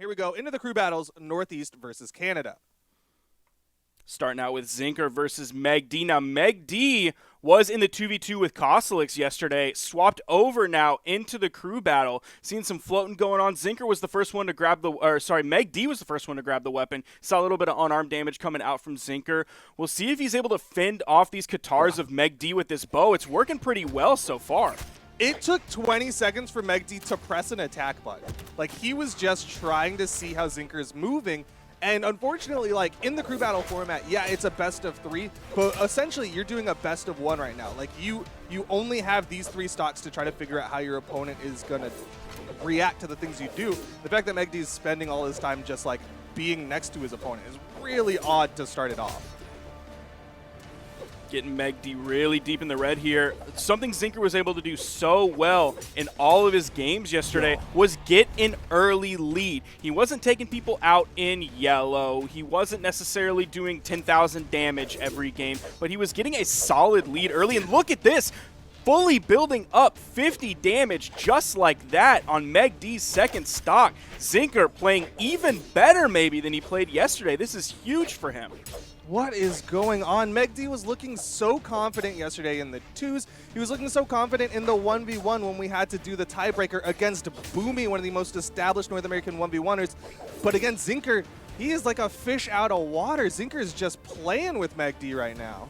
Here we go into the crew battles, Northeast versus Canada. Starting out with Zinker versus megD. Now, megD was in the 2v2 with Cosolix yesterday, swapped over now into the crew battle. Seeing some floating going on. Zinker was the first one to grab the, megD was the first one to grab the weapon. Saw a little bit of unarmed damage coming out from Zinker. We'll see if he's able to fend off these Katars of megD with this bow. It's working pretty well so far. It took 20 seconds for megD to press an attack button. Like, he was just trying to see how Zinker is moving. And unfortunately, like, in the crew battle format, yeah, it's a best of 3, but essentially you're doing a best of 1 right now. Like, you only have these 3 stocks to try to figure out how your opponent is going to react to the things you do. The fact that megD is spending all his time just, like, being next to his opponent is really odd to start it off. Getting megD really deep in the red here. Something Zinker was able to do so well in all of his games yesterday was get an early lead. He wasn't taking people out in yellow. He wasn't necessarily doing 10,000 damage every game, but he was getting a solid lead early. And look at this, fully building up 50 damage just like that on megD's second stock. Zinker playing even better maybe than he played yesterday. This is huge for him. What is going on? megD was looking so confident yesterday in the 2s. He was looking so confident in the 1v1 when we had to do the tiebreaker against Boomie, one of the most established North American 1v1ers. But against Zinker, he is like a fish out of water. Zinker is just playing with megD right now.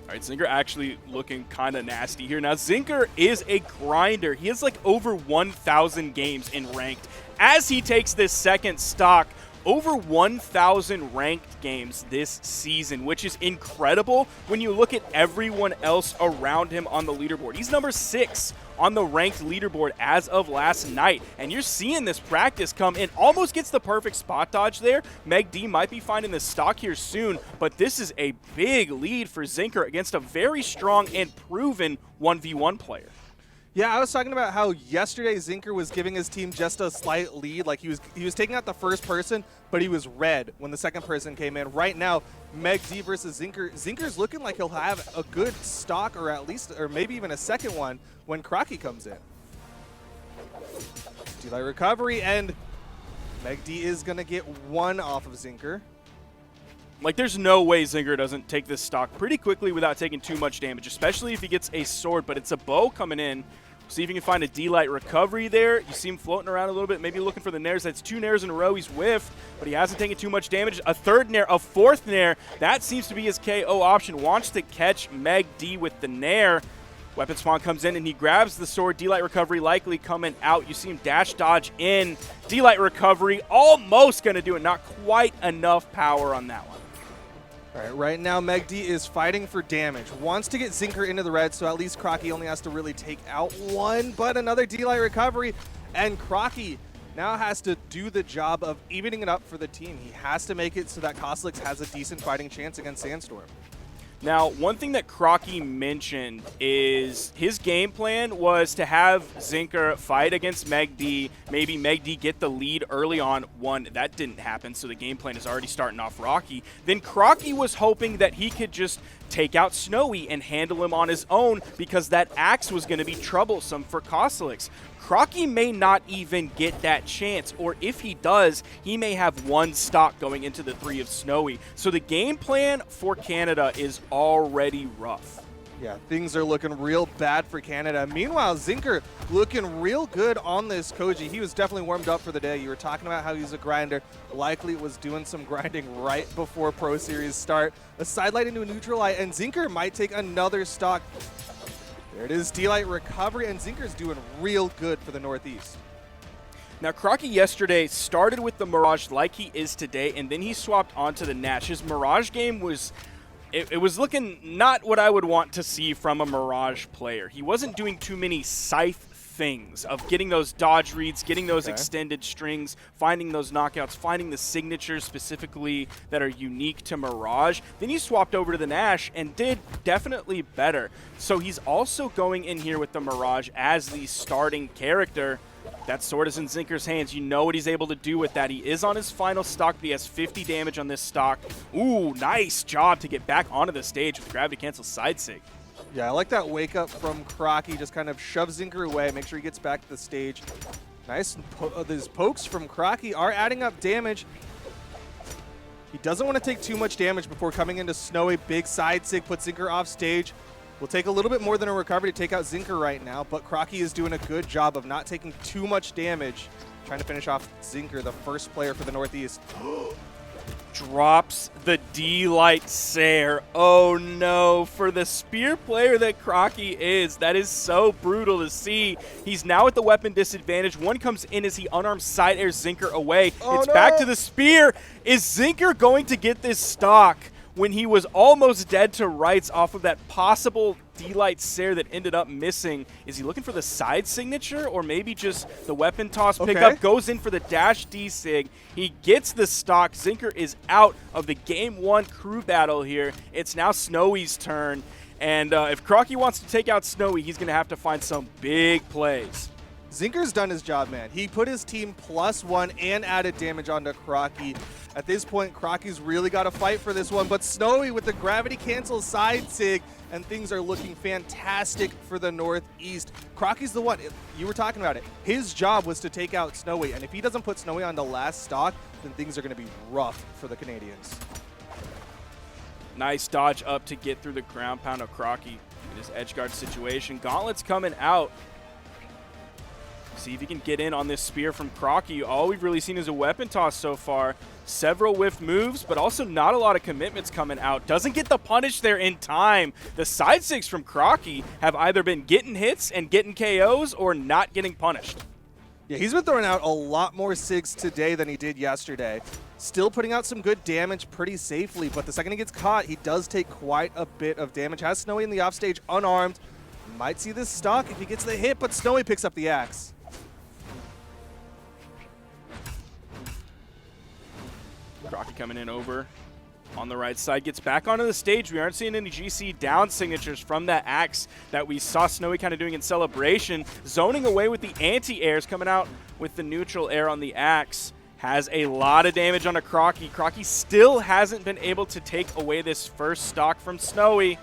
All right, Zinker actually looking kind of nasty here. Now, Zinker is a grinder. He has like over 1,000 games in ranked. As he takes this second stock, over 1,000 ranked games this season, which is incredible when you look at everyone else around him on the leaderboard. He's number 6 on the ranked leaderboard as of last night, and you're seeing this practice come in. Almost gets the perfect spot dodge there. megD might be finding the stock here soon, but this is a big lead for Zinker against a very strong and proven 1v1 player. Yeah, I was talking about how yesterday Zinker was giving his team just a slight lead. Like, he was taking out the first person, but he was red when the second person came in. Right now, megD versus Zinker. Zinker's looking like he'll have a good stock, or at least, or maybe even a second one when Crocky comes in. D-Light recovery, and megD is going to get 1 off of Zinker. Like, there's no way Zinker doesn't take this stock pretty quickly without taking too much damage, especially if he gets a sword, but it's a bow coming in. See if you can find a D-Light recovery there. You see him floating around a little bit, maybe looking for the nairs. That's 2 nairs in a row. He's whiffed, but he hasn't taken too much damage. A third nair, a fourth nair. That seems to be his KO option. Wants to catch megD with the nair. Weapon spawn comes in, and he grabs the sword. D-Light recovery likely coming out. You see him dash dodge in. D-Light recovery almost going to do it. Not quite enough power on that one. All right, right now megD is fighting for damage. Wants to get Zinker into the red, so at least Crocky only has to really take out 1, but another D-Light recovery. And Crocky now has to do the job of evening it up for the team. He has to make it so that Coslix has a decent fighting chance against Sandstorm. Now, one thing that Crocky mentioned is his game plan was to have Zinker fight against megD, maybe megD get the lead early on. One, that didn't happen, so the game plan is already starting off rocky. Then Crocky was hoping that he could just take out Snowy and handle him on his own because that axe was going to be troublesome for Cosolix. Crocky may not even get that chance, or if he does, he may have 1 stock going into the 3 of Snowy. So the game plan for Canada is already rough. Yeah, things are looking real bad for Canada. Meanwhile, Zinker looking real good on this Koji. He was definitely warmed up for the day. You were talking about how he's a grinder. Likely was doing some grinding right before Pro Series start. A side light into a neutral light, and Zinker might take another stock. There it is, D-Light recovery, and Zinker's doing real good for the Northeast. Now, Crocky yesterday started with the Mirage like he is today, and then he swapped onto the Nash. His Mirage game was... It was looking not what I would want to see from a Mirage player. He wasn't doing too many scythe things of getting those dodge reads, getting those extended strings, finding those knockouts, finding the signatures specifically that are unique to Mirage. Then he swapped over to the Nash and did definitely better. So he's also going in here with the Mirage as the starting character. That sword is in Zinker's hands. You know what he's able to do with that. He is on his final stock, but he has 50 damage on this stock. Ooh, nice job to get back onto the stage with gravity cancel side sig. Yeah, I like that wake up from Crocky. Just kind of shoves Zinker away, make sure he gets back to the stage. Nice. These pokes from Crocky are adding up damage. He doesn't want to take too much damage before coming into Snowy. Big side sig puts Zinker off stage. Will take a little bit more than a recovery to take out Zinker right now, but Crocky is doing a good job of not taking too much damage. Trying to finish off Zinker, the first player for the Northeast. Drops the D-Light Sair. Oh no, for the spear player that Crocky is, that is so brutal to see. He's now at the weapon disadvantage. One comes in as he unarmed side airs Zinker away. Oh, it's no. back to the spear. Is Zinker going to get this stock when he was almost dead to rights off of that possible D-Light Sair that ended up missing? Is he looking for the side signature or maybe just the weapon toss pickup? Goes in for the dash D-Sig. He gets the stock. Zinker is out of the game 1 crew battle here. It's now Snowy's turn. And if Crocky wants to take out Snowy, he's going to have to find some big plays. Zinker's done his job, man. He put his team +1 and added damage onto Crocky. At this point, Crocky's really got to fight for this one, but Snowy with the gravity cancel side sig, and things are looking fantastic for the Northeast. Crocky's the one. You were talking about it. His job was to take out Snowy, and if he doesn't put Snowy on the last stock, then things are going to be rough for the Canadians. Nice dodge up to get through the ground pound of Crocky in his edge guard situation. Gauntlet's coming out. See if he can get in on this spear from Crocky. All we've really seen is a weapon toss so far. Several whiff moves, but also not a lot of commitments coming out. Doesn't get the punish there in time. The side sigs from Crocky have either been getting hits and getting KOs or not getting punished. Yeah, he's been throwing out a lot more sigs today than he did yesterday. Still putting out some good damage pretty safely, but the second he gets caught, he does take quite a bit of damage. Has Snowy in the offstage unarmed. Might see this stock if he gets the hit, but Snowy picks up the axe. Crocky coming in over on the right side, gets back onto the stage. We aren't seeing any GC down signatures from that axe that we saw Snowy kind of doing in celebration. Zoning away with the anti-airs, coming out with the neutral air on the axe. Has a lot of damage on a Crocky. Crocky still hasn't been able to take away this first stock from Snowy.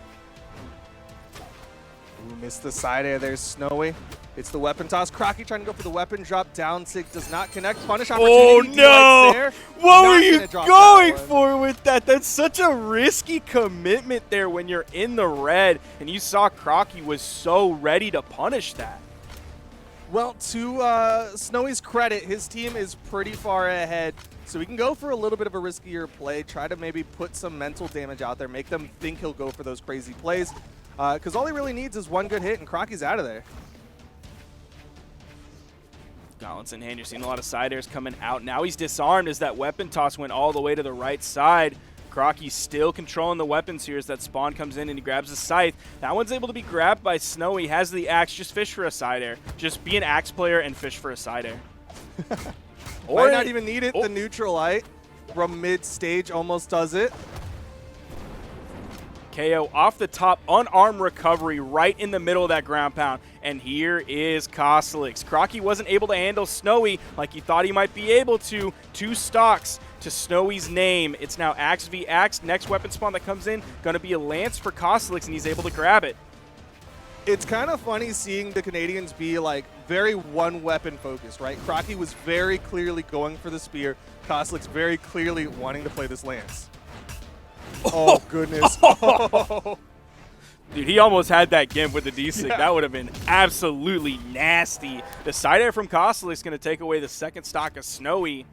Ooh, missed the side air. There's Snowy. It's the weapon toss. Crocky trying to go for the weapon drop. Down sig does not connect. Punish opportunity. Oh no! What were you going for for with that? That's such a risky commitment there when you're in the red, and you saw Crocky was so ready to punish that. Well, to Snowy's credit, his team is pretty far ahead, so we can go for a little bit of a riskier play, try to maybe put some mental damage out there, make them think he'll go for those crazy plays, because all he really needs is one good hit, and Crocky's out of there. Gauntlets in hand, you're seeing a lot of side airs coming out. Now he's disarmed as that weapon toss went all the way to the right side. Crocky's still controlling the weapons here as that spawn comes in and he grabs the scythe. That one's able to be grabbed by Snowy, has the axe, just fish for a side air. Just be an axe player and fish for a side air. Might not even need it. The neutral light from mid-stage almost does it. KO off the top, unarmed recovery right in the middle of that ground pound. And here is Cosolix. Crocky wasn't able to handle Snowy like he thought he might be able to. 2 stocks to Snowy's name. It's now axe v axe. Next weapon spawn that comes in, gonna be a lance for Cosolix, and he's able to grab it. It's kind of funny seeing the Canadians be like very one weapon focused, right? Crocky was very clearly going for the spear. Cosolix very clearly wanting to play this lance. Oh, goodness. Oh. Dude, he almost had that gimp with the D-Sig. Yeah. That would have been absolutely nasty. The side air from Cosolix is going to take away the second stock of Snowy.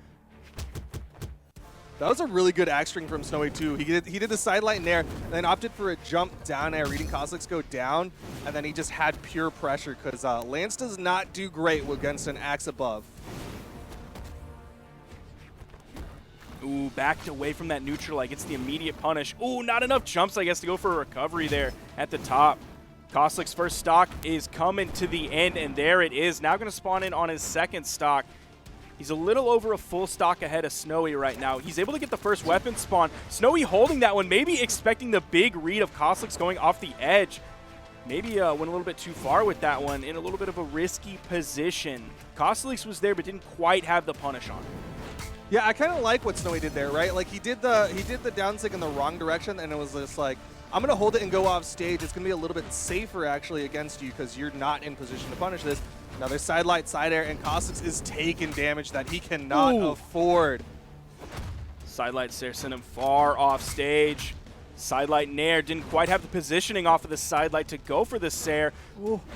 That was a really good axe string from Snowy, too. He did the side light in there, and then opted for a jump down air, reading Cosolix go down, and then he just had pure pressure, because Lance does not do great against an axe above. Ooh, backed away from that neutral, like it's the immediate punish. Ooh, not enough jumps, I guess, to go for a recovery there at the top. Cosolix's first stock is coming to the end, and there it is. Now going to spawn in on his second stock. He's a little over a full stock ahead of Snowy right now. He's able to get the first weapon spawn. Snowy holding that one, maybe expecting the big read of Cosolix going off the edge. Maybe went a little bit too far with that one, in a little bit of a risky position. Cosolix was there, but didn't quite have the punish on him. Yeah, I kind of like what Snowy did there, right? Like he did the down sig in the wrong direction, and it was just like, I'm gonna hold it and go off stage. It's gonna be a little bit safer actually against you because you're not in position to punish this. Another side light, side air, and Coslix is taking damage that he cannot afford. Sidelight Sair sent him far off stage. Sidelight Nair didn't quite have the positioning off of the sidelight to go for the Sair.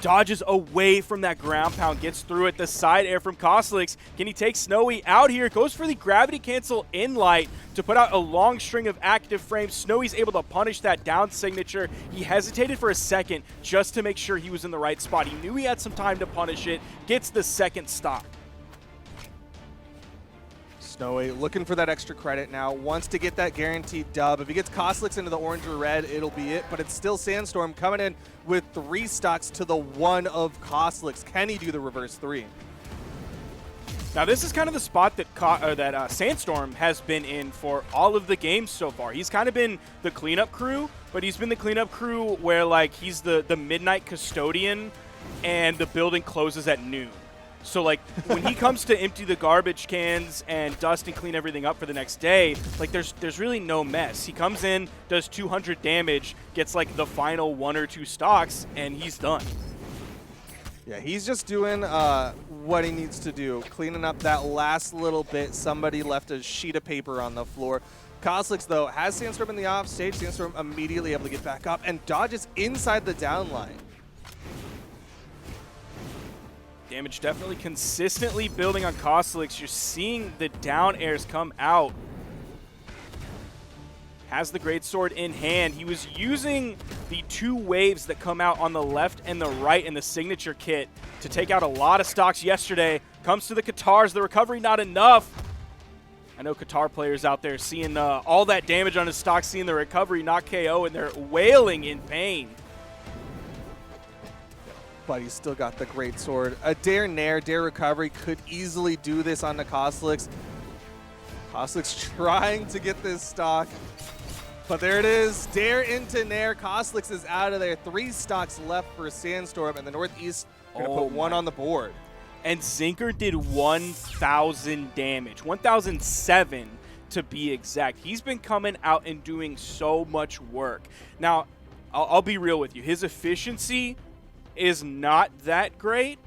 Dodges away from that ground pound, gets through it. The side air from Cosolix. Can he take Snowy out here? Goes for the gravity cancel in light to put out a long string of active frames. Snowy's able to punish that down signature. He hesitated for a second just to make sure he was in the right spot. He knew he had some time to punish it. Gets the second stop. Snowy looking for that extra credit now, wants to get that guaranteed dub. If he gets Coslix into the orange or red, it'll be it, but it's still Sandstorm coming in with 3 stocks to the 1 of Coslix. Can he do the reverse 3? Now this is kind of the spot that Sandstorm has been in for all of the games so far. He's kind of been the cleanup crew, but he's been the cleanup crew where like he's the midnight custodian and the building closes at noon. So, like, when he comes to empty the garbage cans and dust and clean everything up for the next day, like, there's really no mess. He comes in, does 200 damage, gets, like, the final 1 or 2 stocks, and he's done. Yeah, he's just doing what he needs to do, cleaning up that last little bit. Somebody left a sheet of paper on the floor. Coslix, though, has Sandstorm in the off stage. Sandstorm immediately able to get back up and dodges inside the down line. Damage definitely consistently building on Cosolix. You're seeing the down airs come out. Has the greatsword in hand. He was using the 2 waves that come out on the left and the right in the signature kit to take out a lot of stocks yesterday. Comes to the Katars. The recovery not enough. I know Qatar players out there seeing all that damage on his stock, seeing the recovery not KO, and they're wailing in pain. But he's still got the great sword. A dare nair, dare recovery could easily do this on the Coslix. Coslix trying to get this stock. But there it is. Dare into nair. Coslix is out of there. 3 stocks left for Sandstorm, and the Northeast going to put 1 on the board. And Zinker did 1,000 damage. 1,007 to be exact. He's been coming out and doing so much work. Now, I'll be real with you. His efficiency is not that great,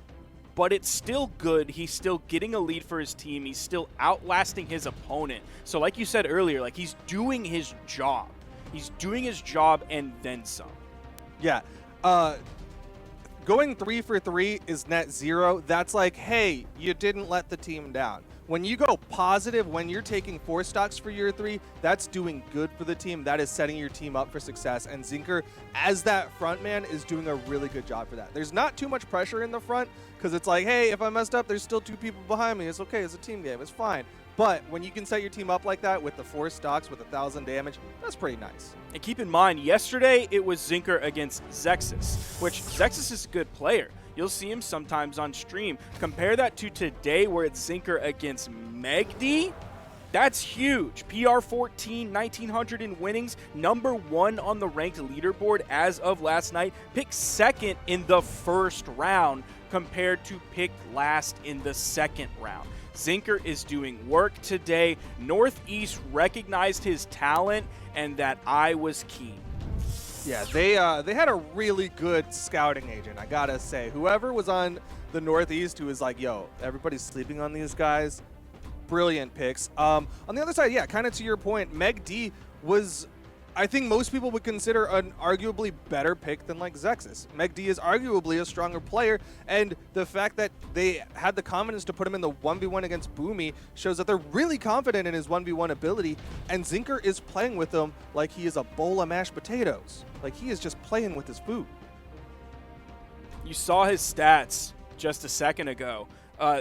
but it's still good. He's still getting a lead for his team. He's still outlasting his opponent. So like you said earlier, like he's doing his job. He's doing his job and then some. Yeah. Going 3 for 3 is net 0. That's like, hey, you didn't let the team down. When you go positive, when you're taking 4 stocks for your 3, that's doing good for the team. That is setting your team up for success. And Zinker, as that front man, is doing a really good job for that. There's not too much pressure in the front because it's like, hey, if I messed up, there's still 2 people behind me. It's okay. It's a team game. It's fine. But when you can set your team up like that with the 4 stocks with 1,000 damage, that's pretty nice. And keep in mind, yesterday it was Zinker against Zexis, which Zexis is a good player. You'll see him sometimes on stream. Compare that to today where it's Zinker against megD. That's huge. PR 14, 1,900 in winnings. Number 1 on the ranked leaderboard as of last night. Picked 2nd in the 1st round compared to picked last in the 2nd round. Zinker is doing work today. Northeast recognized his talent and that eye was keen. Yeah, they had a really good scouting agent, I gotta say. Whoever was on the Northeast who was like, yo, everybody's sleeping on these guys. Brilliant picks. On the other side, yeah, kind of to your point, megD was, I think most people would consider an arguably better pick than like Zexis. megD is arguably a stronger player, and the fact that they had the confidence to put him in the 1v1 against Boomie shows that they're really confident in his 1v1 ability, and Zinker is playing with him like he is a bowl of mashed potatoes. Like he is just playing with his food. You saw his stats just a second ago.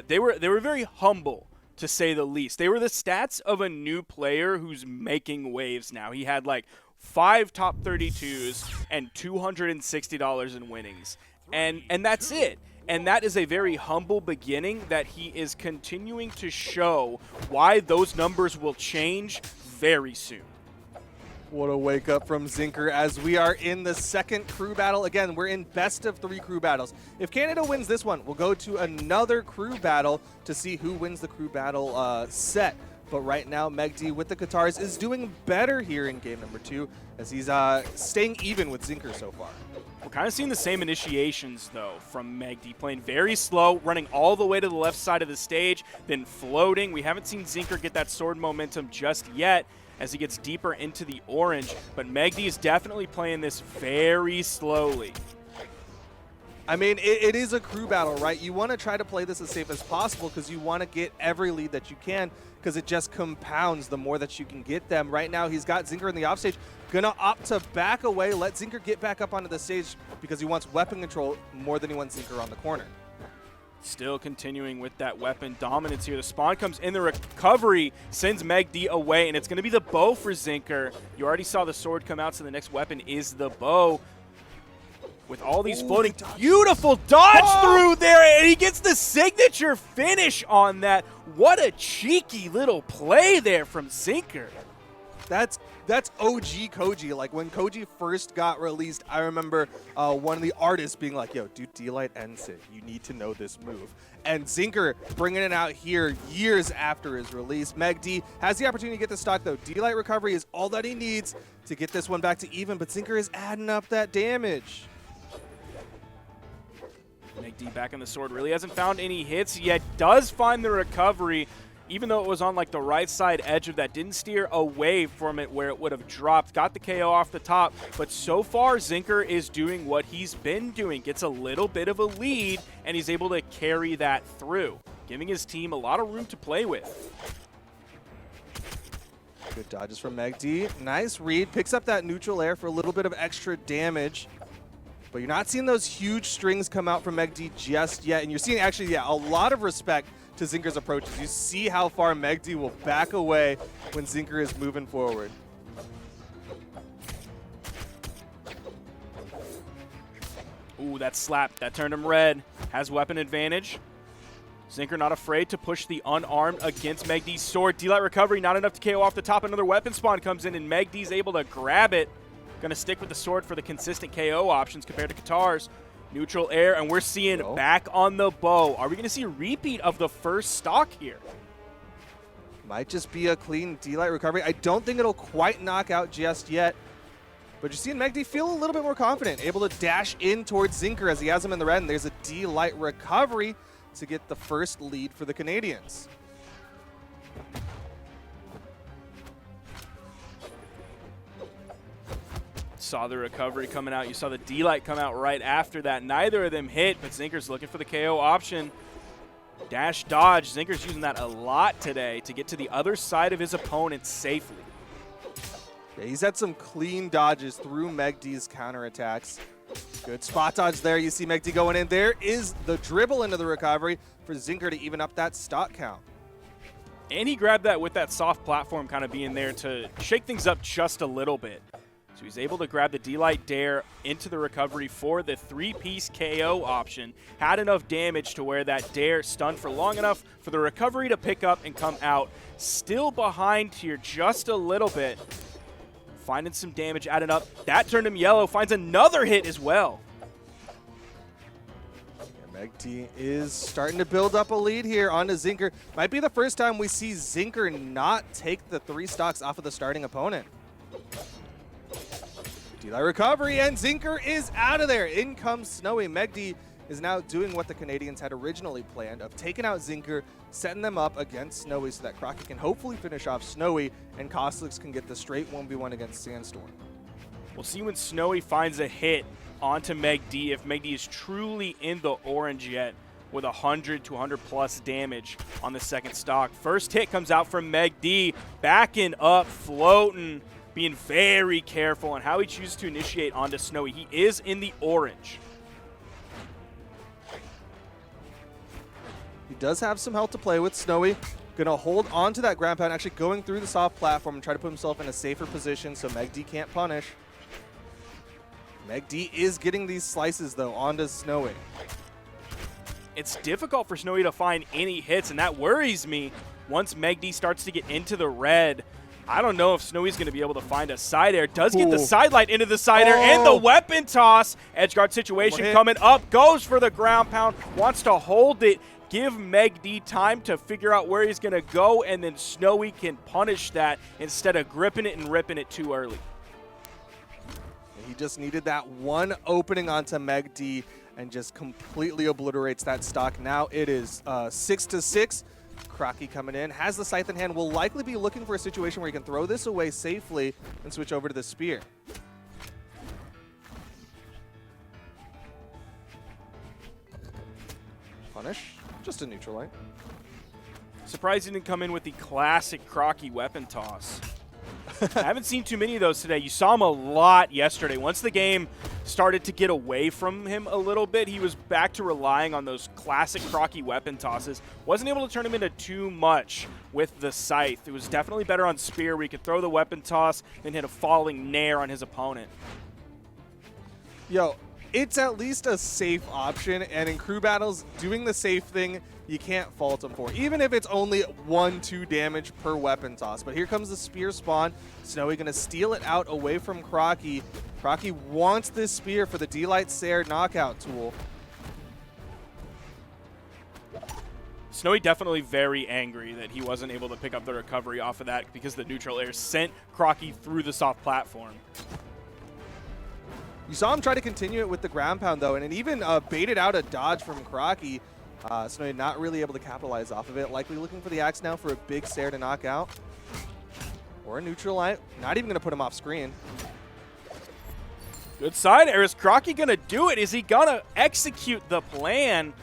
They were very humble, to say the least. They were the stats of a new player who's making waves now. He had like 5 top 32s and $260 in winnings. And that's it. And that is a very humble beginning that he is continuing to show why those numbers will change very soon. What a wake up from Zinker as we are in the 2nd crew battle. Again, we're in best of 3 crew battles. If Canada wins this one, we'll go to another crew battle to see who wins the crew battle set But right now, megD with the guitars is doing better here in game number 2 as he's staying even with Zinker so far. We're kind of seeing the same initiations, though, from megD, playing very slow, running all the way to the left side of the stage, then floating. We haven't seen Zinker get that sword momentum just yet as he gets deeper into the orange, but megD is definitely playing this very slowly. I mean, it is a crew battle, right? You want to try to play this as safe as possible because you want to get every lead that you can because it just compounds the more that you can get them. Right now, he's got Zinker in the offstage. Gonna opt to back away, let Zinker get back up onto the stage because he wants weapon control more than he wants Zinker on the corner. Still continuing with that weapon dominance here. The spawn comes in, the recovery sends megD away, and it's going to be the bow for Zinker. You already saw the sword come out, so the next weapon is the bow. With all these floating, beautiful dodge through there, and he gets the signature finish on that. What a cheeky little play there from Zinker. That's OG Koji. Like when Koji first got released, I remember one of the artists being like, yo, dude, D-Light ends it. You need to know this move. And Zinker bringing it out here years after his release. megD has the opportunity to get the stock, though. D-Light recovery is all that he needs to get this one back to even, but Zinker is adding up that damage. megD back on the sword, really hasn't found any hits yet, does find the recovery, even though it was on like the right side edge of that, didn't steer away from it where it would have dropped, got the KO off the top, but so far Zinker is doing what he's been doing, gets a little bit of a lead, and he's able to carry that through, giving his team a lot of room to play with. Good dodges from megD, nice read, picks up that neutral air for a little bit of extra damage. But you're not seeing those huge strings come out from megD just yet. And you're seeing actually, yeah, a lot of respect to Zinker's approaches. You see how far megD will back away when Zinker is moving forward. Ooh, that slap, that turned him red. Has weapon advantage. Zinker not afraid to push the unarmed against megD's sword. D-Light recovery, not enough to KO off the top. Another weapon spawn comes in and megD's able to grab it. Going to stick with the sword for the consistent KO options compared to guitars. Neutral air, and we're seeing back on the bow. Are we going to see a repeat of the first stock here? Might just be a clean D-Light recovery. I don't think it'll quite knock out just yet. But you're seeing megD feel a little bit more confident, able to dash in towards Zinker as he has him in the red, and there's a D-Light recovery to get the first lead for the Canadians. Saw the recovery coming out. You saw the D-Light come out right after that. Neither of them hit, but Zinker's looking for the KO option. Dash dodge. Zinker's using that a lot today to get to the other side of his opponent safely. Yeah, he's had some clean dodges through megD's counterattacks. Good spot dodge there. You see megD going in. There is the dribble into the recovery for Zinker to even up that stock count. And he grabbed that with that soft platform kind of being there to shake things up just a little bit. So he's able to grab the D-Light Dare into the recovery for the 3-piece KO option. Had enough damage to where that Dare stunned for long enough for the recovery to pick up and come out. Still behind here just a little bit. Finding some damage, adding up. That turned him yellow. Finds another hit as well. Yeah, megD is starting to build up a lead here onto Zinker. Might be the first time we see Zinker not take the 3 stocks off of the starting opponent. D-Light recovery, and Zinker is out of there. In comes Snowy. megD is now doing what the Canadians had originally planned of taking out Zinker, setting them up against Snowy so that Crocky can hopefully finish off Snowy, and Coslix can get the straight 1v1 against Sandstorm. We'll see when Snowy finds a hit onto megD if megD is truly in the orange yet with 100 to 100 plus damage on the second stock. First hit comes out from megD, backing up, floating, being very careful on how he chooses to initiate onto Snowy. He is in the orange. He does have some health to play with. Snowy gonna hold on to that ground pound, actually going through the soft platform and try to put himself in a safer position so megD can't punish. megD is getting these slices though onto Snowy. It's difficult for Snowy to find any hits, and that worries me once megD starts to get into the red. I don't know if Snowy's going to be able to find a side air. Does get the sidelight into the side air and the weapon toss. Edgeguard situation coming up. Goes for the ground pound. Wants to hold it. give megD time to figure out where he's going to go, and then Snowy can punish that instead of gripping it and ripping it too early. He just needed that one opening onto megD and just completely obliterates that stock. Now it is 6-6. Crocky coming in, has the scythe in hand, will likely be looking for a situation where he can throw this away safely and switch over to the spear. Punish, just a neutral light. Surprised he didn't come in with the classic Crocky weapon toss. I haven't seen too many of those today. You saw him a lot yesterday. Once the game started to get away from him a little bit, he was back to relying on those classic Crocky weapon tosses. Wasn't able to turn him into too much with the scythe. It was definitely better on spear where he could throw the weapon toss and hit a falling nair on his opponent. Yo, it's at least a safe option, and in crew battles, doing the safe thing, you can't fault him for, even if it's only 1-2 damage per weapon toss. But here comes the spear spawn. Snowy gonna steal it out away from Crocky. Crocky wants this spear for the D-Light Sair knockout tool. Snowy definitely very angry that he wasn't able to pick up the recovery off of that because the neutral air sent Crocky through the soft platform. You saw him try to continue it with the ground pound, though, and it even baited out a dodge from Crocky. Snowy not really able to capitalize off of it. Likely looking for the axe now for a big Sair to knock out. Or a neutral light. Not even going to put him off screen. Good side air. Is Crocky going to do it? Is he going to execute the plan?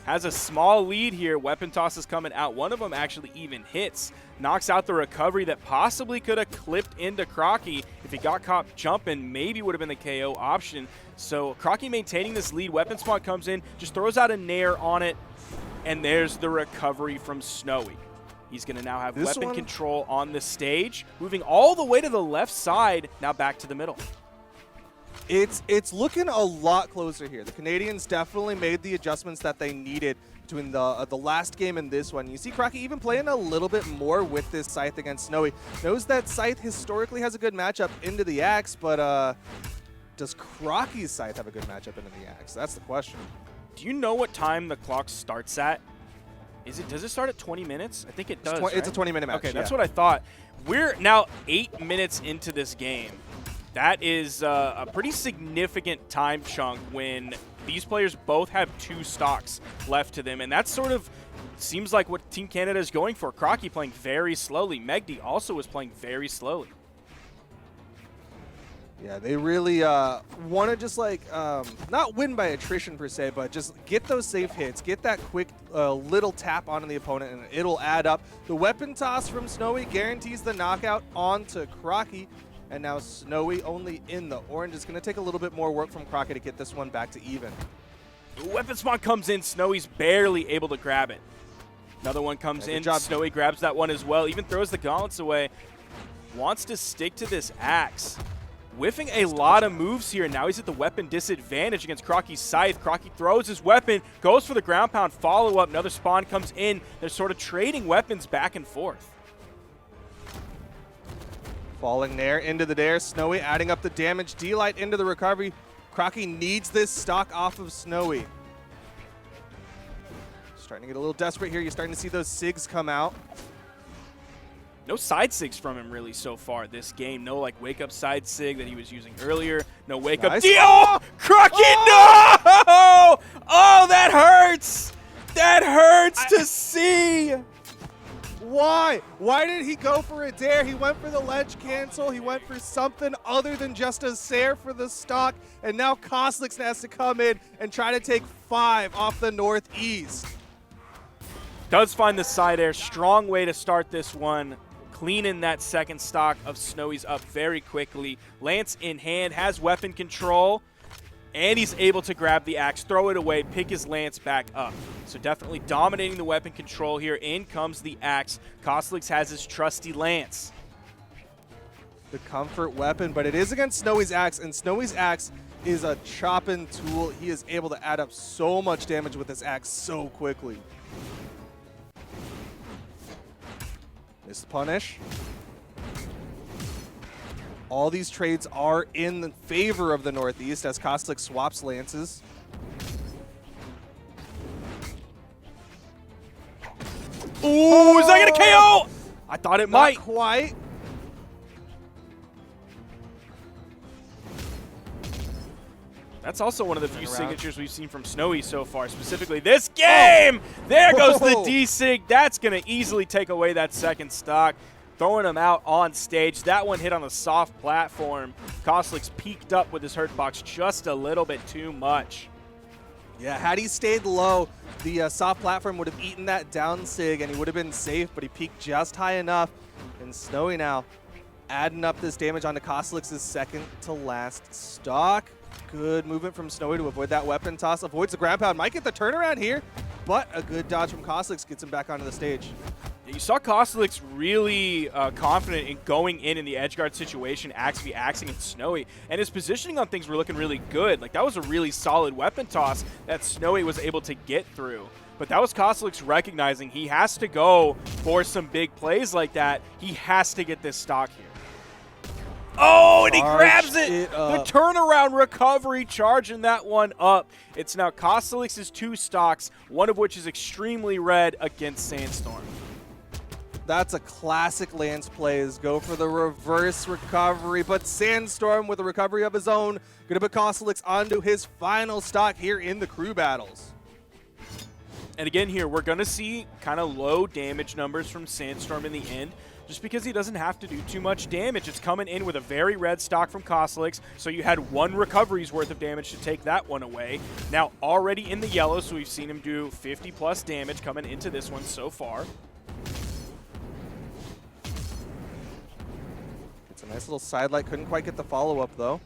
Has a small lead here. Weapon toss is coming out. One of them actually even hits. Knocks out the recovery that possibly could have clipped into Crocky. If he got caught jumping, maybe would have been the KO option. So Crocky maintaining this lead. Weapon spot comes in, just throws out a nair on it, and there's the recovery from Snowy. He's going to now have weapon control on the stage, moving all the way to the left side, now back to the middle. It's looking a lot closer here. The Canadians definitely made the adjustments that they needed between the last game and this one. You see Crocky even playing a little bit more with this scythe against Snowy. Knows that scythe historically has a good matchup into the axe, but does Crocky's scythe have a good matchup into the axe? That's the question. Do you know what time the clock starts at? Does it start at 20 minutes? I think it does. It's a 20-minute match. Okay, that's what I thought. We're now 8 minutes into this game. That is a pretty significant time chunk when these players both have 2 stocks left to them, and that sort of seems like what Team Canada is going for. Crocky playing very slowly. megD also was playing very slowly. Yeah, they really want to just like, not win by attrition per se, but just get those safe hits, get that quick little tap onto the opponent, and it'll add up. The weapon toss from Snowy guarantees the knockout onto Crocky, and now Snowy only in the orange. It's going to take a little bit more work from Crocky to get this one back to even. Weapon spawn comes in, Snowy's barely able to grab it. Another one comes in, Snowy grabs that one as well, even throws the gauntlets away. Wants to stick to this axe. Whiffing a lot of moves here. Now he's at the weapon disadvantage against Crocky's scythe. Crocky throws his weapon, goes for the ground pound follow-up. Another spawn comes in. They're sort of trading weapons back and forth. Falling nair into the dare. Snowy adding up the damage. D-Light into the recovery. Crocky needs this stock off of Snowy. Starting to get a little desperate here. You're starting to see those SIGs come out. No side SIGs from him really so far this game. No like wake up side SIG that he was using earlier. No wake up. Oh! Crocky, no! Oh, that hurts! That hurts to see! Why? Why did he go for a dare? He went for the ledge cancel. He went for something other than just a Sair for the stock. And now Coslix has to come in and try to take 5 off the northeast. Does find the side air. Strong way to start this one. Cleaning that second stock of Snowy's up very quickly. Lance in hand, has weapon control, and he's able to grab the axe, throw it away, pick his lance back up. So definitely dominating the weapon control here. In comes the axe. Coslix has his trusty lance. The comfort weapon, but it is against Snowy's axe, and Snowy's axe is a chopping tool. He is able to add up so much damage with this axe so quickly. This punish. All these trades are in the favor of the Northeast as Coslix swaps lances. Ooh, is that going to KO? I thought it might. Not quite. That's also one of the few signatures we've seen from Snowy so far, specifically this game. There goes the D-Sig. That's going to easily take away that second stock, throwing him out on stage. That one hit on the soft platform. Coslix peeked up with his hurt box just a little bit too much. Yeah, had he stayed low, the soft platform would have eaten that down sig and he would have been safe, but he peaked just high enough. And Snowy now adding up this damage onto Coslix's second to last stock. Good movement from Snowy to avoid that weapon toss. Avoids the grab pound. Might get the turnaround here, but a good dodge from Coslix gets him back onto the stage. You saw Cosolix really confident in going in the edge guard situation, axing and Snowy, and his positioning on things were looking really good. Like, that was a really solid weapon toss that Snowy was able to get through. But that was Cosolix recognizing he has to go for some big plays like that. He has to get this stock here. Oh, and he grabs it! The turnaround recovery, charging that one up. It's now Cosolix's 2 stocks, one of which is extremely red against Sandstorm. That's a classic Lance plays. Go for the reverse recovery, but Sandstorm with a recovery of his own, gonna put Cosolix onto his final stock here in the crew battles. And again here, we're gonna see kind of low damage numbers from Sandstorm in the end, just because he doesn't have to do too much damage. It's coming in with a very red stock from Cosolix, so you had 1 recovery's worth of damage to take that one away. Now already in the yellow, so we've seen him do 50 plus damage coming into this one so far. It's a nice little sidelight, couldn't quite get the follow-up though.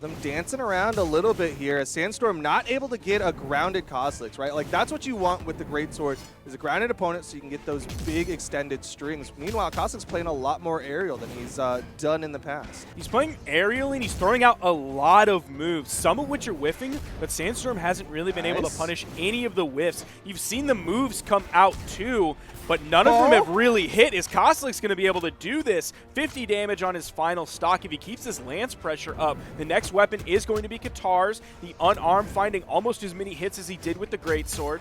Them dancing around a little bit here as Sandstorm not able to get a grounded Coslix, right? Like, that's what you want with the Greatsword, is a grounded opponent so you can get those big extended strings. Meanwhile, Coslix playing a lot more aerial than he's done in the past. He's playing aerial and he's throwing out a lot of moves, some of which are whiffing, but Sandstorm hasn't really been able to punish any of the whiffs. You've seen the moves come out too, but none of them have really hit. Is Coslix going to be able to do this? 50 damage on his final stock. If he keeps his lance pressure up, the next weapon is going to be Katar's. The unarmed finding almost as many hits as he did with the Greatsword.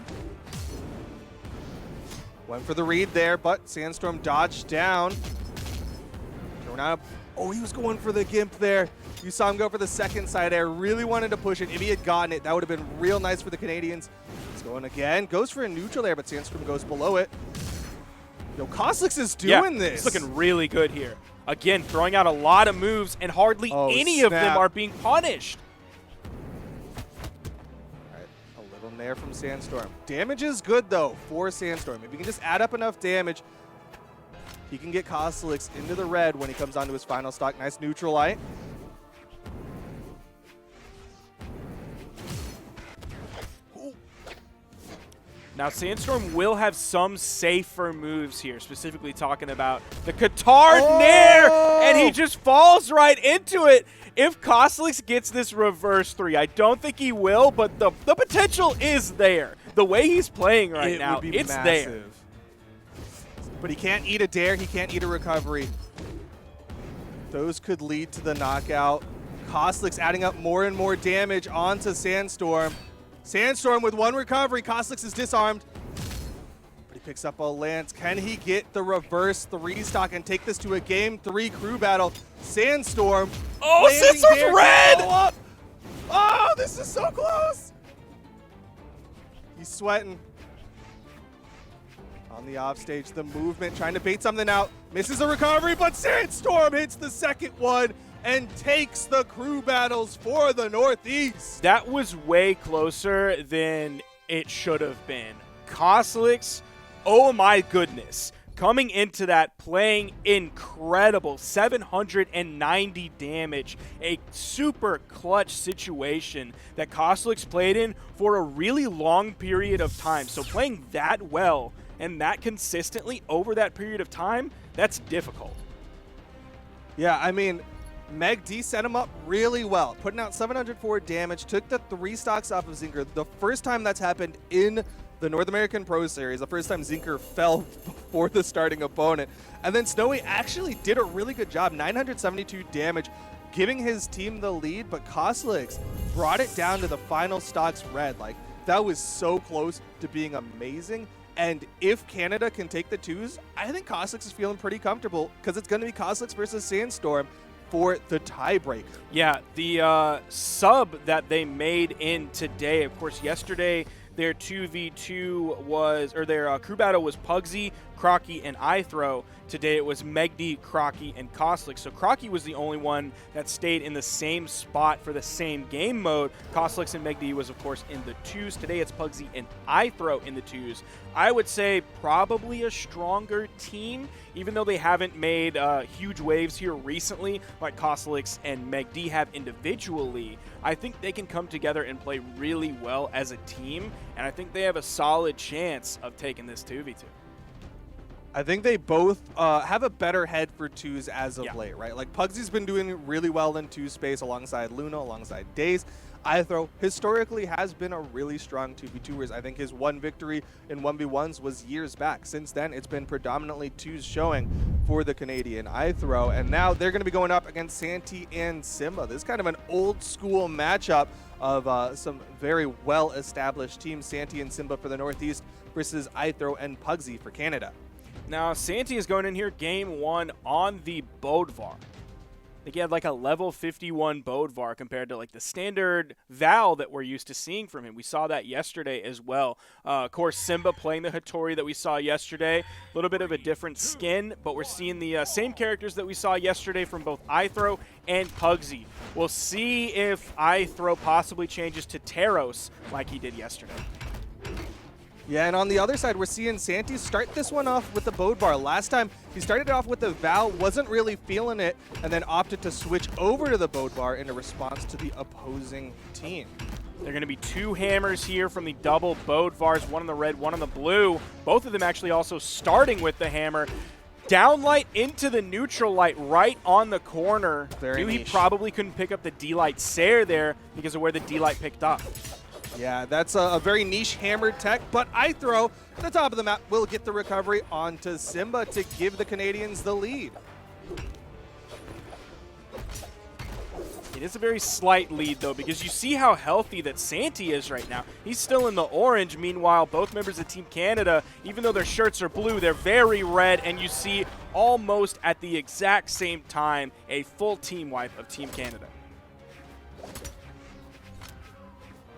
Went for the read there, but Sandstorm dodged down. Oh, he was going for the Gimp there. You saw him go for the second side air. Really wanted to push it. If he had gotten it, that would have been real nice for the Canadians. He's going again. Goes for a neutral there, but Sandstorm goes below it. Yo, Coslix is doing this. He's looking really good here. Again, throwing out a lot of moves, and hardly any of them are being punished. All right, a little nair from Sandstorm. Damage is good, though, for Sandstorm. If you can just add up enough damage, he can get Cosolix into the red when he comes onto his final stock. Nice neutral light. Now, Sandstorm will have some safer moves here, specifically talking about the Qatar Nair, and he just falls right into it. If Coslix gets this reverse 3, I don't think he will, but the potential is there. The way he's playing right now, it's massive. There. But he can't eat a dare, he can't eat a recovery. Those could lead to the knockout. Coslix adding up more and more damage onto Sandstorm. Sandstorm with 1 recovery. Coslix is disarmed. But he picks up a lance. Can he get the reverse 3 stock and take this to a game 3 crew battle? Sandstorm. Oh, Sandstorm's red! Oh, this is so close. He's sweating. On the offstage, the movement, trying to bait something out. Misses a recovery, but Sandstorm hits the second one and takes the crew battles for the Northeast. That was way closer than it should have been. Cosolix, oh my goodness. Coming into that, playing incredible, 790 damage, a super clutch situation that Cosolix played in for a really long period of time. So playing that well and that consistently over that period of time, that's difficult. Yeah, I mean, megD set him up really well, putting out 704 damage, took the 3 stocks off of Zinker. The first time that's happened in the North American Pro Series, the first time Zinker fell before the starting opponent. And then Snowy actually did a really good job, 972 damage, giving his team the lead, but Cosolix brought it down to the final stocks red. Like, that was so close to being amazing. And if Canada can take the twos, I think Coslix is feeling pretty comfortable because it's going to be Coslix versus Sandstorm for the tiebreaker. Yeah, the sub that they made in today, of course, yesterday their 2v2 was, or their crew battle was Pugsyxd, Crocky, and iThrowow. Today it was megD, Crocky, and Coslix. So Crocky was the only one that stayed in the same spot for the same game mode. Coslix and megD was, of course, in the twos. Today it's Pugsyxd and iThrowow in the twos. I would say probably a stronger team, even though they haven't made huge waves here recently like Cosolix and megD have individually. I think they can come together and play really well as a team, and I think they have a solid chance of taking this 2v2. I think they both have a better head for twos as of late, right? Like Pugsy's been doing really well in two space alongside Luna, alongside Daze. iThrowow historically has been a really strong 2v2ers. I think his one victory in 1v1s was years back. Since then, it's been predominantly twos showing for the Canadian iThrowow. And now they're going to be going up against Santy and Simba. This is kind of an old school matchup of some very well-established teams. Santy and Simba for the Northeast versus iThrowow and Pugsyxd for Canada. Now, Santy is going in here game one on the Bodvar. I think he had like a level 51 Bodvar compared to like the standard Val that we're used to seeing from him. We saw that yesterday as well. Of course, Simba playing the Hattori that we saw yesterday. A little bit of a different skin, but we're seeing the same characters that we saw yesterday from both iThrowow and Pugsyxd. We'll see if iThrowow possibly changes to Taros like he did yesterday. Yeah, and on the other side, we're seeing Santy start this one off with the Bodvar. Last time, he started it off with the Val, wasn't really feeling it, and then opted to switch over to the Bodvar in a response to the opposing team. There are going to be two hammers here from the double Bodvars, one on the red, one on the blue. Both of them actually also starting with the hammer. Downlight into the neutral light right on the corner. Very Knew he niche. probably couldn't pick up the D-Light Sair there because of where the D-Light picked up. Yeah, that's a very niche hammered tech, but iThrowow at the top of the map will get the recovery onto Simba to give the Canadians the lead. It is a very slight lead, though, because you see how healthy that Santy is right now. He's still in the orange. Meanwhile, both members of Team Canada, even though their shirts are blue, they're very red, and you see almost at the exact same time a full team wipe of Team Canada.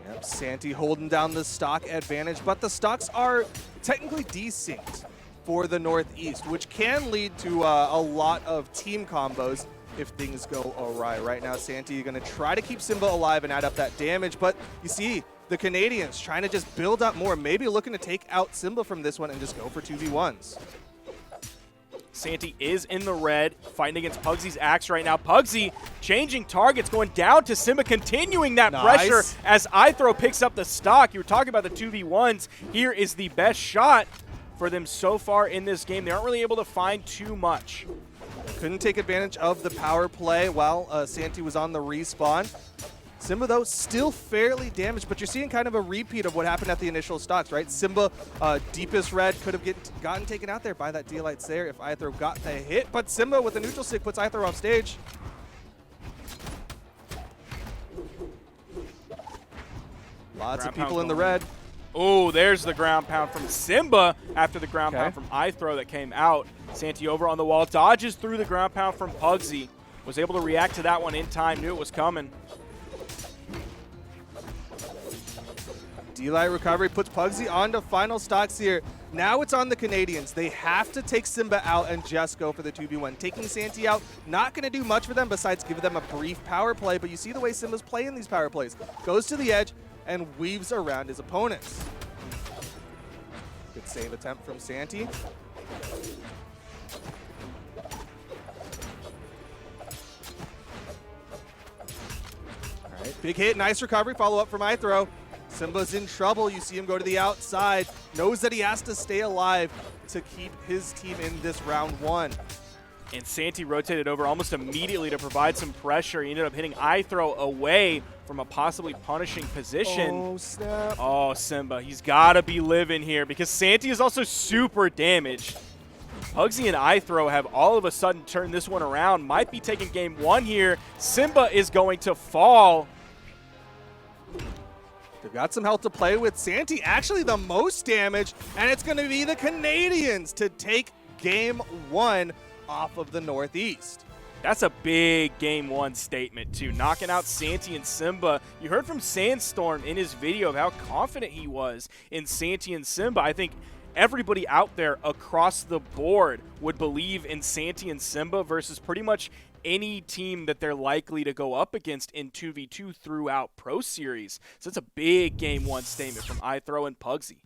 Yep, Santy holding down the stock advantage, but the stocks are technically desynced for the Northeast, which can lead to a lot of team combos if things go awry. Right now, Santy going to try to keep Simba alive and add up that damage, but you see the Canadians trying to just build up more, maybe looking to take out Simba from this one and just go for 2v1s. Santy is in the red, fighting against Pugsy's axe right now. Pugsyxd changing targets, going down to Simba, continuing that pressure as iThrowow picks up the stock. You were talking about the 2v1s. Here is the best shot for them so far in this game. They aren't really able to find too much. Couldn't take advantage of the power play while Santy was on the respawn. Simba, though, still fairly damaged, but you're seeing kind of a repeat of what happened at the initial stocks, right? Simba, deepest red, could have gotten taken out there by that D-Light Sair if iThrowow got the hit, but Simba with the neutral stick puts iThrowow off stage. Lots of people in the red. Oh, there's the ground pound from Simba after the ground pound from iThrowow that came out. Santy over on the wall, dodges through the ground pound from Pugsyxd. Was able to react to that one in time, knew it was coming. D-Light recovery puts Pugsyxd onto final stocks here. Now it's on the Canadians. They have to take Simba out and just go for the 2v1. Taking Santy out, not going to do much for them besides give them a brief power play, but you see the way Simba's playing these power plays. Goes to the edge and weaves around his opponents. Good save attempt from Santy. All right, big hit, nice recovery, follow up from iThrowow. Simba's in trouble. You see him go to the outside. Knows that he has to stay alive to keep his team in this round one. And Santy rotated over almost immediately to provide some pressure. He ended up hitting iThrowow away from a possibly punishing position. Oh, snap. Oh, Simba. He's got to be living here because Santy is also super damaged. Pugsyxd and iThrowow have all of a sudden turned this one around. Might be taking game one here. Simba is going to fall. They've got some health to play with. Santy actually the most damage, and it's going to be the Canadians to take game 1 off of the Northeast. That's a big game 1 statement, too. Knocking out Santy and Simba. You heard from Sandstorm in his video of how confident he was in Santy and Simba. I think everybody out there across the board would believe in Santy and Simba versus pretty much any team that they're likely to go up against in 2v2 throughout Pro Series. So it's a big game 1 statement from iThrowow and Pugsyxd.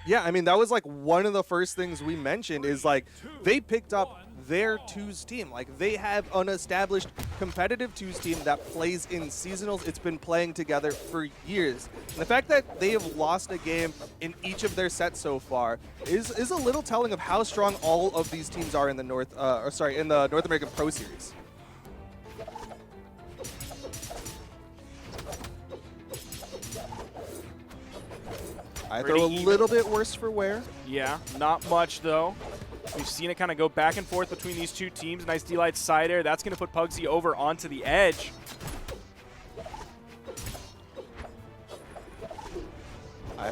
Yeah, I mean, that was like one of the first things we mentioned is like they picked up their twos team. Like they have an established competitive twos team that plays in seasonals. It's been playing together for years. And the fact that they have lost a game in each of their sets so far is a little telling of how strong all of these teams are in the North American Pro Series. I throw a little bit worse for wear. Yeah, not much though. We've seen it kind of go back and forth between these two teams. Nice D-Light side air. That's going to put Pugsyxd over onto the edge.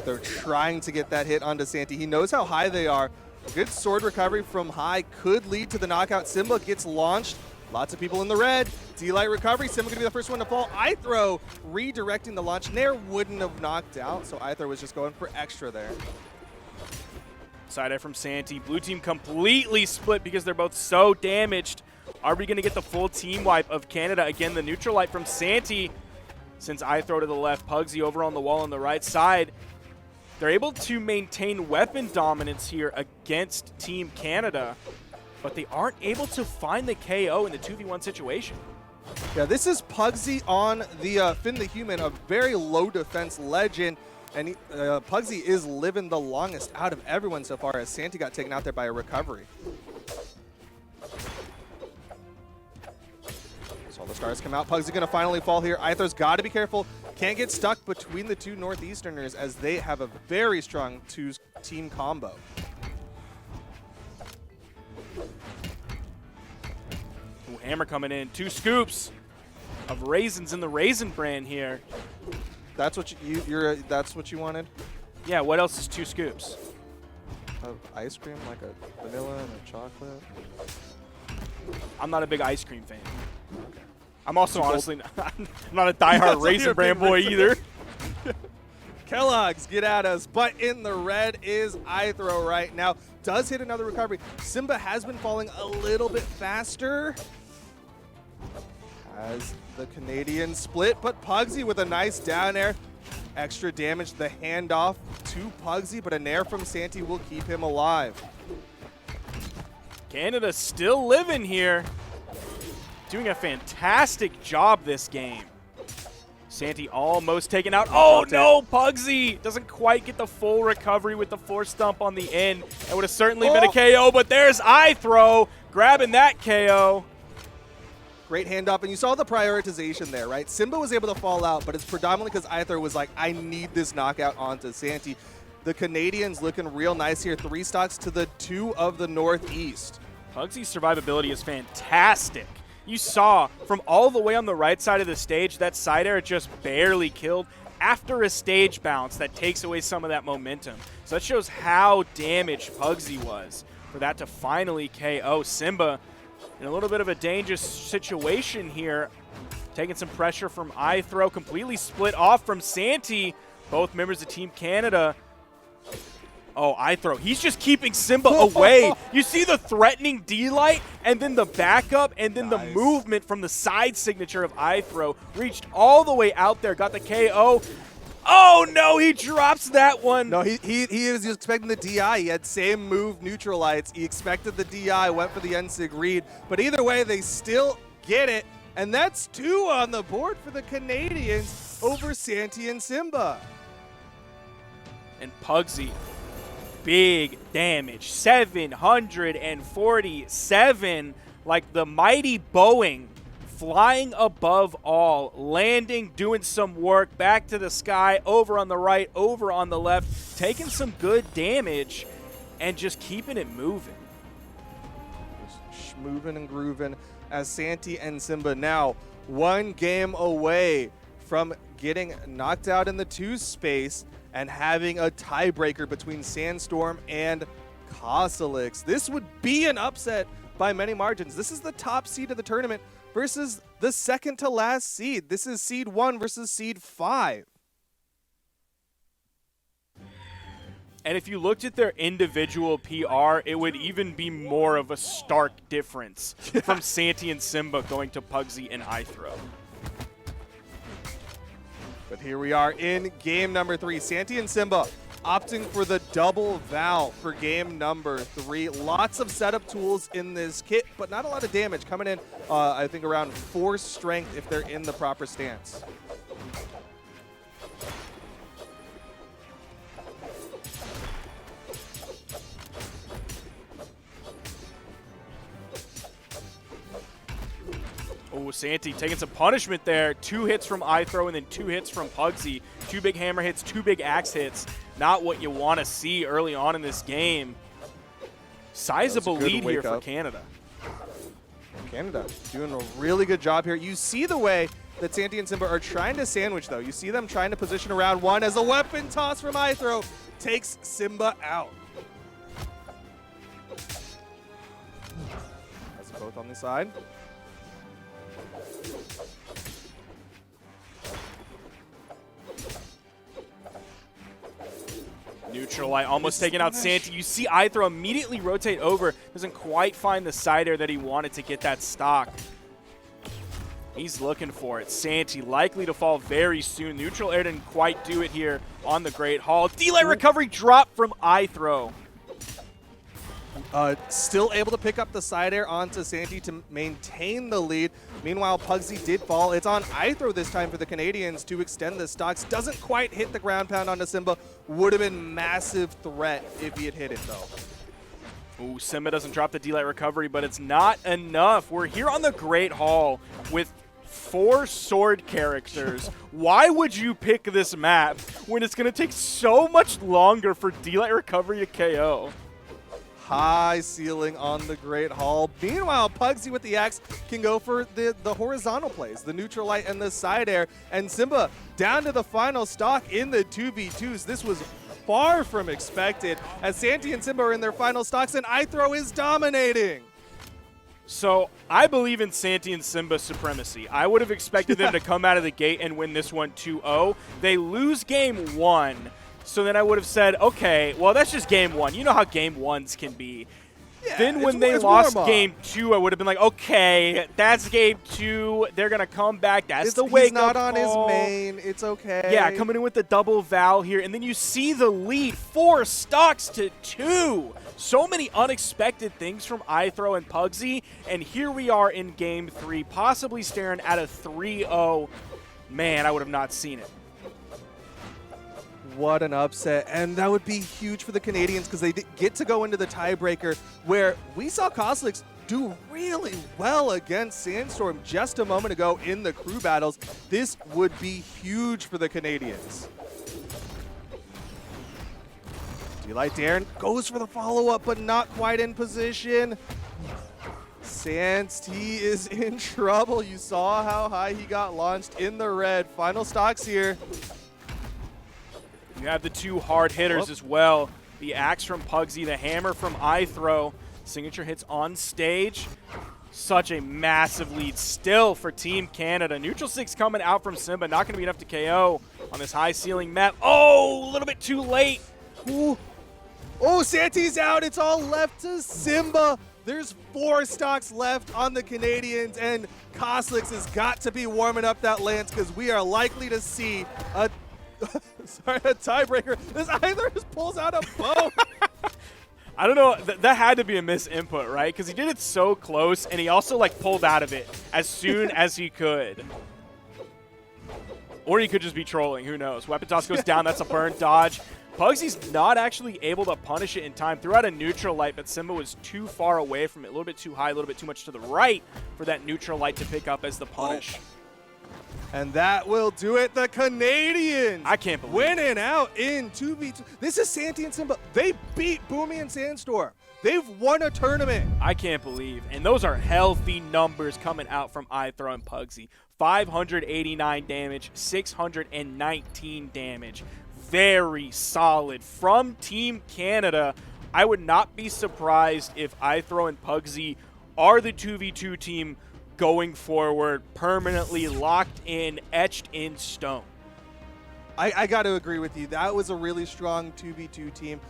They're trying to get that hit onto Santy. He knows how high they are. A good sword recovery from high could lead to the knockout. Simba gets launched. Lots of people in the red. D-Light recovery. Simba going to be the first one to fall. iThrow redirecting the launch. Nair wouldn't have knocked out, so iThrow was just going for extra there. Side air from Santy. Blue team completely split because they're both so damaged. Are we going to get the full team wipe of Canada? Again, the neutral light from Santy. Since iThrow to the left, Pugsyxd over on the wall on the right side. They're able to maintain weapon dominance here against Team Canada, but they aren't able to find the KO in the 2v1 situation. Yeah, this is Pugsyxd on the Finn the Human, a very low defense legend, and Pugsyxd is living the longest out of everyone so far as Santy got taken out there by a recovery. So all the stars come out. Pugsyxd going to finally fall here. iThrow's got to be careful. Can't get stuck between the two Northeasterners as they have a very strong two-team combo. Ooh, hammer coming in. 2 scoops of raisins in the Raisin brand here. That's what that's what you wanted? Yeah, what else is 2 scoops? Ice cream, like a vanilla and a chocolate. I'm not a big ice cream fan. Okay. I'm also honestly not a diehard Raisin brand boy either. Kellogg's get at us, but in the red is iThrow right now. Does hit another recovery. Simba has been falling a little bit faster. Has the Canadian split, but Pugsyxd with a nice down air. Extra damage, the handoff to Pugsyxd, but a nair from Santy will keep him alive. Canada still living here. Doing a fantastic job this game. Santy almost taken out. Oh no, Pugsyxd doesn't quite get the full recovery with the force stomp on the end. That would have certainly been a KO, but there's iThrow grabbing that KO. Great handoff, and you saw the prioritization there, right? Simba was able to fall out, but it's predominantly because iThrow was like, I need this knockout onto Santy. The Canadians looking real nice here. 3 stocks to the 2 of the Northeast. Pugsyxd's survivability is fantastic. You saw from all the way on the right side of the stage, that side air just barely killed after a stage bounce that takes away some of that momentum. So that shows how damaged Pugsyxd was for that to finally KO Simba in a little bit of a dangerous situation here. Taking some pressure from iThrow, completely split off from Santy. Both members of Team Canada. Oh, iThrow, he's just keeping Simba away. You see the threatening D-Light, and then the backup, and then the movement from the side signature of iThrow. Reached all the way out there, got the KO. Oh no, he drops that one. No, he was expecting the DI. He had same move, neutralites. He expected the DI, went for the NSIG read. But either way, they still get it. And that's 2 on the board for the Canadians over Santy and Simba. And Pugsyxd, big damage, 747, like the mighty Boeing, flying above all, landing, doing some work, back to the sky, over on the right, over on the left, taking some good damage, and just keeping it moving. Just moving and grooving as Santy and Simba now 1 game away from getting knocked out in the 2 space and having a tiebreaker between Sandstorm and Cosolix. This would be an upset by many margins. This is the top seed of the tournament versus the second to last seed. This is seed 1 versus seed 5. And if you looked at their individual PR, it would even be more of a stark difference from Santy and Simba going to Pugsyxd and iThrowow. But here we are in game number 3. Santy and Simba opting for the double Val for game number 3. Lots of setup tools in this kit, but not a lot of damage. Coming in, I think, around 4 strength if they're in the proper stance. Oh, Santy taking some punishment there. 2 hits from iThrowow and then 2 hits from Pugsyxd. 2 big hammer hits, 2 big axe hits. Not what you want to see early on in this game. Sizable lead here for Canada. Canada doing a really good job here. You see the way that Santy and Simba are trying to sandwich, though. You see them trying to position around 1 as a weapon toss from iThrowow takes Simba out. That's both on the side. Neutral light almost taking out Santy. You see iThrowow immediately rotate over. Doesn't quite find the side air that he wanted to get that stock. He's looking for it. Santy likely to fall very soon. Neutral air didn't quite do it here on the Great Hall. D-Light recovery drop from iThrowow. Still able to pick up the side air onto Santy to maintain the lead. Meanwhile, Pugsyxd did fall. It's on iThrowow this time for the Canadians to extend the stocks. Doesn't quite hit the ground pound onto Simba. Would have been massive threat if he had hit it, though. Ooh, Simba doesn't drop the D-Light recovery, but it's not enough. We're here on the Great Hall with 4 sword characters. Why would you pick this map when it's going to take so much longer for D-Light recovery to KO? High ceiling on the Great Hall. Meanwhile, Pugsyxd with the axe can go for the horizontal plays, the neutral light and the side air. And Simba down to the final stock in the 2v2s. This was far from expected as Santy and Simba are in their final stocks and iThrowow is dominating. So I believe in Santy and Simba's supremacy. I would have expected them to come out of the gate and win this one 2-0. They lose game 1. So then I would have said, okay, well, that's just game 1. You know how game 1s can be. Yeah, then when they lost game 2, I would have been like, okay, that's game 2. They're going to come back. That's the wake-up He's not on call. His main. It's okay. Yeah, coming in with the double Val here. And then you see the lead, 4 stocks to 2. So many unexpected things from iThrowow and Pugsyxd. And here we are in game 3, possibly staring at a 3-0. Man, I would have not seen it. What an upset, and that would be huge for the Canadians because they get to go into the tiebreaker where we saw Coslix do really well against Sandstorm just a moment ago in the crew battles. This would be huge for the Canadians. D-Light Darren goes for the follow-up, but not quite in position. Santy is in trouble. You saw how high he got launched in the red. Final stocks here. You have the 2 hard hitters as well. The axe from Pugsyxd, the hammer from iThrowow. Signature hits on stage. Such a massive lead still for Team Canada. Neutral 6 coming out from Simba. Not going to be enough to KO on this high ceiling map. Oh, a little bit too late. Ooh. Oh, Santy's out. It's all left to Simba. There's 4 stocks left on the Canadians, and Coslix has got to be warming up that lance because we are likely to see a tiebreaker. This either just pulls out a bow. I don't know. That had to be a misinput, right? Because he did it so close, and he also like pulled out of it as soon as he could. Or he could just be trolling. Who knows? Weapon toss goes down. That's a burn dodge. Pugsyxd's not actually able to punish it in time. Threw out a neutral light, but Simba was too far away from it. A little bit too high, a little bit too much to the right for that neutral light to pick up as the punish. Oh. And that will do it. The Canadians I can't believe winning out in 2v2. This is Santy and Simba. They beat Boomie and Sandstorm. They've won a tournament. I can't believe. And those are healthy numbers coming out from iThrowow and Pugsyxd. 589 damage, 619 damage. Very solid from Team Canada. I would not be surprised if iThrowow and Pugsyxd are the 2v2 team going forward, permanently locked in, etched in stone. I got to agree with you. That was a really strong 2v2 team.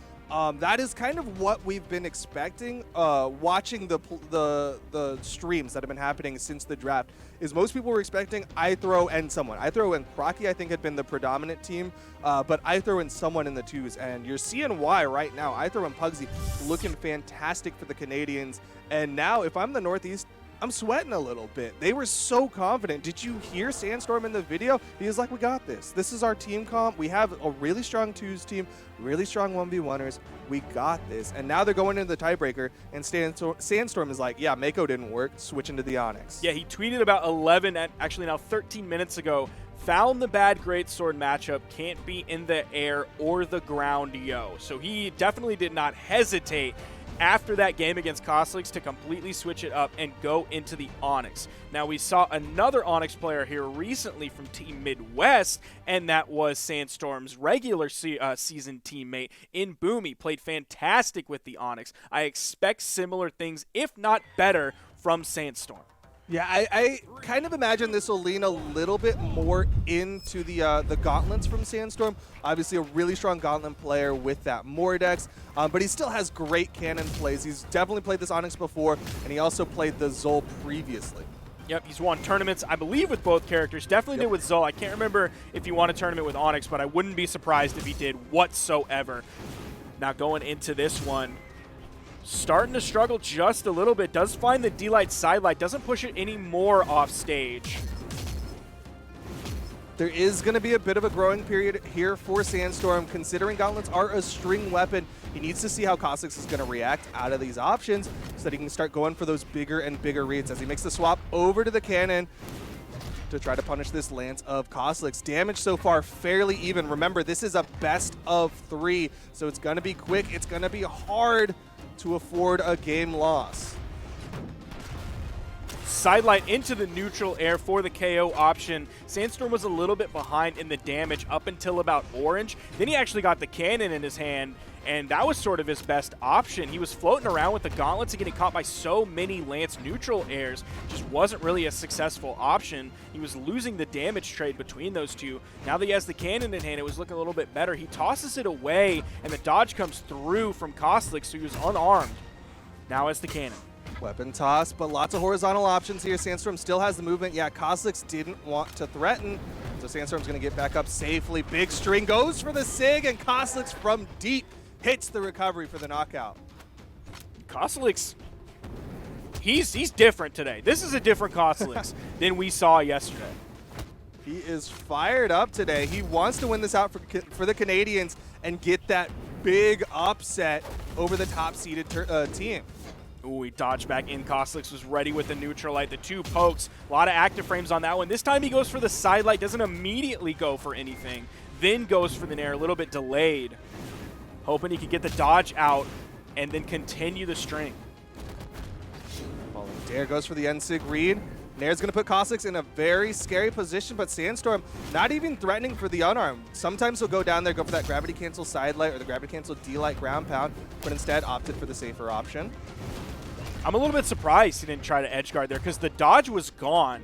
That is kind of what we've been expecting. Watching the streams that have been happening since the draft, is most people were expecting iThrowow and someone. iThrowow and Crocky, I think, had been the predominant team, but iThrowow and someone in the twos, and you're seeing why right now. iThrowow and Pugsyxd looking fantastic for the Canadians, and now if I'm the Northeast, I'm sweating a little bit. They were so confident. Did you hear Sandstorm in the video? He was like, we got this. This is our team comp. We have a really strong twos team, really strong 1v1ers. We got this. And now they're going into the tiebreaker, and Sandstorm is like, yeah, Mako didn't work, switching to the Onyx. Yeah, he tweeted about 11, actually now 13 minutes ago, found the bad greatsword matchup, can't be in the air or the ground, yo. So he definitely did not hesitate after that game against Coslix to completely switch it up and go into the Onyx. Now, we saw another Onyx player here recently from Team Midwest, and that was Sandstorm's regular season teammate in Boomie. Played fantastic with the Onyx. I expect similar things, if not better, from Sandstorm. Yeah, I kind of imagine this will lean a little bit more into the gauntlets from Sandstorm. Obviously, a really strong gauntlet player with that Mordex, but he still has great cannon plays. He's definitely played this Onyx before, and he also played the Zol previously. Yep, he's won tournaments, I believe, with both characters. Definitely did with Zol. I can't remember if he won a tournament with Onyx, but I wouldn't be surprised if he did whatsoever. Now, going into this one, starting to struggle just a little bit. Does find the D-Light sidelight. Doesn't push it any more off stage. There is going to be a bit of a growing period here for Sandstorm, considering gauntlets are a string weapon. He needs to see how Coslix is going to react out of these options so that he can start going for those bigger and bigger reads as he makes the swap over to the cannon to try to punish this lance of Coslix. Damage so far fairly even. Remember, this is a best of 3, so it's going to be quick. It's going to be hard to afford a game loss. Sidelight into the neutral air for the KO option. Sandstorm was a little bit behind in the damage up until about orange. Then he actually got the cannon in his hand, and that was sort of his best option. He was floating around with the gauntlets and getting caught by so many Lance neutral airs. Just wasn't really a successful option. He was losing the damage trade between those two. Now that he has the cannon in hand, it was looking a little bit better. He tosses it away, and the dodge comes through from Coslix, so he was unarmed. Now has the cannon. Weapon toss, but lots of horizontal options here. Sandstorm still has the movement. Yeah, Coslix didn't want to threaten, so Sandstorm's going to get back up safely. Big string goes for the SIG, and Coslix from deep hits the recovery for the knockout. Cosolix, he's different today. This is a different Cosolix than we saw yesterday. He is fired up today. He wants to win this out for the Canadians and get that big upset over the top-seeded team. Ooh, he dodged back in. Cosolix was ready with the neutral light. The 2 pokes. A lot of active frames on that one. This time he goes for the side light. Doesn't immediately go for anything. Then goes for the nair. A little bit delayed. Hoping he could get the dodge out and then continue the string. Falling dare goes for the N-Sig read. Nair's going to put Coslix in a very scary position, but Sandstorm not even threatening for the unarmed. Sometimes he'll go down there, go for that gravity cancel side light or the gravity cancel D-light ground pound, but instead opted for the safer option. I'm a little bit surprised he didn't try to edge guard there because the dodge was gone.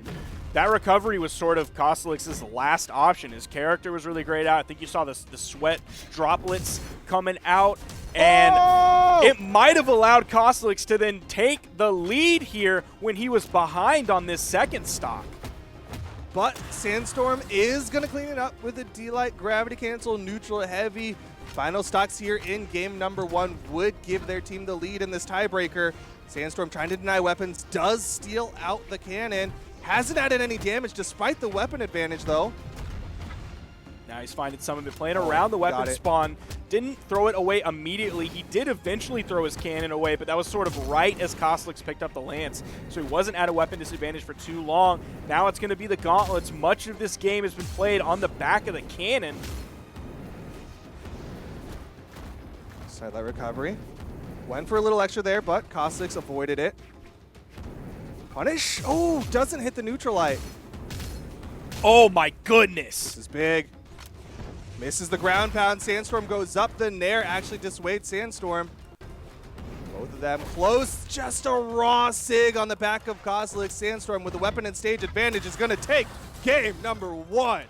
That recovery was sort of Cosolix's last option. His character was really great out. I think you saw the sweat droplets coming out. And it might have allowed Cosolix to then take the lead here when he was behind on this second stock. But Sandstorm is going to clean it up with a D-Light gravity cancel, neutral heavy. Final stocks here in game number 1 would give their team the lead in this tiebreaker. Sandstorm trying to deny weapons, does steal out the cannon. Hasn't added any damage despite the weapon advantage, though. Now he's finding some of it, playing around the weapon spawn. Didn't throw it away immediately. He did eventually throw his cannon away, but that was sort of right as Cosolix picked up the lance. So he wasn't at a weapon disadvantage for too long. Now it's going to be the gauntlets. Much of this game has been played on the back of the cannon. Sidelight recovery. Went for a little extra there, but Cosolix avoided it. Punish. Oh, doesn't hit the neutral light. Oh my goodness. This is big. Misses the ground pound. Sandstorm goes up. The Nair actually dissuades Sandstorm. Both of them close. Just a raw sig on the back of Coslix. Sandstorm with the weapon and stage advantage is going to take game number 1.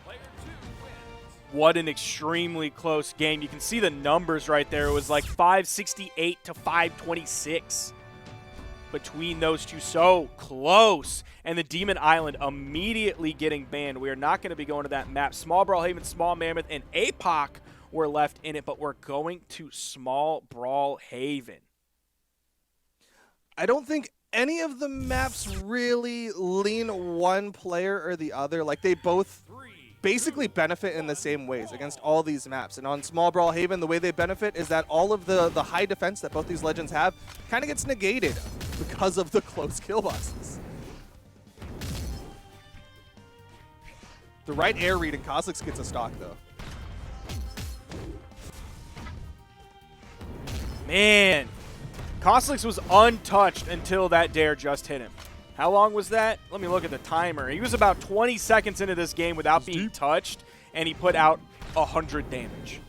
What an extremely close game. You can see the numbers right there. It was like 568 to 526 between those two. So close. And the Demon Island immediately getting banned. We are not going to be going to that map. Small Brawlhaven, Small Mammoth, and APOC were left in it, but we're going to Small Brawlhaven. I don't think any of the maps really lean one player or the other. Like, they both basically benefit in the same ways against all these maps. And on Small Brawlhaven, the way they benefit is that all of the high defense that both these legends have kind of gets negated because of the close kill boxes. The right air read and Coslix gets a stock, though. Man, Coslix was untouched until that dare just hit him. How long was that? Let me look at the timer. He was about 20 seconds into this game without being touched, and he put out 100 damage.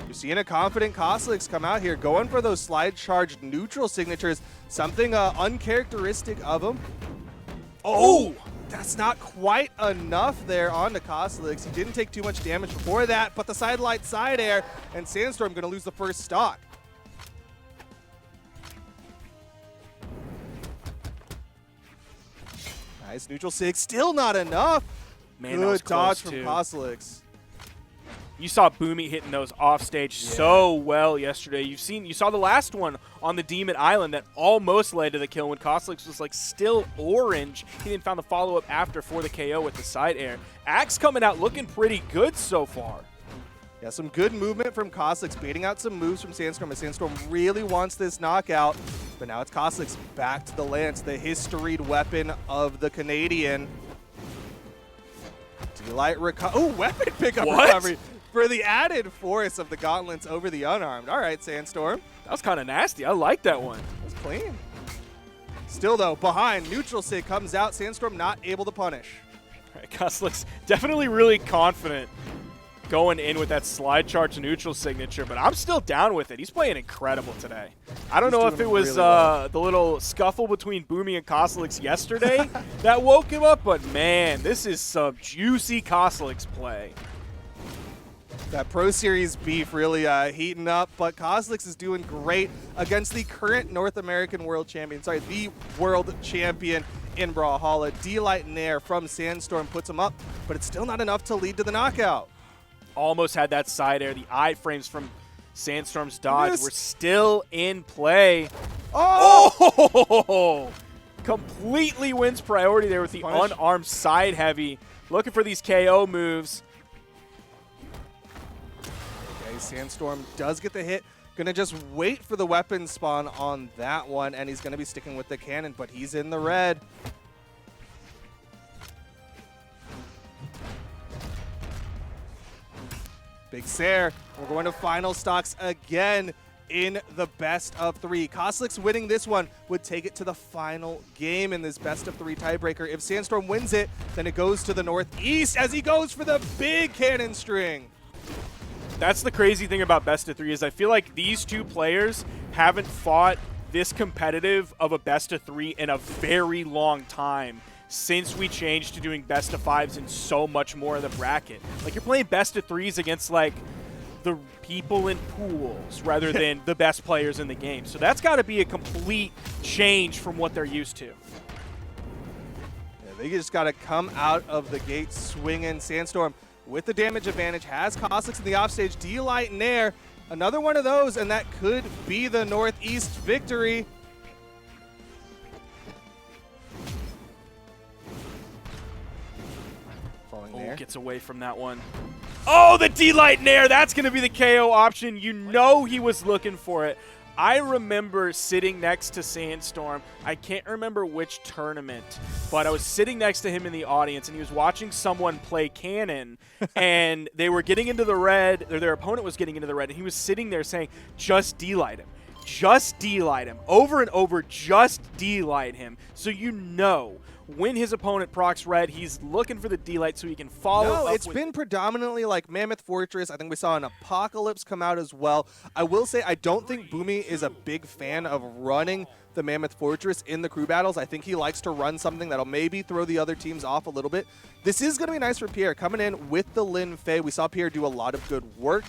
You're seeing a confident Coslix come out here, going for those slide charged neutral signatures, something uncharacteristic of him. Oh! That's not quite enough there on the Coslix. He didn't take too much damage before that, but the sidelight side air, and Sandstorm going to lose the first stock. Nice neutral sig, still not enough. Man, good dodge from too. Coslix. You saw Boomie hitting those off stage so well yesterday. You saw the last one on the Demon Island that almost led to the kill when Coslix was like still orange. He didn't find the follow-up after for the KO with the side air. Axe coming out looking pretty good so far. Yeah, some good movement from Coslix, baiting out some moves from Sandstorm, as Sandstorm really wants this knockout. But now it's Coslix back to the lance, the historied weapon of the Canadian. Delight recovery. Oh, weapon pickup recovery for the added force of the gauntlets over the unarmed. All right, Sandstorm. That was kind of nasty. I like that one. That was clean. Still, though, behind, neutral sig comes out. Sandstorm not able to punish. All right, Coslix definitely really confident going in with that slide charge neutral signature, but I'm still down with it. He's playing incredible today. I don't know if it was the little scuffle between Boomie and Cosolix yesterday that woke him up, but man, this is some juicy Cosolix play. That Pro Series beef really heating up, but Cosolix is doing great against the current North American world champion, sorry, the world champion in Brawlhalla. D-Light Nair from Sandstorm puts him up, but it's still not enough to lead to the knockout. Almost had that side air. The iframes from Sandstorm's dodge were still in play. Oh! Completely wins priority there with the unarmed side heavy. Looking for these KO moves. Okay, Sandstorm does get the hit. Gonna just wait for the weapon spawn on that one, and he's gonna be sticking with the cannon, but he's in the red. Big Sair. We're going to final stocks again in the best of 3. Coslix winning this one would take it to the final game in this best of 3 tiebreaker. If Sandstorm wins it, then it goes to the Northeast as he goes for the big cannon string. That's the crazy thing about best of 3 is I feel like these two players haven't fought this competitive of a best of 3 in a very long time, since we changed to doing best of 5s and so much more of the bracket. Like, you're playing best of 3s against, like, the people in pools rather than the best players in the game. So that's got to be a complete change from what they're used to. Yeah, they just got to come out of the gate swinging. Sandstorm with the damage advantage has Coslix in the offstage. D-Light Nair, another one of those, and that could be the Northeast victory. Oh, gets away from that one. Oh, the D-Light Nair! That's going to be the KO option. You know he was looking for it. I remember sitting next to Sandstorm. I can't remember which tournament, but I was sitting next to him in the audience, and he was watching someone play Cannon, and they were getting into the red, or their opponent was getting into the red, and he was sitting there saying, just D-Light him. Just D-Light him. Over and over, just D-Light him. So you know when his opponent procs red, he's looking for the D-Light so he can follow up. No, it's been predominantly like Mammoth Fortress. I think we saw an Apocalypse come out as well. I will say I don't think Boomie is a big fan of running the Mammoth Fortress in the crew battles. I think he likes to run something that'll maybe throw the other teams off a little bit. This is going to be nice for Pier coming in with the Lin Fei. We saw Pier do a lot of good work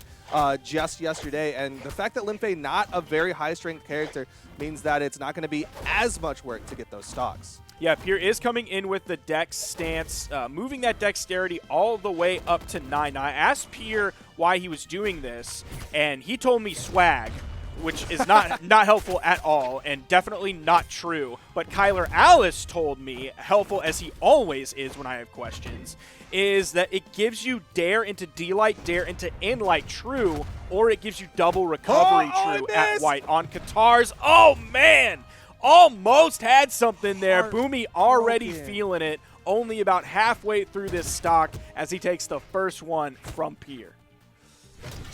just yesterday, and the fact that Lin Fei not a very high strength character means that it's not going to be as much work to get those stocks. Yeah, Pier is coming in with the dex stance, moving that dexterity all the way up to 9. Now, I asked Pier why he was doing this, and he told me swag, which is not helpful at all and definitely not true. But Kyler Alice told me, helpful as he always is when I have questions, is that it gives you dare into D-Light, dare into in-Light true, or it gives you double recovery true at white on Katars. Oh, man! Almost had something there. Boomie already feeling it, only about halfway through this stock as he takes the first one from Pier.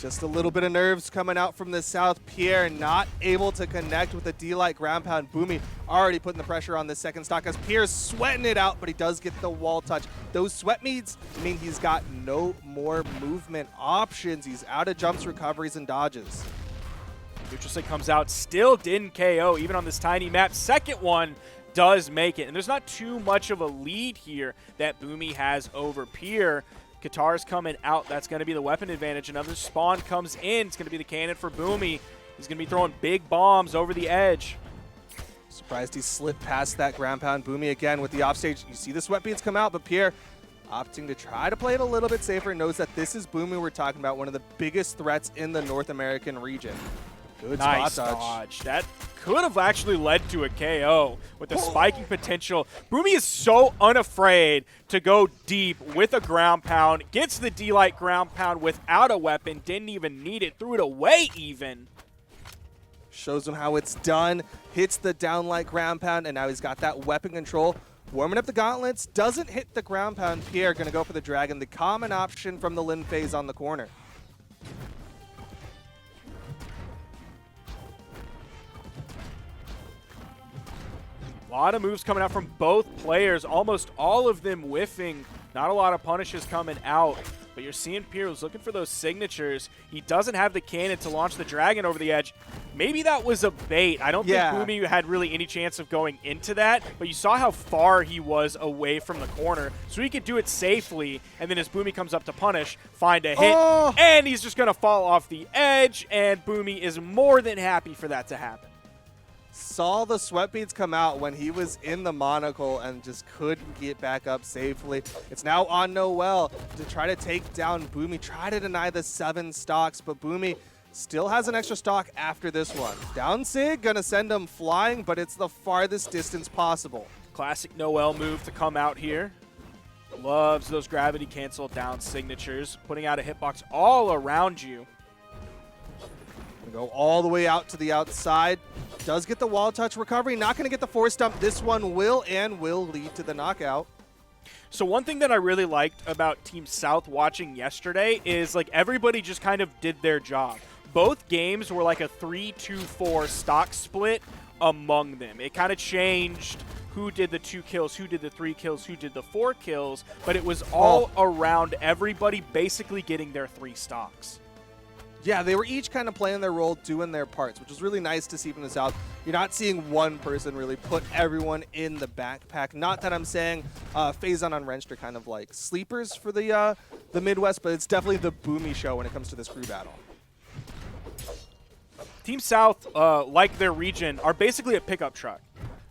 Just a little bit of nerves coming out from the south. Pier not able to connect with the D-Light ground pound. Boomie already putting the pressure on this second stock as Pier's sweating it out, but he does get the wall touch. Those sweat meads mean he's got no more movement options. He's out of jumps, recoveries, and dodges. Neutral Stick comes out, still didn't KO, even on this tiny map. Second one does make it, and there's not too much of a lead here that Boomie has over Pier. Qatar's coming out. That's going to be the weapon advantage. Another spawn comes in. It's going to be the cannon for Boomie. He's going to be throwing big bombs over the edge. Surprised he slipped past that ground pound. Boomie again with the offstage. You see the sweat beads come out, but Pier opting to try to play it a little bit safer. Knows that this is Boomie we're talking about, one of the biggest threats in the North American region. Good nice spot dodge. That could have actually led to a KO with the spiking potential. Boomie is so unafraid to go deep with a ground pound. Gets the D-Light ground pound without a weapon. Didn't even need it. Threw it away even. Shows him how it's done. Hits the downlight ground pound, and now he's got that weapon control. Warming up the gauntlets. Doesn't hit the ground pound. Pier going to go for the dragon. The common option from the Lin Fei's on the corner. A lot of moves coming out from both players, almost all of them whiffing. Not a lot of punishes coming out, but you're seeing Pier was looking for those signatures. He doesn't have the cannon to launch the dragon over the edge. Maybe that was a bait. I don't think Boomie had really any chance of going into that, but you saw how far he was away from the corner, so he could do it safely, and then as Boomie comes up to punish, find a hit, and he's just going to fall off the edge, and Boomie is more than happy for that to happen. Saw the sweat beads come out when he was in the monocle and just couldn't get back up safely. It's now on Noel to try to take down Boomie, try to deny the 7 stocks, but Boomie still has an extra stock after this one. Down Sig, gonna send him flying, but it's the farthest distance possible. Classic Noel move to come out here. Loves those gravity cancel down signatures, putting out a hitbox all around you. Go all the way out to the outside. Does get the wall touch recovery. Not going to get the force dump. This one will lead to the knockout. So one thing that I really liked about Team South watching yesterday is like everybody just kind of did their job. Both games were like a 3-2-4 stock split among them. It kind of changed who did the 2 kills, who did the 3 kills, who did the 4 kills, but it was all around everybody basically getting their 3 stocks. Yeah, they were each kind of playing their role, doing their parts, which was really nice to see from the South. You're not seeing one person really put everyone in the backpack. Not that I'm saying Phazon on Wrenched are kind of like sleepers for the Midwest, but it's definitely the Boomie show when it comes to this crew battle. Team South, like their region, are basically a pickup truck.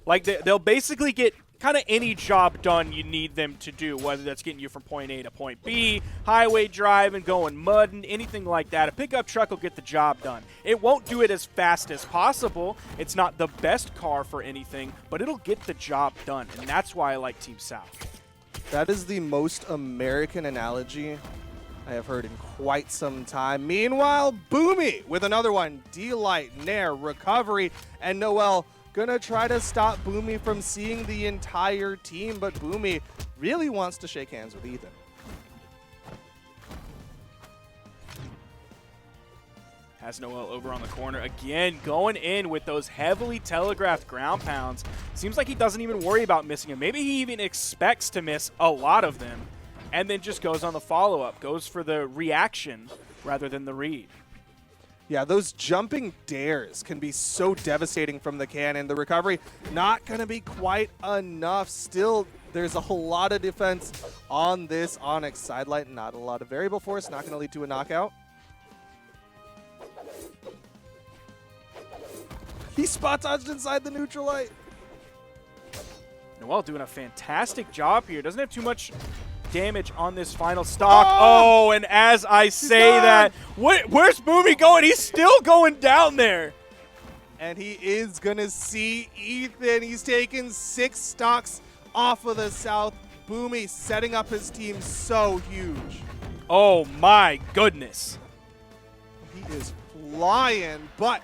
Like they'll basically get kind of any job done you need them to do, whether that's getting you from point A to point B, highway driving, going mudding, anything like that. A pickup truck will get the job done. It won't do it as fast as possible. It's not the best car for anything, but it'll get the job done, and that's why I like Team South. That is the most American analogy I have heard in quite some time. Meanwhile, Boomie with another one. D-Light, Nair, recovery, and Noel gonna try to stop Boomie from seeing the entire team, but Boomie really wants to shake hands with Ethan. Has Noel over on the corner again, going in with those heavily telegraphed ground pounds. Seems like he doesn't even worry about missing them. Maybe he even expects to miss a lot of them, and then just goes on the follow-up, goes for the reaction rather than the read. Yeah, those jumping dares can be so devastating from the cannon. The recovery not going to be quite enough. Still, there's a whole lot of defense on this Onyx sidelight. Not a lot of variable force, not going to lead to a knockout. He spot dodged inside the neutral light. Noel doing a fantastic job here. Doesn't have too much damage on this final stock. Oh, and as I say that, where's Boomie going? He's still going down there. And he is going to see Ethan. He's taken 6 stocks off of the south. Boomie setting up his team so huge. Oh my goodness. He is flying, but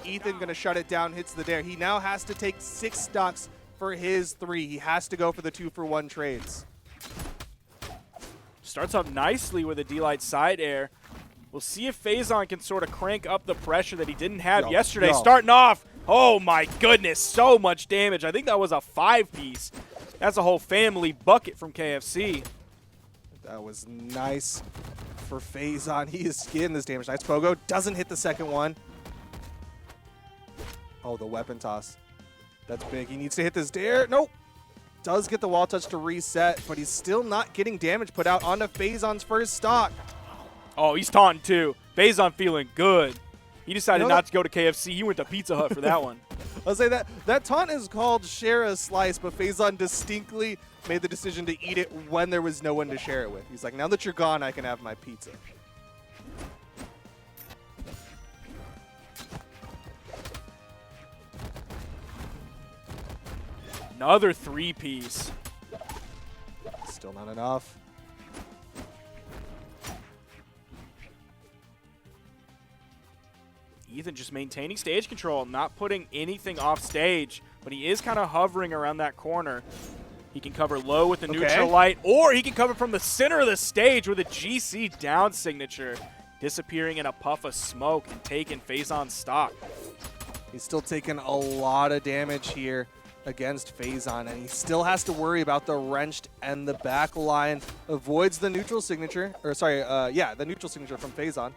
Ethan going to shut it down, hits the dare. He now has to take 6 stocks for his 3. He has to go for the 2-for-1 trades. Starts up nicely with a D-Light side air. We'll see if Phazon can sort of crank up the pressure that he didn't have yesterday. Starting off, oh my goodness, so much damage. I think that was a 5-piece. That's a whole family bucket from KFC. That was nice for Phazon. He is getting this damage. Nice pogo. Doesn't hit the second one. Oh, the weapon toss. That's big. He needs to hit this dare. Nope. Does get the wall touch to reset, but he's still not getting damage put out onto Phazon's first stock. Oh, he's taunting too. Phazon feeling good. He decided not to go to KFC. He went to Pizza Hut for that one. I'll say that taunt is called share a slice, but Phazon distinctly made the decision to eat it when there was no one to share it with. He's like, now that you're gone, I can have my pizza. Another 3-piece. Still not enough. Ethan just maintaining stage control, not putting anything off stage, but he is kind of hovering around that corner. He can cover low with the neutral light, or he can cover from the center of the stage with a GC down signature, disappearing in a puff of smoke and taking Phazon's stock. He's still taking a lot of damage here against Phazon, and he still has to worry about the wrenched and the back line. Avoids the neutral signature, or sorry, yeah, the neutral signature from Phazon.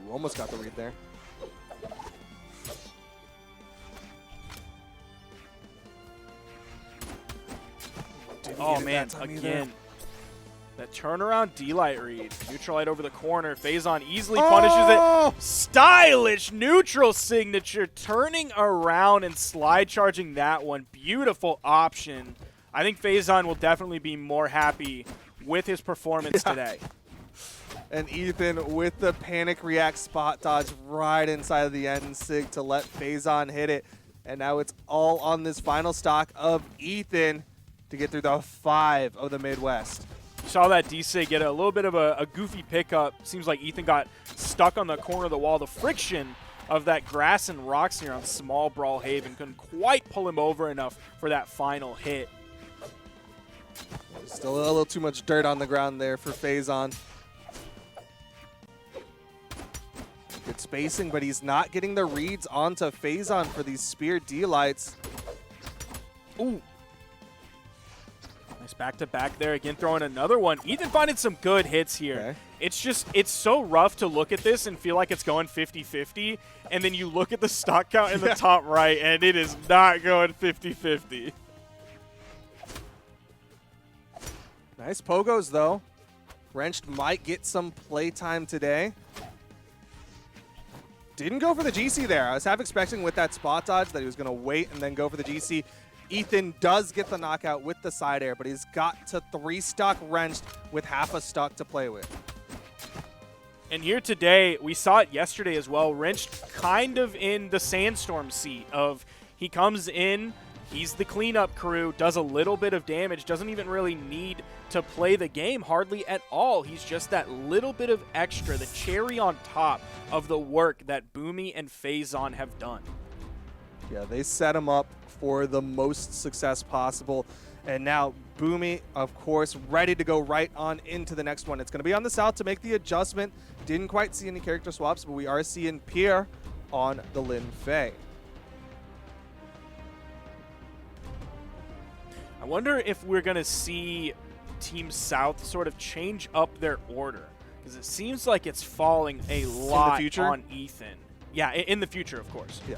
Ooh, almost got the read there. Oh man, again. That turnaround D-Light read. Neutral light over the corner. Phazon easily punishes it. Stylish neutral signature. Turning around and slide charging that one. Beautiful option. I think Phazon will definitely be more happy with his performance today. And Ethan with the panic react spot dodge right inside of the end sig to let Phazon hit it. And now it's all on this final stock of Ethan to get through the 5 of the Midwest. Saw that D-Sig get a little bit of a goofy pickup. Seems like Ethan got stuck on the corner of the wall. The friction of that grass and rocks here on small Brawlhaven couldn't quite pull him over enough for that final hit. Still a little too much dirt on the ground there for Phazon. Good spacing, but he's not getting the reads onto Phazon for these spear D-Lights. Ooh. Nice back-to-back there. Again, throwing another one. Ethan finding some good hits here. Okay. It's so rough to look at this and feel like it's going 50-50, and then you look at the stock count in the top right, and it is not going 50-50. Nice pogos, though. Wrenched might get some playtime today. Didn't go for the GC there. I was half expecting with that spot dodge that he was going to wait and then go for the GC. Ethan does get the knockout with the side air, but he's got to 3-stock wrenched with half a stock to play with. And here today, we saw it yesterday as well, wrenched kind of in the Sandstorm seat of he comes in, he's the cleanup crew, does a little bit of damage, doesn't even really need to play the game hardly at all. He's just that little bit of extra, the cherry on top of the work that Boomie and Phazon have done. Yeah, they set him up for the most success possible. And now Boomie, of course, ready to go right on into the next one. It's going to be on the south to make the adjustment. Didn't quite see any character swaps, but we are seeing Pier on the Lin Fei. I wonder if we're going to see Team South sort of change up their order, because it seems like it's falling a lot on Ethan. Yeah, in the future, of course. Yeah.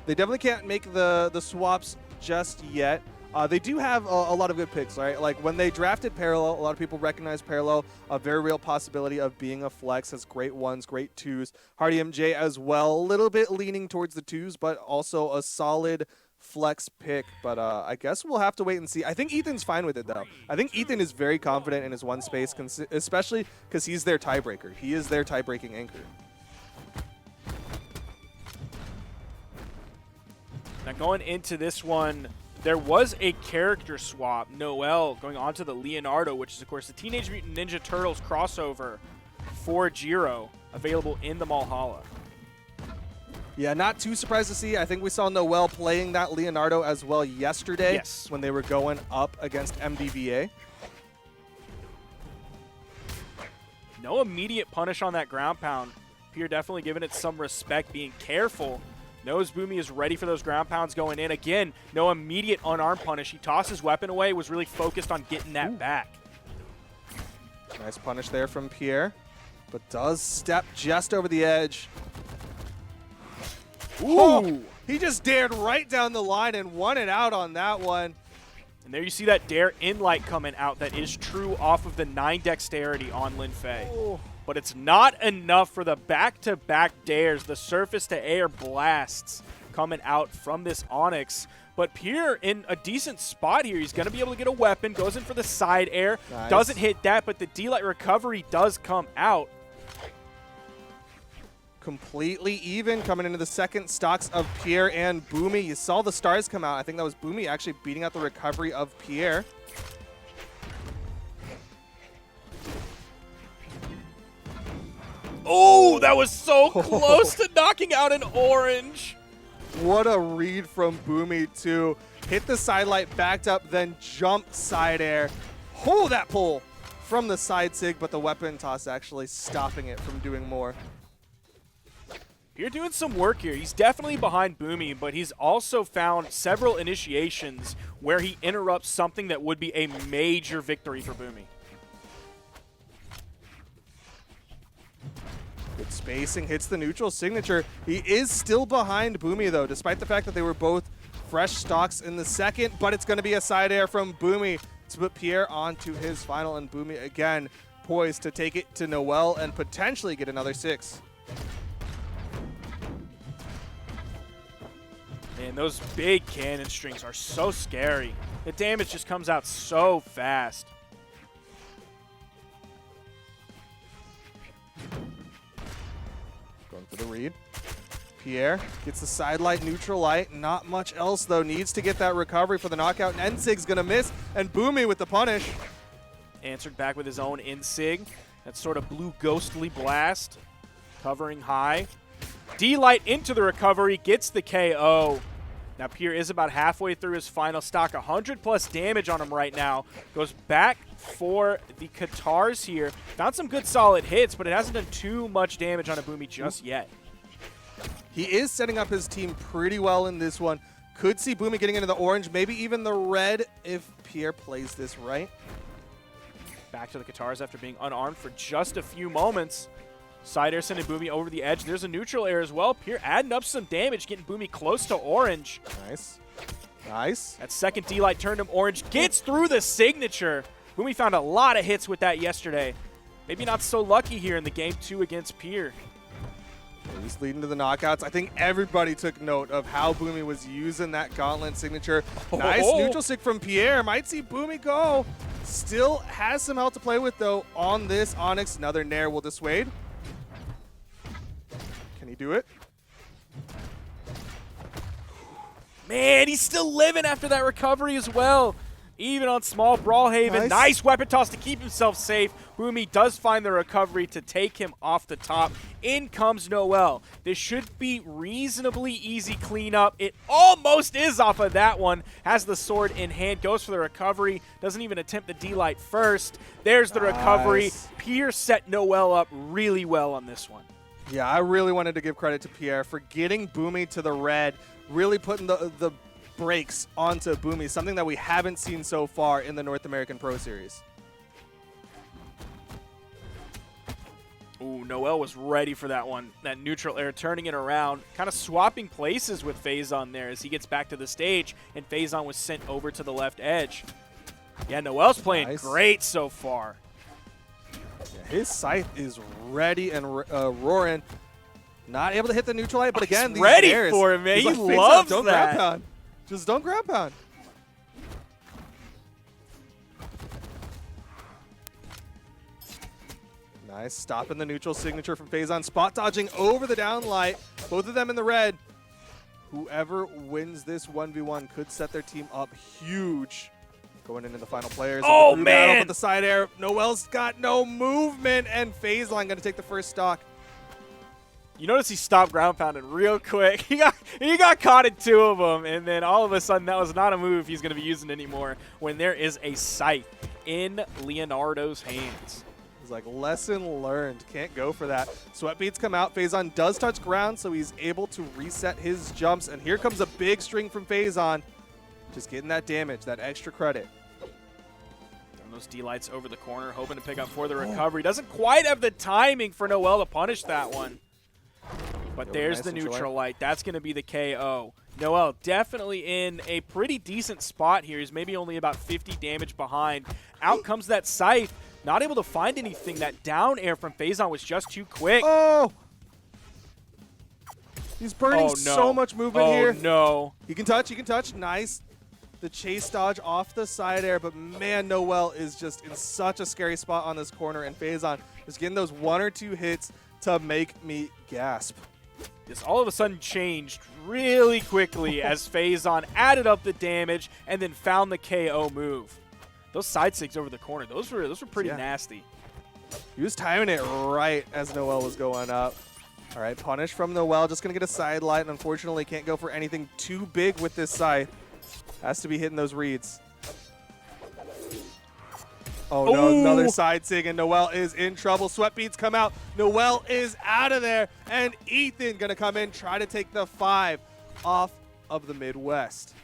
They definitely can't make the swaps just yet. They do have a lot of good picks, right? Like when they drafted Parallel, a lot of people recognize Parallel, a very real possibility of being a flex, has great ones, great twos. HardyMJ as well, a little bit leaning towards the twos, but also a solid flex pick. But I guess we'll have to wait and see. I think Ethan's fine with it, though. I think Ethan is very confident in his one space, especially because he's their tiebreaker. He is their tie-breaking anchor. Now going into this one, there was a character swap. Noel going on to the Leonardo, which is, of course, the Teenage Mutant Ninja Turtles crossover for Jiro, available in the Brawlhalla. Yeah, not too surprised to see. I think we saw Noel playing that Leonardo as well yesterday. Yes. When they were going up against MDVA. No immediate punish on that ground pound. Pier definitely giving it some respect, being careful. Knows Boomie is ready for those ground pounds going in. Again, no immediate unarmed punish. He tossed his weapon away, was really focused on getting that back. Nice punish there from Pier, but does step just over the edge. Ooh! Oh, he just dared right down the line and won it out on that one. And there you see that dare in light coming out. That is true off of the 9 dexterity on Lin Fei. Oh. But it's not enough for the back-to-back dares, the surface-to-air blasts coming out from this Onyx. But Pier in a decent spot here. He's going to be able to get a weapon, goes in for the side air, nice. Doesn't hit that, but the D-Light recovery does come out. Completely even coming into the second stocks of Pier and Boomie. You saw the stars come out. I think that was Boomie actually beating out the recovery of Pier. Oh, that was so close to knocking out an orange. What a read from Boomie to hit the sidelight, backed up, then jump side air. Oh, that pull from the side sig, but the weapon toss actually stopping it from doing more. You're doing some work here. He's definitely behind Boomie, but he's also found several initiations where he interrupts something that would be a major victory for Boomie. Good spacing, hits the neutral signature. He is still behind Boomie, though, despite the fact that they were both fresh stocks in the second, but it's going to be a side air from Boomie to put Pier onto his final, and Boomie, again, poised to take it to Noel and potentially get another 6. Man, those big cannon strings are so scary. The damage just comes out so fast. Going for the read. Pier gets the side light, neutral light. Not much else, though. Needs to get that recovery for the knockout. And Nsig's going to miss. And Boomie with the punish. Answered back with his own Insig. That sort of blue ghostly blast. Covering high. D-Light into the recovery. Gets the KO. Now Pier is about halfway through his final stock. 100+ damage on him right now. Goes back for the Katars here. Found some good solid hits, but it hasn't done too much damage on a Boomie just yet. He is setting up his team pretty well in this one. Could see Boomie getting into the orange, maybe even the red if Pier plays this right. Back to the Katars after being unarmed for just a few moments. Side air sending Boomie over the edge. There's a neutral air as well. Pier adding up some damage, getting Boomie close to orange. Nice. Nice. That second D-Light turned him orange. Gets through the signature. Boomie found a lot of hits with that yesterday. Maybe not so lucky here in the game 2 against Pier. He's leading to the knockouts. I think everybody took note of how Boomie was using that gauntlet signature. Nice neutral sig from Pier. Might see Boomie go. Still has some health to play with, though, on this Onyx. Another Nair will dissuade. Can he do it? Man, he's still living after that recovery as well. Even on small Brawlhaven. Nice weapon toss to keep himself safe. Boomie does find the recovery to take him off the top. In comes Noel. This should be reasonably easy cleanup. It almost is off of that one. Has the sword in hand. Goes for the recovery. Doesn't even attempt the D-Light first. There's the recovery. Pier set Noel up really well on this one. Yeah, I really wanted to give credit to Pier for getting Boomie to the red. Really putting the brakes onto Boomie, something that we haven't seen so far in the North American Pro Series. Ooh, Noel was ready for that one. That neutral air, turning it around, kind of swapping places with Phazon there as he gets back to the stage, and Phazon was sent over to the left edge. Yeah, Noel's playing great so far. Yeah, his scythe is ready and roaring. Not able to hit the neutral light, but again, he's ready for it, man. He loves that. Ground pound. Just don't ground pound. Nice. Stopping the neutral signature from Phazon. Spot dodging over the down light. Both of them in the red. Whoever wins this 1v1 could set their team up huge. Going into the final players. Oh, man. With the side air. Noel's got no movement, and Phazon going to take the first stock. You notice he stopped ground pounding real quick. He got caught in two of them, and then all of a sudden that was not a move he's going to be using anymore when there is a scythe in Leonardo's hands. It's like, lesson learned. Can't go for that. Sweat beads come out. Phazon does touch ground, so he's able to reset his jumps, and here comes a big string from Phazon. Just getting that damage, that extra credit. Those D-lights over the corner, hoping to pick up for the recovery. Doesn't quite have the timing for Noel to punish that one. But there's the neutral light. That's going to be the KO. Noel definitely in a pretty decent spot here. He's maybe only about 50 damage behind. Out comes that scythe. Not able to find anything. That down air from Phazon was just too quick. Oh! He's burning so much movement here. Oh, no. He can touch. He can touch. Nice. The chase dodge off the side air, but man, Noel is just in such a scary spot on this corner, and Phazon is getting those 1 or 2 hits to make me gasp. This all of a sudden changed really quickly as Phazon added up the damage and then found the KO move. Those side sigs over the corner, those were pretty nasty. He was timing it right as Noel was going up. All right, punish from Noel, just going to get a side light, and unfortunately can't go for anything too big with this scythe. Has to be hitting those reads. Oh, no, another side sig, and Noel is in trouble. Sweat beads come out. Noel is out of there, and Ethan going to come in, try to take the 5 off of the Midwest.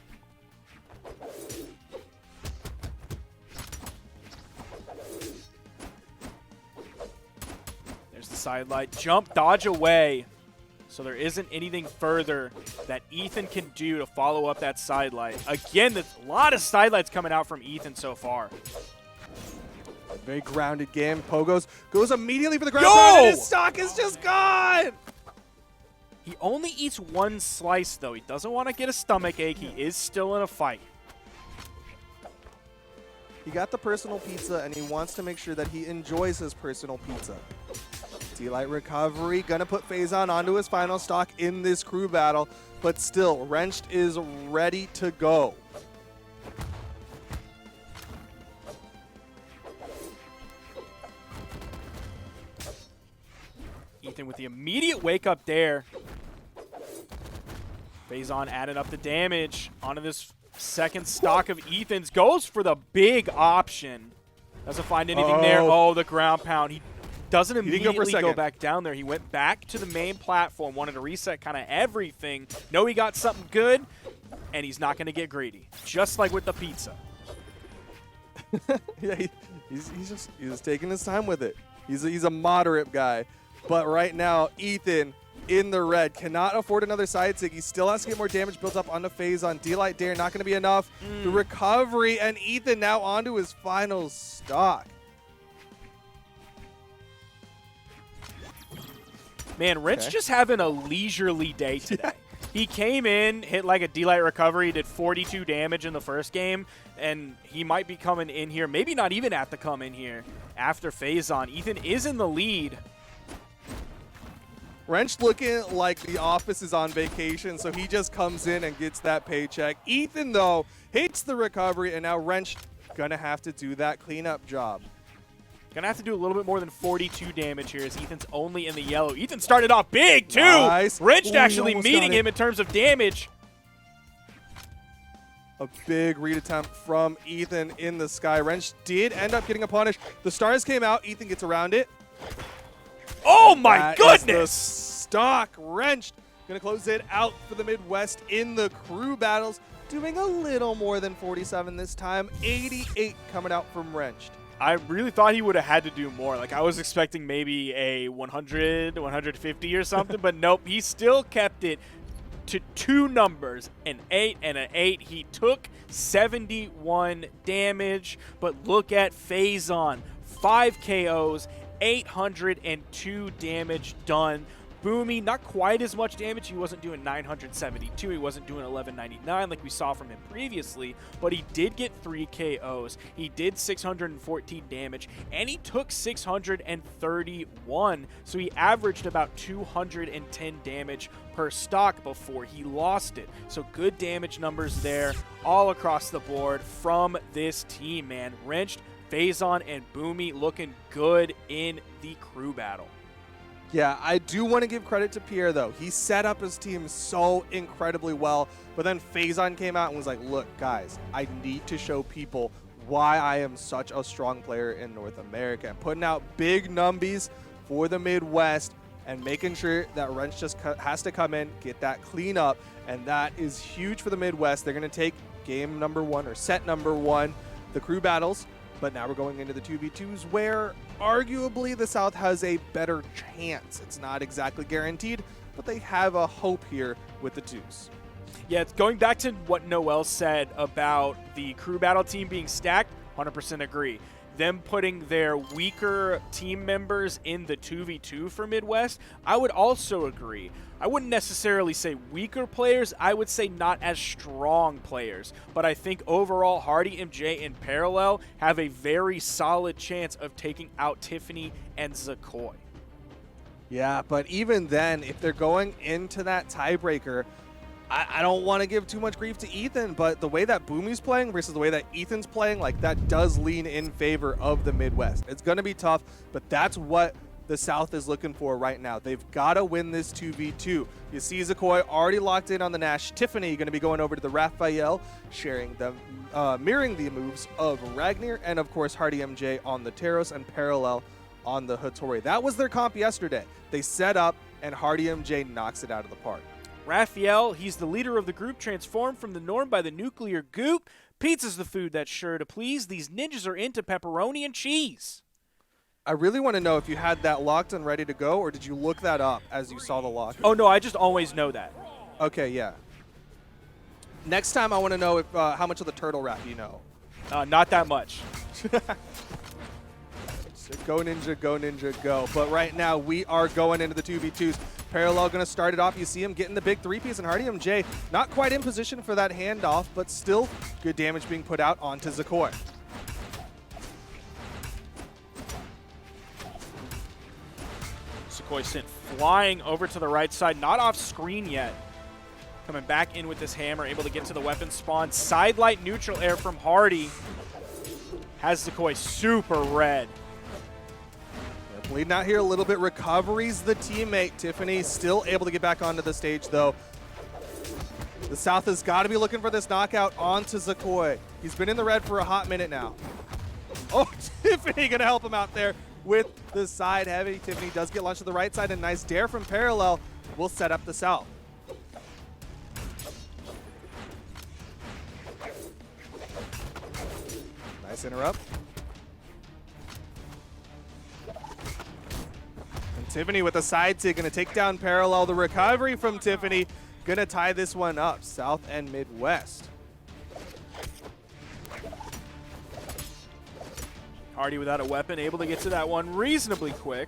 There's the side light. Jump, dodge away. So there isn't anything further that Ethan can do to follow up that side light. Again, there's a lot of side lights coming out from Ethan so far. Very grounded game. Pogos goes immediately for the ground pound, and his stock is just gone! He only eats 1 slice, though. He doesn't want to get a stomach ache. He is still in a fight. He got the personal pizza, and he wants to make sure that he enjoys his personal pizza. D-Light recovery, gonna put Phazon onto his final stock in this crew battle, but still, Wrenched is ready to go. Ethan with the immediate wake up there. Phazon added up the damage onto this second stock of Ethan's. Goes for the big option. Doesn't find anything there. Oh, the ground pound. He doesn't immediately go back down there. He went back to the main platform, wanted to reset kind of everything. Know he got something good, and he's not going to get greedy. Just like with the pizza. Yeah, he's just taking his time with it. He's a moderate guy. But right now, Ethan in the red cannot afford another side sig. He still has to get more damage built up onto Phazon. D-Light Dare not going to be enough. The recovery, and Ethan now onto his final stock. Man, Wrench just having a leisurely day today. He came in, hit like a D-Light recovery, did 42 damage in the first game, and he might be coming in here, maybe not even have to come in here after Phazon. Ethan is in the lead. Wrench looking like the office is on vacation, so he just comes in and gets that paycheck. Ethan, though, hates the recovery, and now Wrench gonna have to do that cleanup job. Gonna have to do a little bit more than 42 damage here as Ethan's only in the yellow. Ethan started off big, too! Nice. Wrench Ooh, actually meeting him in terms of damage. A big read attempt from Ethan in the sky. Wrench did end up getting a punish. The stars came out. Ethan gets around it. Oh my That goodness! is the stock. Wrench gonna close it out for the Midwest in the crew battles. Doing a little more than 47 this time. 88 coming out from Wrench. I really thought he would have had to do more. Like, I was expecting maybe a 100, 150 or something, but nope, he still kept it to 2 numbers, an 8 and an 8. He took 71 damage, but look at Phazon, 5 KOs, 802 damage done. Boomie, not quite as much damage. He wasn't doing 972. He wasn't doing 1199 like we saw from him previously, but he did get 3 KOs. He did 614 damage, and he took 631. So he averaged about 210 damage per stock before he lost it. So good damage numbers there all across the board from this team, man. Wrenched, Phazon, and Boomie looking good in the crew battle. Yeah, I do want to give credit to Pier, though. He set up his team so incredibly well, but then Phazon came out and was like, look, guys, I need to show people why I am such a strong player in North America. And putting out big numbies for the Midwest and making sure that Wrench just has to come in, get that clean up, and that is huge for the Midwest. They're going to take game number 1 or set number 1, the crew battles, but now we're going into the 2v2s where arguably the South has a better chance. It's not exactly guaranteed, but they have a hope here with the 2s. Yeah, it's going back to what Noel said about the crew battle team being stacked, 100% agree. Them putting their weaker team members in the 2v2 for Midwest, I would also agree. I wouldn't necessarily say weaker players, I would say not as strong players. But I think overall, HardyMJ in parallel have a very solid chance of taking out Tiffany and Zacoi. Yeah, but even then, if they're going into that tiebreaker, I don't want to give too much grief to Ethan, but the way that Boomie's playing versus the way that Ethan's playing, like that does lean in favor of the Midwest. It's going to be tough, but that's what the South is looking for right now. They've got to win this 2v2. You see Zacoi already locked in on the Nash. Tiffany going to be going over to the Raphael, sharing them, mirroring the moves of Ragnar, and of course HardyMJ on the Taros and Parallel on the Hattori. That was their comp yesterday. They set up, and HardyMJ knocks it out of the park. Raphael, he's the leader of the group, transformed from the norm by the nuclear goop. Pizza's the food that's sure to please. These ninjas are into pepperoni and cheese. I really want to know if you had that locked and ready to go, or did you look that up as you saw the lock? Oh, no, I just always know that. Okay, yeah. Next time I want to know if how much of the turtle rap you know. Not that much. So go Ninja, go. But right now we are going into the 2v2s. Parallel going to start it off. You see him getting the big 3-piece, and HardyMJ not quite in position for that handoff, but still good damage being put out onto Zacoi. Zacoi sent flying over to the right side, not off screen yet. Coming back in with this hammer, able to get to the weapon spawn. Sidelight neutral air from Hardy. Has Zacoi super red. Bleeding out here a little bit. Recoveries the teammate. Tiffany still able to get back onto the stage, though. The South has got to be looking for this knockout onto Zacoi. He's been in the red for a hot minute now. Oh, Tiffany going to help him out there with the side heavy. Tiffany does get launched to the right side, and nice dare from Parallel will set up the South. Nice interrupt. Tiffany with a side tick, going to take down Parallel. The recovery from Tiffany going to tie this one up. South and Midwest. Hardy without a weapon, able to get to that one reasonably quick.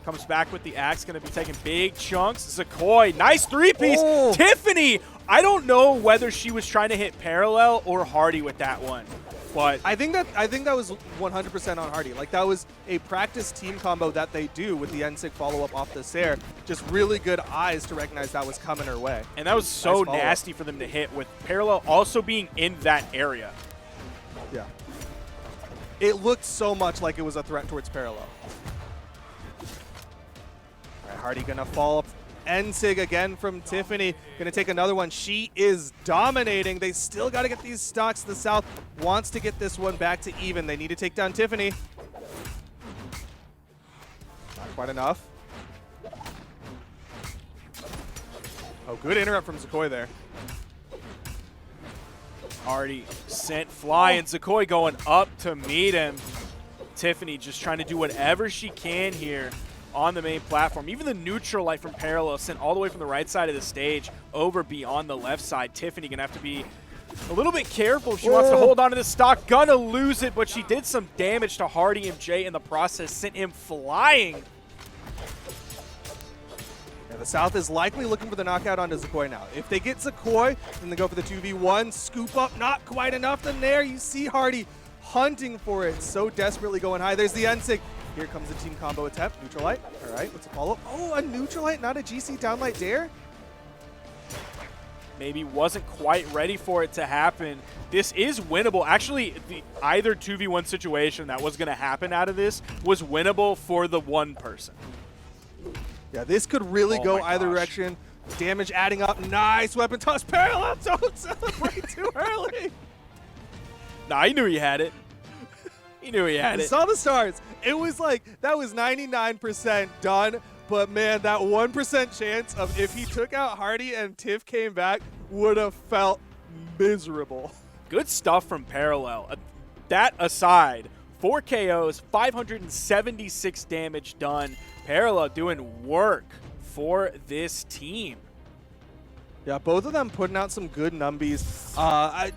Comes back with the axe, going to be taking big chunks. Zacoi, nice 3-piece. Oh. Tiffany, I don't know whether she was trying to hit Parallel or Hardy with that one. But I think that was 100% on Hardy. Like, that was a practice team combo that they do with the N-Sig follow-up off the Sair. Just really good eyes to recognize that was coming her way. And that was so nice nasty for them to hit, with Parallel also being in that area. Yeah. It looked so much like it was a threat towards Parallel. All right, Hardy gonna fall up. N-Sig again from Tiffany. Gonna take another one. She is dominating. They still gotta get these stocks. The South wants to get this one back to even. They need to take down Tiffany. Not quite enough. Oh, good interrupt from Zacoi there. Already sent flying. Zacoi going up to meet him. Tiffany just trying to do whatever she can here on the main platform. Even the neutral light from Parallel sent all the way from the right side of the stage over beyond the left side. Tiffany gonna have to be a little bit careful if she wants to hold on to the stock. Gonna lose it, but she did some damage to HardyMJ in the process, sent him flying. Yeah, the South is likely looking for the knockout onto Zacoi now. If they get Zacoi, then they go for the 2v1. Scoop up, not quite enough. Then there you see Hardy hunting for it, so desperately going high. There's the N-Sig. Here comes the team combo attempt. Neutral light. All right, what's the follow-up? Oh, a neutral light, not a GC downlight dare? Maybe wasn't quite ready for it to happen. This is winnable. Actually, either 2v1 situation that was going to happen out of this was winnable for the one person. Yeah, this could really go either direction. Damage adding up. Nice weapon toss. Parallel, don't celebrate too early. Nah, he knew he had it. He knew he had it. Saw the stars. It was like, that was 99% done, but man, that 1% chance of if he took out Hardy and Tiff came back would have felt miserable. Good stuff from Parallel. That aside, 4 KOs, 576 damage done. Parallel doing work for this team. Yeah, both of them putting out some good numbies.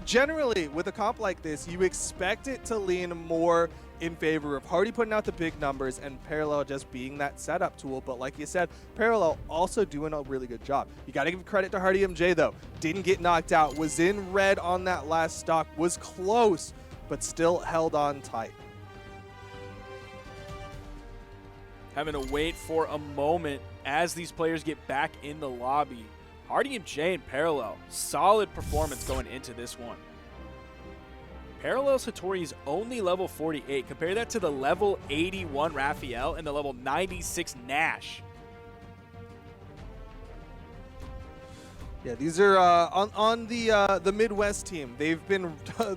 Generally, with a comp like this, you expect it to lean more in favor of Hardy putting out the big numbers and Parallel just being that setup tool. But like you said, Parallel also doing a really good job. You got to give credit to HardyMJ, though. Didn't get knocked out, was in red on that last stock, was close, but still held on tight. Having to wait for a moment as these players get back in the lobby. HardyMJ and Parallel, solid performance going into this one. Parallel's Hattori is only level 48. Compare that to the level 81 Raphael and the level 96 Nash. Yeah, these are on the Midwest team. They've been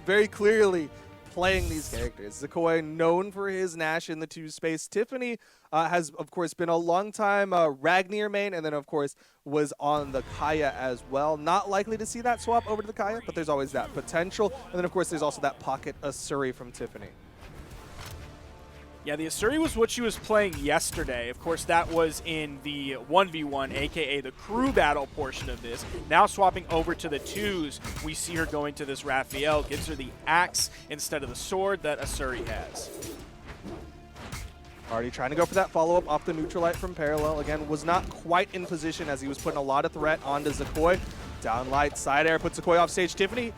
very clearly playing these characters. Zacoi known for his Nash in the 2 space. Tiffany has, of course, been a long time Ragnar main, and then, of course, was on the Kaya as well. Not likely to see that swap over to the Kaya, but there's always that potential. And then, of course, there's also that pocket Asuri from Tiffany. Yeah, the Asuri was what she was playing yesterday. Of course, that was in the 1v1, a.k.a. the crew battle portion of this. Now swapping over to the 2s, we see her going to this Raphael. Gives her the axe instead of the sword that Asuri has. Hardy trying to go for that follow-up off the neutral light from Parallel. Again, was not quite in position as he was putting a lot of threat onto Zacoi. Downlight, side air, puts Zacoi off stage. Tiffany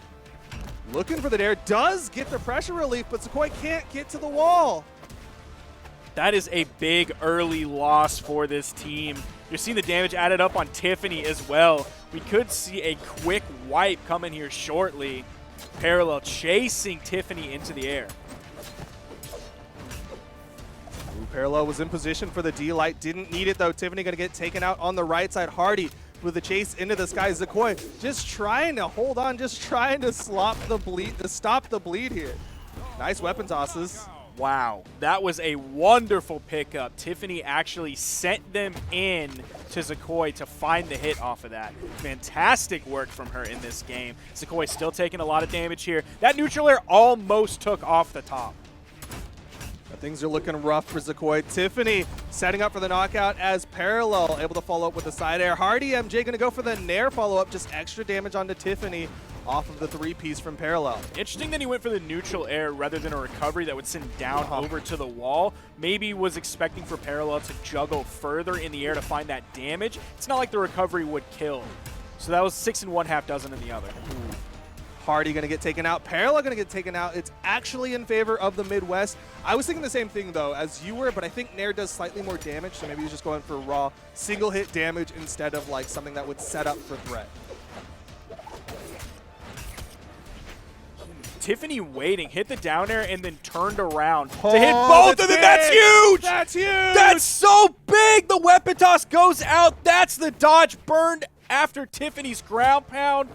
looking for the dare. Does get the pressure relief, but Zacoi can't get to the wall. That is a big early loss for this team. You're seeing the damage added up on Tiffany as well. We could see a quick wipe coming here shortly. Parallel chasing Tiffany into the air. Ooh, Parallel was in position for the D-Light. Didn't need it, though. Tiffany going to get taken out on the right side. Hardy with the chase into the sky. Zacoi just trying to hold on, just trying to stop the bleed here. Nice weapon tosses. Wow, that was a wonderful pickup. Tiffany actually sent them in to Zacoi to find the hit off of that. Fantastic work from her in this game. Zacoi still taking a lot of damage here. That neutral air almost took off the top. Things are looking rough for Zacoi. Tiffany setting up for the knockout as Parallel able to follow up with the side air. HardyMJ going to go for the Nair follow-up, just extra damage onto Tiffany off of the 3-piece from Parallel. Interesting that he went for the neutral air rather than a recovery that would send down over to the wall. Maybe was expecting for Parallel to juggle further in the air to find that damage. It's not like the recovery would kill. So that was 6 and 1/2 dozen in the other. Hardy going to get taken out. Parallel going to get taken out. It's actually in favor of the Midwest. I was thinking the same thing, though, as you were, but I think Nair does slightly more damage, so maybe he's just going for raw single-hit damage instead of like something that would set up for threat. Tiffany waiting, hit the down air, and then turned around to hit both of them. That's huge! That's huge! That's so big! The weapon toss goes out. That's the dodge burned after Tiffany's ground pound.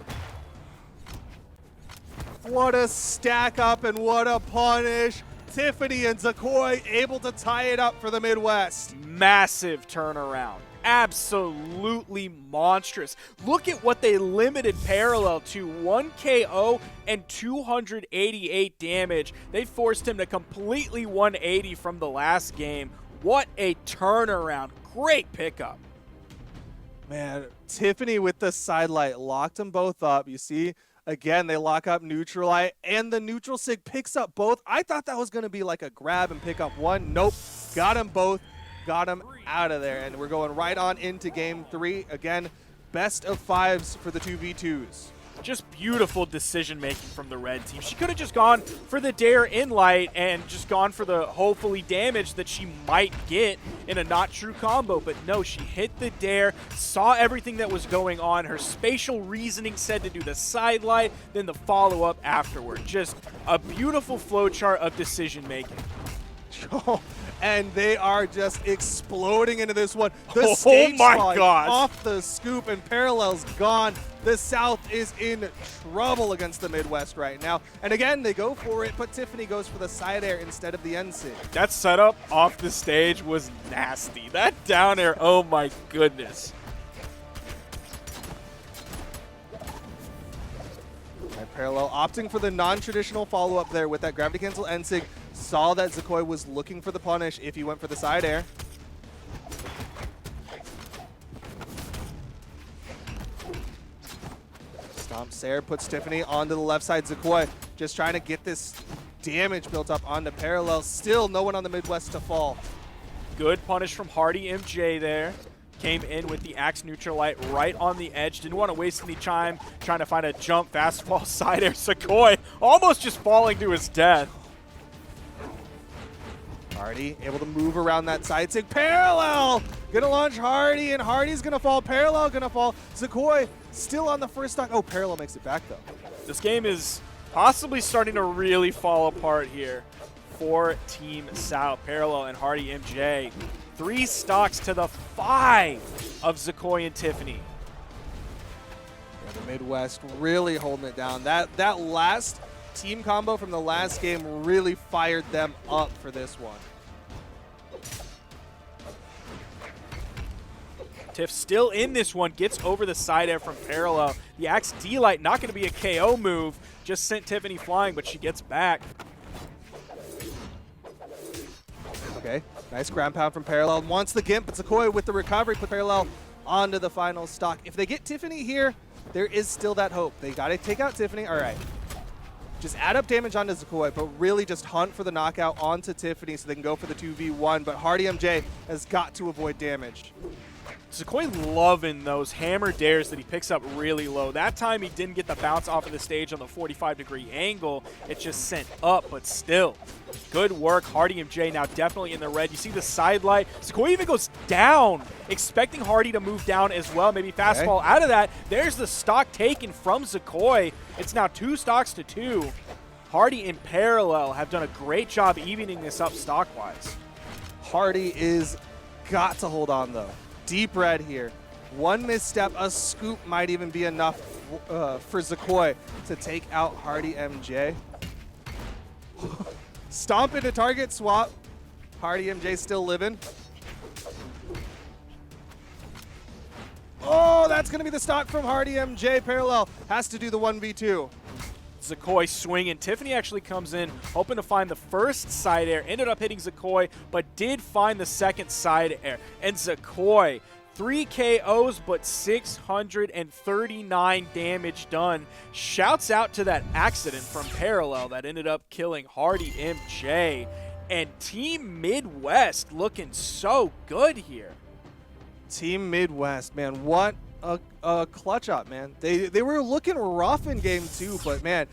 What a stack up and what a punish. Tiffany and Zacoi able to tie it up for the Midwest. Massive turnaround. Absolutely monstrous. Look at what they limited Parallel to. 1 KO and 288 damage. They forced him to completely 180 from the last game. What a turnaround. Great pickup. Man, Tiffany with the sidelight locked them both up. You see, again, they lock up neutral light, and the neutral sig picks up both. I thought that was going to be like a grab and pick up one. Nope. Got them both. Got him out of there, and we're going right on into game 3. Again, best of 5s for the 2v2s. Just beautiful decision making from the red team. She could have just gone for the dare in light and just gone for the hopefully damage that she might get in a not true combo, but no, she hit the dare, saw everything that was going on. Her spatial reasoning said to do the side light, then the follow up afterward. Just a beautiful flowchart of decision making. And they are just exploding into this one. The stage my gosh. Off the scoop, and Parallel's gone. The South is in trouble against the Midwest right now. And again, they go for it, but Tiffany goes for the side air instead of the NC. That setup off the stage was nasty. That down air, oh my goodness. And Parallel opting for the non-traditional follow-up there with that gravity cancel NSIG. Saw that Zacoi was looking for the punish if he went for the side air. Stomp Sair puts Tiffany onto the left side. Zacoi just trying to get this damage built up onto Parallel. Still no one on the Midwest to fall. Good punish from HardyMJ there. Came in with the axe neutral light right on the edge. Didn't want to waste any time trying to find a jump fastfall side air. Zacoi almost just falling to his death. Hardy able to move around that side sig. Parallel gonna launch Hardy, and Hardy's gonna fall. Parallel gonna fall. Zacoi still on the first stock. Oh, Parallel makes it back though. This game is possibly starting to really fall apart here for Team South. Parallel and HardyMJ. 3 stocks to the 5 of Zacoi and Tiffany. Yeah, the Midwest really holding it down. That last team combo from the last game really fired them up for this one. Tiff still in this one, gets over the side air from Parallel. The Axe D-Light not going to be a KO move, just sent Tiffany flying, but she gets back. Okay, nice ground pound from Parallel. Wants the Gimp, but Zacoi with the recovery put Parallel onto the final stock. If they get Tiffany here, there is still that hope. They got to take out Tiffany. All right. Just add up damage onto Zacoi, but really just hunt for the knockout onto Tiffany so they can go for the 2v1. But HardyMJ has got to avoid damage. Zacoi loving those hammer dares that he picks up really low. That time he didn't get the bounce off of the stage on the 45-degree angle. It just sent up, but still. Good work. HardyMJ now definitely in the red. You see the side light. Zacoi even goes down, expecting Hardy to move down as well. Maybe fastball out of that. There's the stock taken from Zacoi. It's now 2 stocks to 2. Hardy and Parallel have done a great job evening this up stock-wise. Hardy is got to hold on, though. Deep red here. One misstep, a scoop might even be enough for Zacoi to take out HardyMJ. Stomp into target swap. HardyMJ still living. Oh, that's going to be the stock from HardyMJ. Parallel has to do the 1v2. Zacoi swinging. Tiffany actually comes in, hoping to find the first side air. Ended up hitting Zacoi, but did find the second side air. And Zacoi, 3 KOs, but 639 damage done. Shouts out to that accident from Parallel that ended up killing HardyMJ. And Team Midwest looking so good here. Team Midwest, man, what a clutch up, man. They were looking rough in game 2, but man,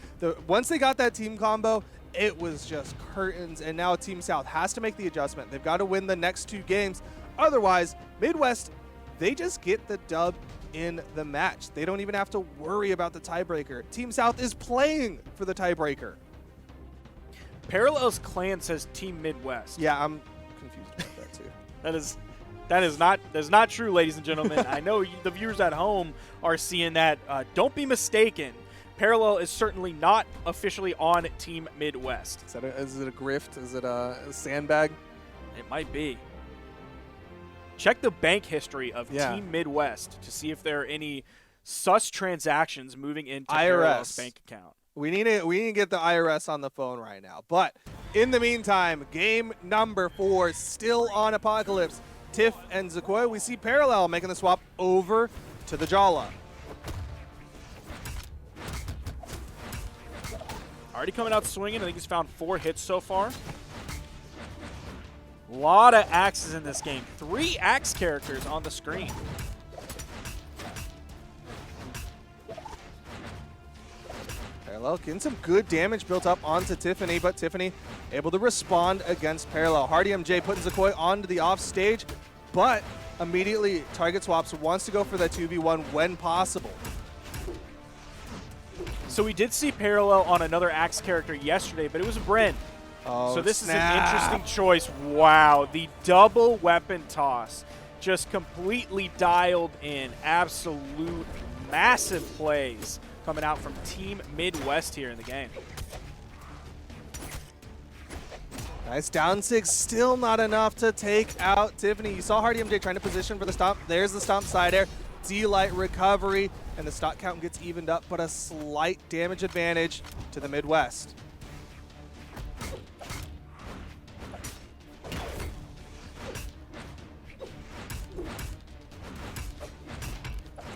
once they got that team combo, it was just curtains, and now Team South has to make the adjustment. They've got to win the next 2 games. Otherwise, Midwest, they just get the dub in the match. They don't even have to worry about the tiebreaker. Team South is playing for the tiebreaker. Parallels Clan says Team Midwest. Yeah, I'm confused about that too. That is not true, ladies and gentlemen. I know the viewers at home are seeing that. Don't be mistaken. Parallel is certainly not officially on Team Midwest. Is it a grift? Is it a sandbag? It might be. Check the bank history of Team Midwest to see if there are any sus transactions moving into Parallel's bank account. We need to get the IRS on the phone right now. But in the meantime, game number 4 still on Apocalypse. Tiff and Zacoi. We see Parallel making the swap over to the Jala. Already coming out swinging. I think he's found 4 hits so far. A lot of axes in this game. 3 axe characters on the screen. Parallel getting some good damage built up onto Tiffany, but Tiffany able to respond against Parallel. HardyMJ putting Zacoi onto the off stage, but immediately target swaps, wants to go for that 2v1 when possible. So we did see Parallel on another axe character yesterday, but it was a Bren. Oh, so this is an interesting choice. Wow, the double weapon toss just completely dialed in. Absolute massive plays coming out from Team Midwest here in the game. Nice down 6, still not enough to take out Tiffany. You saw HardyMJ trying to position for the stomp. There's the stomp side air. D-Light recovery, and the stock count gets evened up, but a slight damage advantage to the Midwest.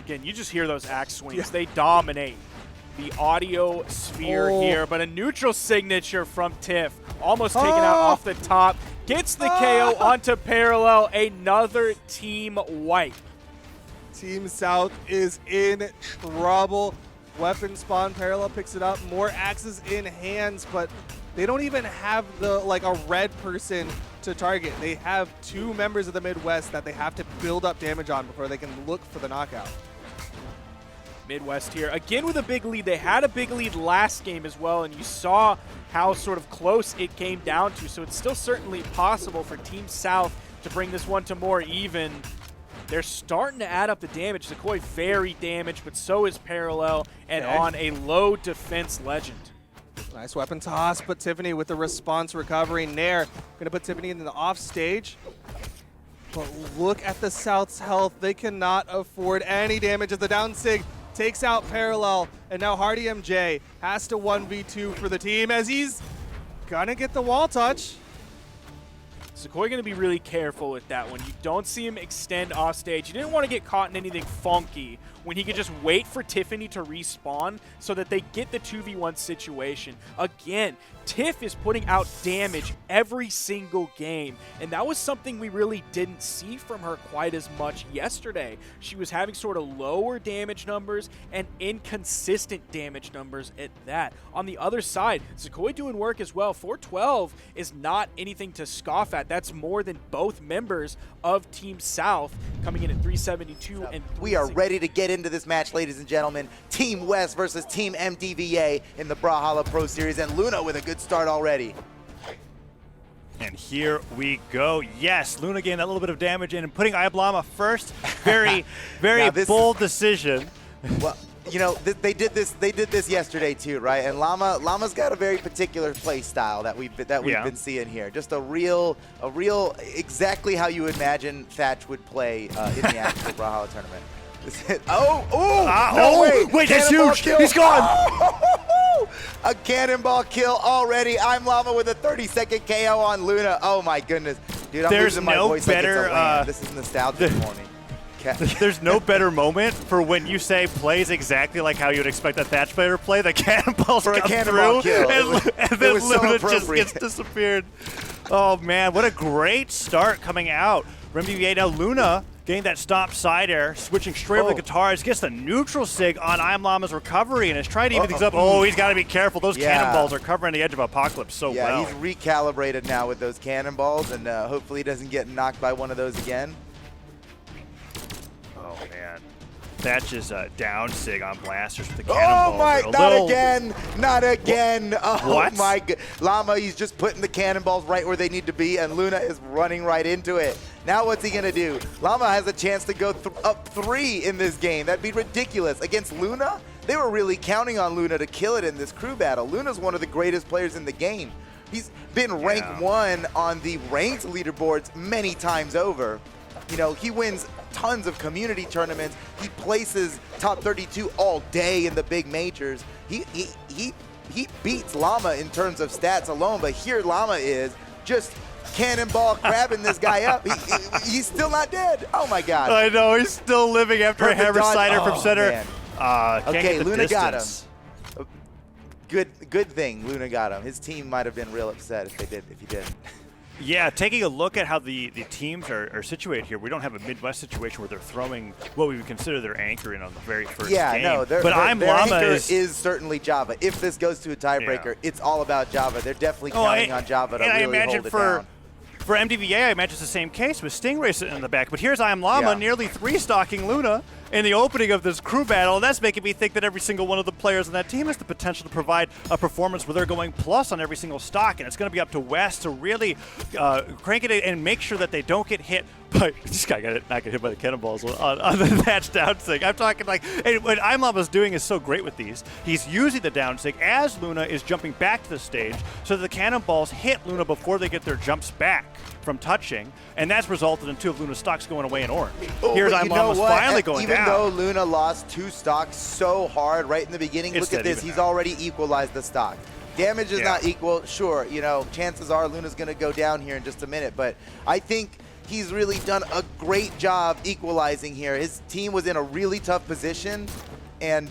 Again, you just hear those axe swings. Yeah. They dominate the audio sphere here, but a neutral signature from Tiff. Almost taken out off the top. Gets the KO onto Parallel. Another team wipe. Team South is in trouble. Weapon spawn, Parallel picks it up. More axes in hands, but they don't even have a red person to target. They have 2 members of the Midwest that they have to build up damage on before they can look for the knockout. Midwest here, again with a big lead. They had a big lead last game as well, and you saw how sort of close it came down to. So it's still certainly possible for Team South to bring this one to more even. They're starting to add up the damage. Zacoi very damaged, but so is Parallel, and on a low defense Legend. Nice weapon toss, but Tiffany with the response recovery. Nair gonna put Tiffany in the off stage. But look at the South's health. They cannot afford any damage as the down sig takes out Parallel, and now HardyMJ has to 1v2 for the team as he's gonna get the wall touch. Zacoi going to be really careful with that one. You don't see him extend off stage. You didn't want to get caught in anything funky when he could just wait for Tiffany to respawn so that they get the 2v1 situation. Again, Tiff is putting out damage every single game, and that was something we really didn't see from her quite as much yesterday. She was having sort of lower damage numbers and inconsistent damage numbers at that. On the other side, Zacoi doing work as well. 412 is not anything to scoff at. That's more than both members of Team South coming in at 372 and 360. We are ready to get into this match, ladies and gentlemen. Team West versus Team MDVA in the Brawlhalla Pro Series, and Luna with a good start already. And here we go. Yes, Luna getting that little bit of damage in and putting ImLlama first. Very, very bold decision. Well, you know, they did this yesterday too, right? And Llama's got a very particular play style that we've been seeing here. Just a real exactly how you imagine Thatch would play in the actual Brawlhalla tournament. Wait, that's huge. Kill. He's gone. A cannonball kill already. ImLlama with a 30-second KO on Luna. Oh my goodness, dude! I'm losing my voice like it's a land. This is nostalgia for me. There's no better moment for when you say plays exactly like how you'd expect a Thatch player to play. The cannonballs come through, and then Luna just gets disappeared. Oh man, what a great start coming out. MDVA now Luna getting that stop side air, switching straight over the guitars, gets the neutral sig on ImLlama's recovery, and is trying to even things up. Oh, he's got to be careful. Those cannonballs are covering the edge of Apocalypse so well. Yeah, he's recalibrated now with those cannonballs, and hopefully he doesn't get knocked by one of those again. Oh, man. Thatch's down sig on blasters with the cannonballs. Oh my, not again, not again. Oh what? My God. Llama, he's just putting the cannonballs right where they need to be, and Luna is running right into it. Now what's he gonna do? Llama has a chance to go up 3 in this game. That'd be ridiculous. Against Luna, they were really counting on Luna to kill it in this crew battle. Luna's one of the greatest players in the game. He's been ranked 1 on the ranked leaderboards many times over. You know, he wins tons of community tournaments. He places top 32 all day in the big majors. He beats Llama in terms of stats alone, but here Llama is just cannonball grabbing this guy up. He's still not dead. Oh my God. I know, he's still living after a hammer slider from center. Okay, Luna got him. Good thing Luna got him. His team might have been real upset if he did. Yeah, taking a look at how the teams are situated here, we don't have a Midwest situation where they're throwing what we would consider their anchor in on the very first game. Yeah, no, but ImLlama is certainly Java. If this goes to a tiebreaker, it's all about Java. They're definitely counting on Java to really hold it down. For MDVA, I imagine it's the same case with Stingray sitting in the back. But here's ImLlama nearly 3-stocking Luna in the opening of this crew battle. And that's making me think that every single one of the players on that team has the potential to provide a performance where they're going plus on every single stock. And it's going to be up to West to really crank it and make sure that they don't get hit by this guy not get hit by the cannonballs on the Thatch down sig. I'm talking like what ImLlama's doing is so great with these. He's using the down sig as Luna is jumping back to the stage so that the cannonballs hit Luna before they get their jumps back from touching, and that's resulted in 2 of Luna's stocks going away in orange. Here's ImLlama's finally going down. Even though Luna lost 2 stocks so hard right in the beginning, look at this. He's already equalized the stock. Damage is not equal. Sure, you know, chances are Luna's going to go down here in just a minute, but I think he's really done a great job equalizing here. His team was in a really tough position, and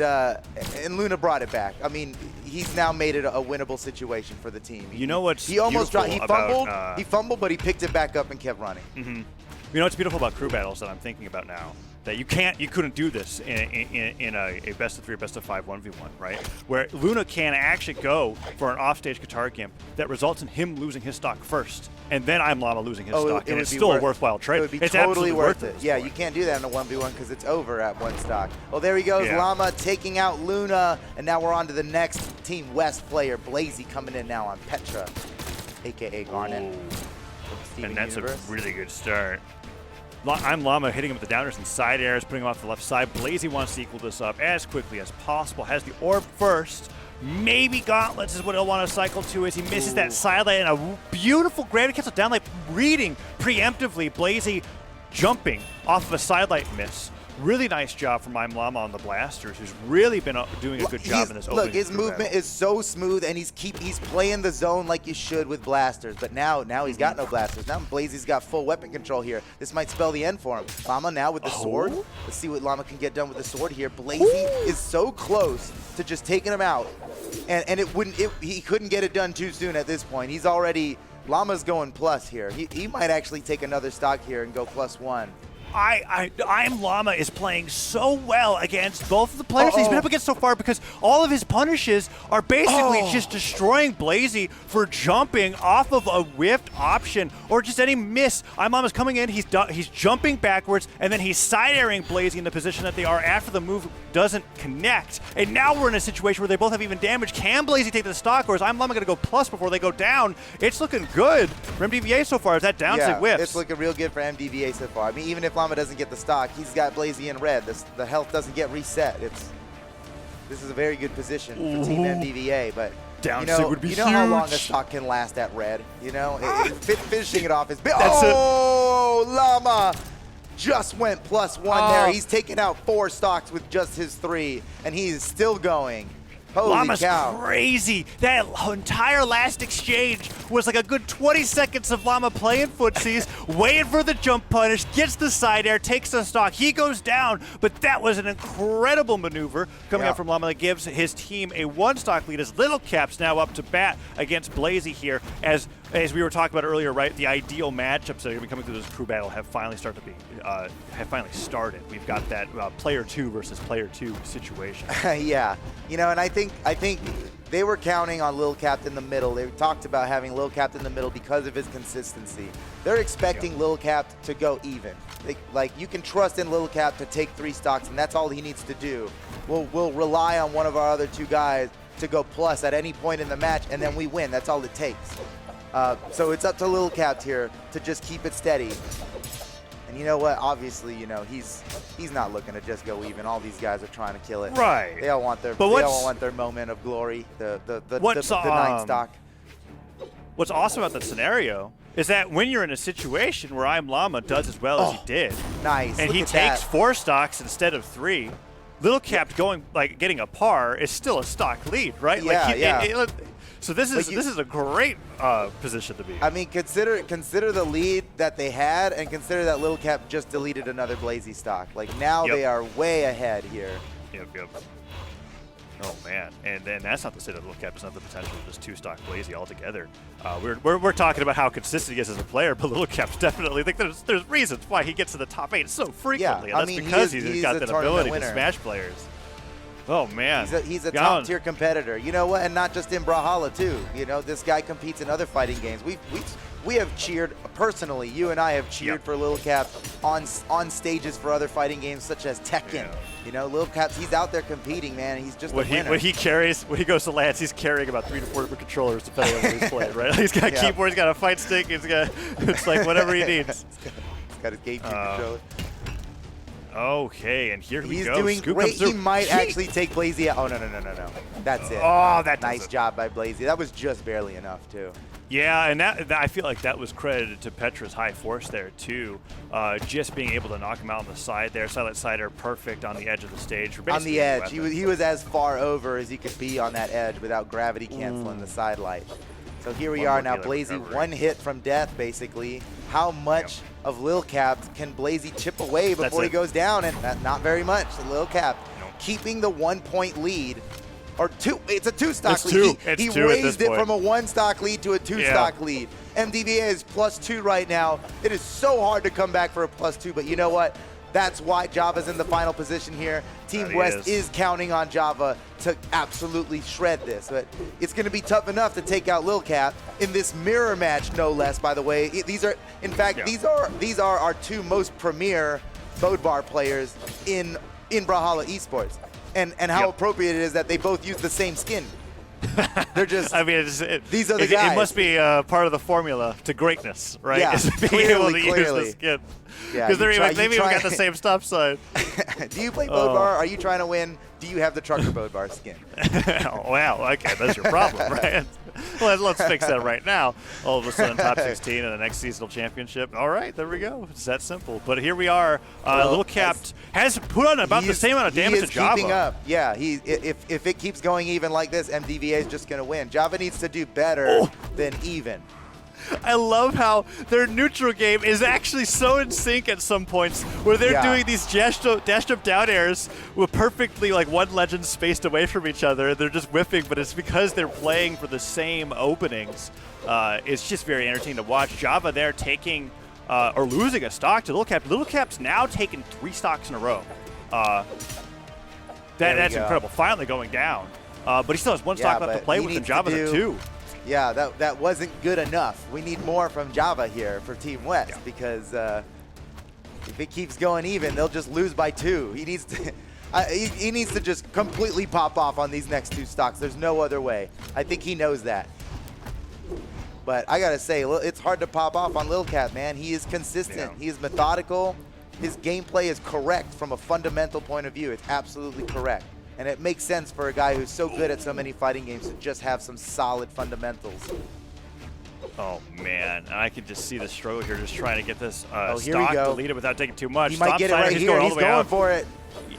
Luna brought it back. I mean, he's now made it a winnable situation for the team. You know what's he almost dropped. He fumbled. About, he fumbled, but he picked it back up and kept running. You know what's beautiful about crew battles that I'm thinking about now? That you couldn't do this in a best of 3 or best of 5 1v1, right? Where Luna can actually go for an offstage guitar gimp that results in him losing his stock first, and then ImLlama losing his stock, and it's still a worthwhile trade. It would be it's totally worth it. Yeah, point. you can't do that in a 1v1 because it's over at 1 stock. Well, there he goes, Llama taking out Luna, and now we're on to the next Team West player, Blaizzy, coming in now on Petra, a.k.a. Garnet. And that's a really good start. ImLlama hitting him with the downers and side airs, putting him off the left side. Blaizzy wants to equal this up as quickly as possible. Has the orb first. Maybe Gauntlets is what he'll want to cycle to as he misses that sidelight and a beautiful gravity cancel down, like reading preemptively. Blaizzy jumping off of a sidelight miss. Really nice job from ImLlama on the blasters, who's really been doing a good job in this opening. Look, his movement is so smooth, and he's playing the zone like you should with blasters. But now he's got no blasters. Now Blaizzy's got full weapon control here. This might spell the end for him. Llama now with the sword. Let's see what Llama can get done with the sword here. Blaizzy is so close to just taking him out, and he couldn't get it done too soon at this point. He's already Llama's going plus here. He might actually take another stock here and go +1. ImLlama is playing so well against both of the players he's been up against so far because all of his punishes are basically just destroying Blaizzy for jumping off of a whiffed option or just any miss. ImLlama's coming in, he's jumping backwards, and then he's side-airing Blaizzy in the position that they are after the move doesn't connect. And now we're in a situation where they both have even damage. Can Blaizzy take the stock, or is ImLlama going to go plus before they go down? It's looking good for MDVA so far as that down sig whips. It's looking real good for MDVA so far. I mean, even if Llama doesn't get the stock, he's got Blaizzy in red. The health doesn't get reset. This is a very good position for Team MDVA, but down sig would be huge. How long a stock can last at red? You know, finishing it off is big. Llama just went +1 there. He's taken out 4 stocks with just his 3, and he's still going. Holy Llama's cow. Crazy. That entire last exchange was like a good 20 seconds of Llama playing footsies, waiting for the jump punish, gets the side air, takes the stock. He goes down, but that was an incredible maneuver coming out from Llama that gives his team a 1-stock lead as Lil Capped's now up to bat against Blaizzy here as as we were talking about earlier, right? The ideal matchups that are going to be coming through this crew battle have finally started. We've got that player 2 versus player 2 situation. Yeah, you know, and I think they were counting on Lil Capped in the middle. They talked about having Lil Capped in the middle because of his consistency. They're expecting Lil Capped to go even. Like you can trust in Lil Capped to take 3 stocks, and that's all he needs to do. We'll rely on one of our other 2 guys to go plus at any point in the match, and then we win. That's all it takes. So it's up to Lil Capped here to just keep it steady. And you know what? Obviously, you know, he's not looking to just go even. All these guys are trying to kill it. Right. They all want their moment of glory. The 9 stock. What's awesome about that scenario is that when you're in a situation where ImLlama does as well as he did, nice, and he takes 4 stocks instead of 3, Lil Capped getting a par is still a stock lead, right? Yeah, so this is a great position to be in. I mean, consider the lead that they had, and consider that Lil Capped just deleted another Blaizzy stock. Like now they are way ahead here. Yep. Oh man, and then that's not to say that Lil Capped doesn't have the potential to just 2-stock Blaizzy altogether. We're talking about how consistent he is as a player, but Lil Capped definitely, I think there's reasons why he gets to the top 8 so frequently. Yeah, And that's because he's got that ability winner. to smash players. Oh man, he's a top tier competitor. You know what? And not just in Brawlhalla too. You know, this guy competes in other fighting games. We have cheered personally. You and I have cheered for Lil Capped on stages for other fighting games such as Tekken. Yeah. You know, Lil Capped, he's out there competing, man. He's just a winner. When he goes to Lance, he's carrying about 3 to 4 different controllers depending on what he's playing. Right? He's got a keyboard, he's got a fight stick, it's like whatever he needs. He's got his GameCube controller. Okay, and here we go. He's doing Scoop great. comes through. He might actually take Blaizzy out. Oh, no. That's it. Oh, that nice job by Blaizzy. That was just barely enough, too. Yeah, and that I feel like that was credited to Petra's high force there, too. Just being able to knock him out on the side there. Silent Sider perfect on the edge of the stage. On the edge. He was as far over as he could be on that edge without gravity canceling the side light. So here we are now, Blaizzy, 1 hit from death, basically. How much of Lil Capped can Blaizzy chip away before he goes down? And not very much. So Lil Capped keeping the 1-point lead. Or 2. It's a 2-stock lead. He raised it from a 1-stock lead to a 2-stock lead. MDVA is +2 right now. It is so hard to come back for a +2, but you know what? That's why Java's in the final position here. Team West is counting on Java to absolutely shred this. But it's going to be tough enough to take out Lil Capped in this mirror match, no less, by the way. These are, in fact, these are our 2 most premier Bodbar players in Brawlhalla esports. And how appropriate it is that they both use the same skin. They're just, I mean, these are the guys. It must be part of the formula to greatness, right? Yeah, being able to use the skin. Yeah, because they've even got the same stop sign. Do you play Bodbar? Are you trying to win? Do you have the Trucker Bodbar skin? Oh, wow. Okay, that's your problem, right? Let's fix that right now. All of a sudden, top 16 in the next seasonal championship. All right, there we go. It's that simple. But here we are. Lil Capped has put on about the same amount of damage to Java. Keeping up. Yeah, if it keeps going even like this, MDVA is just going to win. Java needs to do better than even. I love how their neutral game is actually so in sync at some points where they're doing these dashed up down airs with perfectly like 1 legend spaced away from each other. They're just whiffing, but it's because they're playing for the same openings. It's just very entertaining to watch. Java there taking or losing a stock to Lil Capped. Lil Capped's now taken 3 stocks in a row. That's incredible. Finally going down. But he still has 1 stock left to play with, and Java's at 2. Yeah, that wasn't good enough. We need more from Java here for Team West because if it keeps going even, they'll just lose by 2. He needs to he needs to just completely pop off on these next 2 stocks. There's no other way. I think he knows that. But I gotta say, it's hard to pop off on Lil Capped, man. He is consistent. He is methodical. His gameplay is correct from a fundamental point of view. It's absolutely correct. And it makes sense for a guy who's so good at so many fighting games to just have some solid fundamentals. Oh, man. I can just see the struggle here just trying to get this here stock we go. deleted without taking too much. He might get it right here. He's going for it.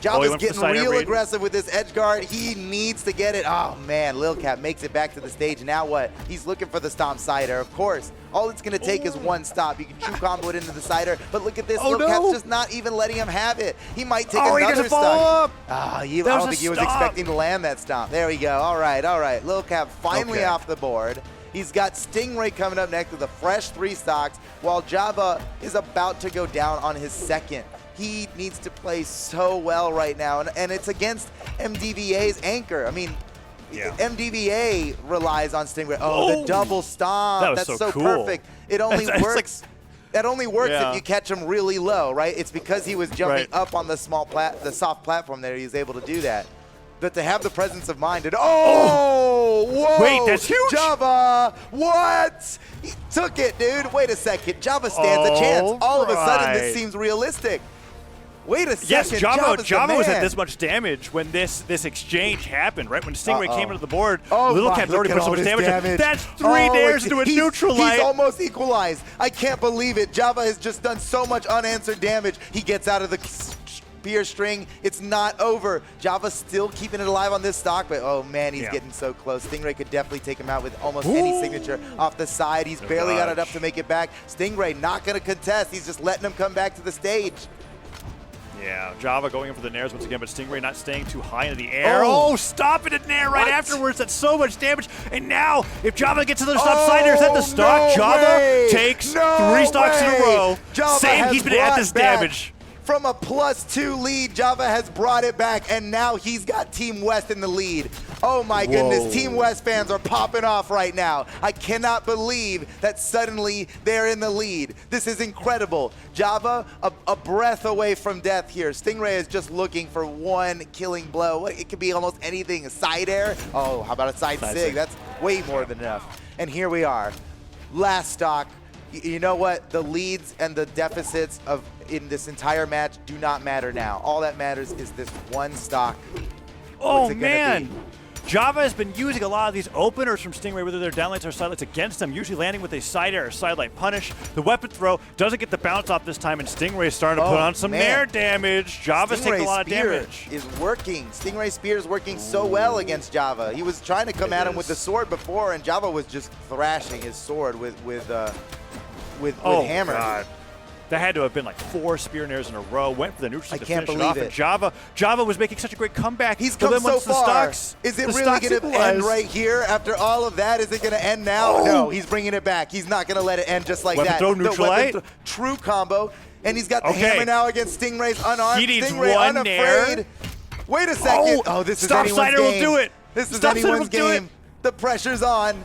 Java's getting real aggressive with this edge guard. He needs to get it. Oh, man. Lil Capped makes it back to the stage. Now what? He's looking for the stomp cider, of course. All it's going to take is 1 stop. You can true combo it into the cider. But look at this. Lil Capped's just not even letting him have it. He might take another stop. I don't think he was expecting to land that stomp. There we go. All right. Lil Capped finally off the board. He's got Stingray coming up next with a fresh 3 stocks, while Java is about to go down on his second. He needs to play so well right now, and it's against MDVA's anchor. I mean, MDVA relies on Stingray. Oh, the double stomp. That was That's so so cool. perfect. It only works. That only works Yeah. if you catch him really low, right? It's because he was jumping up on the soft platform there. He was able to do that. But to have the presence of mind and whoa! Wait, that's huge. Java, what? He took it, dude. Wait a second. Java stands a chance. All of a sudden, this seems realistic. Wait a second. Yes, Java was at man. this much damage when this exchange happened, right? When Stingray came into the board, Oh Lil my, Capped look already at put so all much this damage. That's 3 dares into a neutral light. He's almost equalized. I can't believe it. Java has just done so much unanswered damage. He gets out of the Pier string. It's not over. Java's still keeping it alive on this stock, but oh man, he's getting so close. Stingray could definitely take him out with almost any signature off the side. He's barely got it up to make it back. Stingray not going to contest. He's just letting him come back to the stage. Yeah, Java going in for the nairs once again, but Stingray not staying too high into the air. Oh, stop it in nair right afterwards. That's so much damage. And now, if Java gets another stop side air, is that the stock? No Java way. takes No 3 stocks in a way. row. Java Same, has he's been at brought this back damage. From a +2 lead, Java has brought it back, and now he's got Team West in the lead. Oh my goodness, Team West fans are popping off right now. I cannot believe that suddenly they're in the lead. This is incredible. Java, a breath away from death here. Stingray is just looking for one killing blow. It could be almost anything. A side air? Oh, how about a side sig? That's way more than enough. And here we are, last stock. You know what? The leads and the deficits in this entire match do not matter now. All that matters is this one stock. Oh man, Java has been using a lot of these openers from Stingray, whether they're downlights or sidelights, against them, usually landing with a side air or sidelight punish. The weapon throw doesn't get the bounce off this time, and Stingray is starting to put on some nair damage. Java's taking a lot of damage. Is working. Stingray Spear is working so well against Java. He was trying to come at him with the sword before, and Java was just thrashing his sword with hammer. God. That had to have been like 4 spear nairs in a row. Went for the neutral to finish it off. it. And Java was making such a great comeback. He's come so far. Is it really going to end right here after all of that? Is it going to end now? No, he's bringing it back. He's not going to let it end just like that. Throw, neutral light. True combo. And he's got the hammer now against Stingray's unarmed. He needs Stingray one unafraid. nair. Wait a second. Oh, this is anyone's Stop-sider game. will do it. This is Stop-sider anyone's will do game. The pressure's on.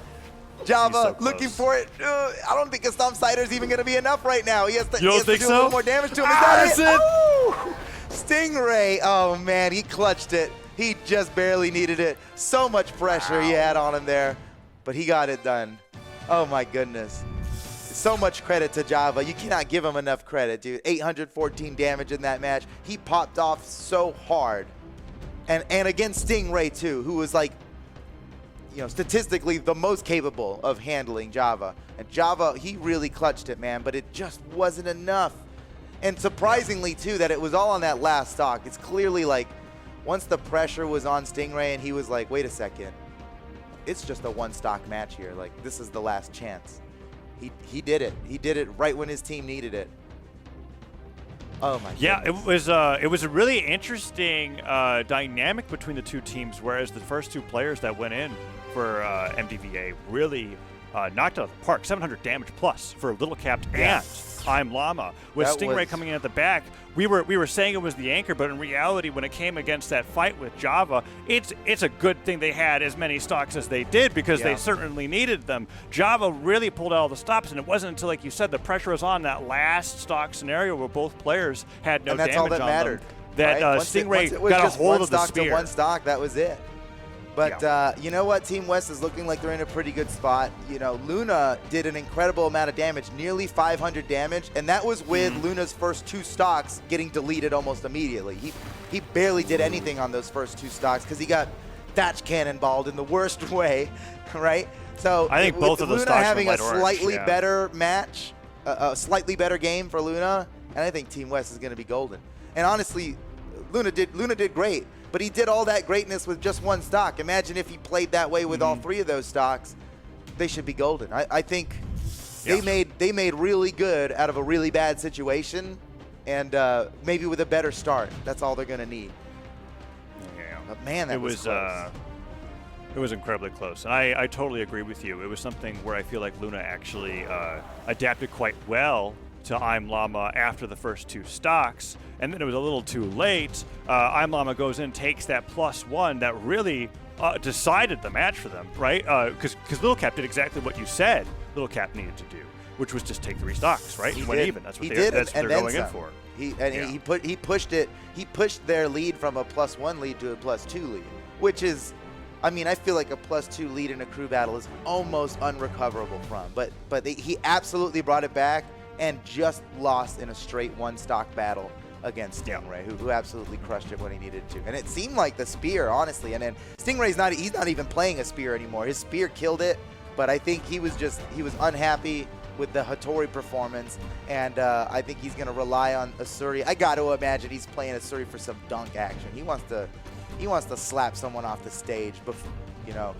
Java so looking for it. I don't think a Stomp Cider is even going to be enough right now. He has to, you don't think do a so? little more damage to him. That's it. Oh! Stingray. Oh, man. He clutched it. He just barely needed it. So much pressure he had on him there. But he got it done. Oh, my goodness. So much credit to Java. You cannot give him enough credit, dude. 814 damage in that match. He popped off so hard. And against Stingray, too, who was like, you know, statistically the most capable of handling Java. And Java, he really clutched it, man, but it just wasn't enough. And surprisingly, too, that it was all on that last stock. It's clearly like, once the pressure was on Stingray and he was like, wait a second, it's just a one stock match here. Like, this is the last chance. He did it. He did it right when his team needed it. Oh my goodness. Yeah, it was a really interesting dynamic between the two teams, whereas the first 2 players that went in for MDVA really knocked out of the park. 700 damage plus for Lil Capped and ImLlama. With Stingray coming in at the back, we were saying it was the anchor, but in reality, when it came against that fight with Java, it's a good thing they had as many stocks as they did, because they certainly needed them. Java really pulled out all the stops, and it wasn't until, like you said, the pressure was on that last stock scenario where both players had no damage on them. And that's all that mattered. That right? Stingray got a hold of the spear. To one stock, that was it. But you know what? Team West is looking like they're in a pretty good spot. You know, Luna did an incredible amount of damage, nearly 500 damage, and that was with Luna's first 2 stocks getting deleted almost immediately. He barely did anything on those first 2 stocks because he got thatch cannonballed in the worst way, right? So I think both of those Luna stocks having were a slightly better match, a slightly better game for Luna, and I think Team West is going to be golden. And honestly, Luna did great. But he did all that greatness with just 1 stock. Imagine if he played that way with all 3 of those stocks. They should be golden. I think they made really good out of a really bad situation, and maybe with a better start. That's all they're going to need. Yeah. But man, that was close. It was incredibly close, and I totally agree with you. It was something where I feel like Luna actually adapted quite well to ImLlama after the first 2 stocks, and then it was a little too late. ImLlama goes in, takes that +1 that really decided the match for them, right? Because Lil Capped did exactly what you said Lil Capped needed to do, which was just take 3 stocks, right? He went did. even. That's what, That's what they're going in for. He pushed it. He pushed their lead from a +1 lead to a +2 lead, which is, I mean, I feel like a +2 lead in a crew battle is almost unrecoverable from. But he absolutely brought it back and just lost in a straight 1-stock battle against Stingray, who absolutely crushed it when he needed to. And it seemed like the spear, honestly. And then Stingray's he's not even playing a spear anymore. His spear killed it, but I think he was unhappy with the Hattori performance, and I think he's going to rely on Asuri. I got to imagine he's playing Asuri for some dunk action. He wants to slap someone off the stage. Before, you know,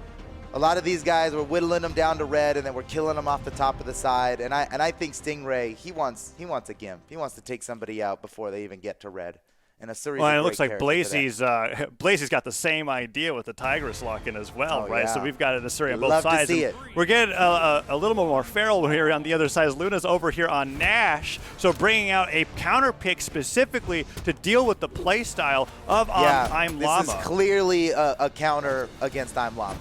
a lot of these guys were whittling them down to red, and then we're killing them off the top of the side. And I think Stingray, he wants a gimp. He wants to take somebody out before they even get to red. And Asuri's and it looks like Blaizzy's got the same idea with the Tigress lock-in as well, right? Yeah. So we've got an Asuri on both Love sides. to see it. We're getting a little more feral here on the other side. Luna's over here on Nash, so bringing out a counter pick specifically to deal with the play style of ImLlama. This is clearly a counter against ImLlama.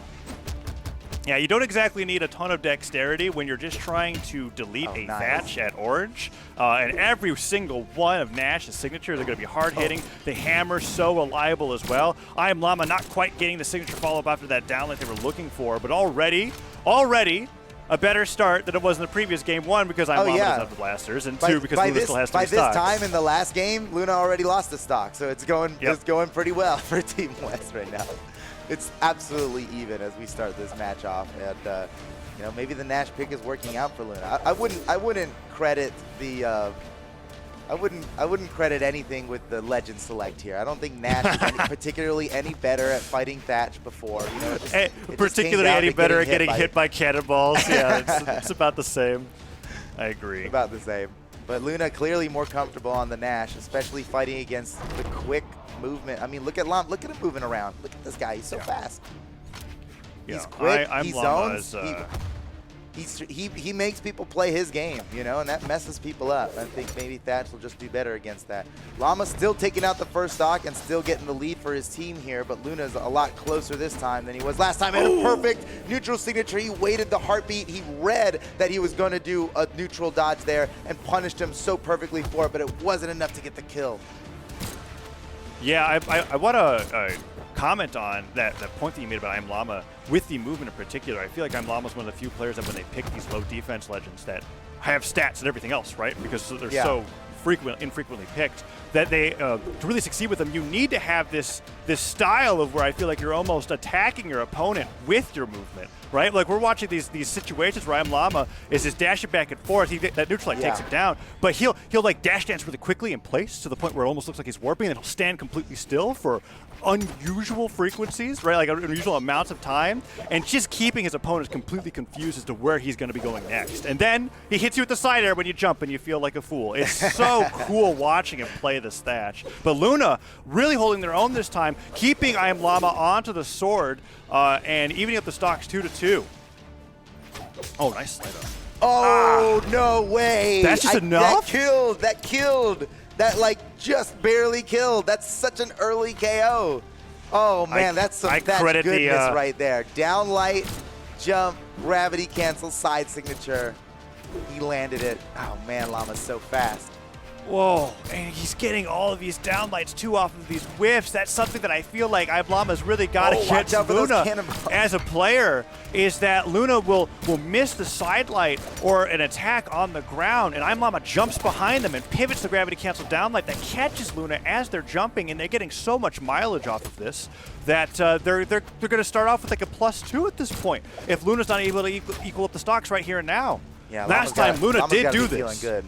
Yeah, you don't exactly need a ton of dexterity when you're just trying to delete a Thatch at orange. And every single one of Nash's signatures are going to be hard-hitting. The hammer's so reliable as well. ImLlama not quite getting the signature follow-up after that downlight they were looking for, but already a better start than it was in the previous game. 1, because ImLlama doesn't have the blasters, and 2, because Luna still has 3 stocks. By this time in the last game, Luna already lost a stock, so it's going pretty well for Team West right now. It's absolutely even as we start this match off, and you know, maybe the Nash pick is working out for Luna. I wouldn't credit the I wouldn't credit anything with the legend select here. I don't think Nash is particularly any better at fighting Thatch before. You know, particularly any better at getting hit by cannonballs. Yeah, it's about the same. I agree. About the same. But Luna clearly more comfortable on the Nash, especially fighting against the quick movement. I mean, look at him moving around. Look at this guy. He's so fast. He's quick. He zones. He makes people play his game, you know, and that messes people up. I think maybe Thatch will just do better against that. Llama still taking out the first stock and still getting the lead for his team here, but Luna's a lot closer this time than he was last time. And a perfect neutral signature. He waited the heartbeat. He read that he was going to do a neutral dodge there and punished him so perfectly for it, but it wasn't enough to get the kill. Yeah, I want to comment on that point that you made about ImLlama with the movement in particular. I feel like ImLlama is one of the few players that when they pick these low defense legends that have stats and everything else, right? Because they're so infrequently picked, that they to really succeed with them, you need to have this style of where I feel like you're almost attacking your opponent with your movement, right? Like we're watching these situations where ImLlama is just dashing back and forth. That neutral light takes him down, but he'll like dash dance really quickly in place to the point where it almost looks like he's warping, and he'll stand completely still for unusual frequencies, right? Like unusual amounts of time, and just keeping his opponents completely confused as to where he's going to be going next. And then he hits you with the side air when you jump, and you feel like a fool. It's so cool watching him play this Thatch. But Luna really holding their own this time, keeping ImLlama onto the sword, and evening up the stocks 2-2. Oh, nice slide up. Oh, no way. That's just enough? That killed. That, like, just barely killed. That's such an early KO. Oh, man, that's goodness right there. Down light, jump, gravity cancel, side signature. He landed it. Oh, man, Llama's so fast. Whoa, and he's getting all of these downlights too off of these whiffs. That's something that I feel like ImLlama's really got to get to Luna as a player, is that Luna will miss the side light or an attack on the ground, and ImLlama jumps behind them and pivots the gravity cancel downlight that catches Luna as they're jumping, and they're getting so much mileage off of this that they're going to start off with like a +2 at this point if Luna's not able to equal up the stocks right here and now. Yeah, last time Luna did do this. Feeling good.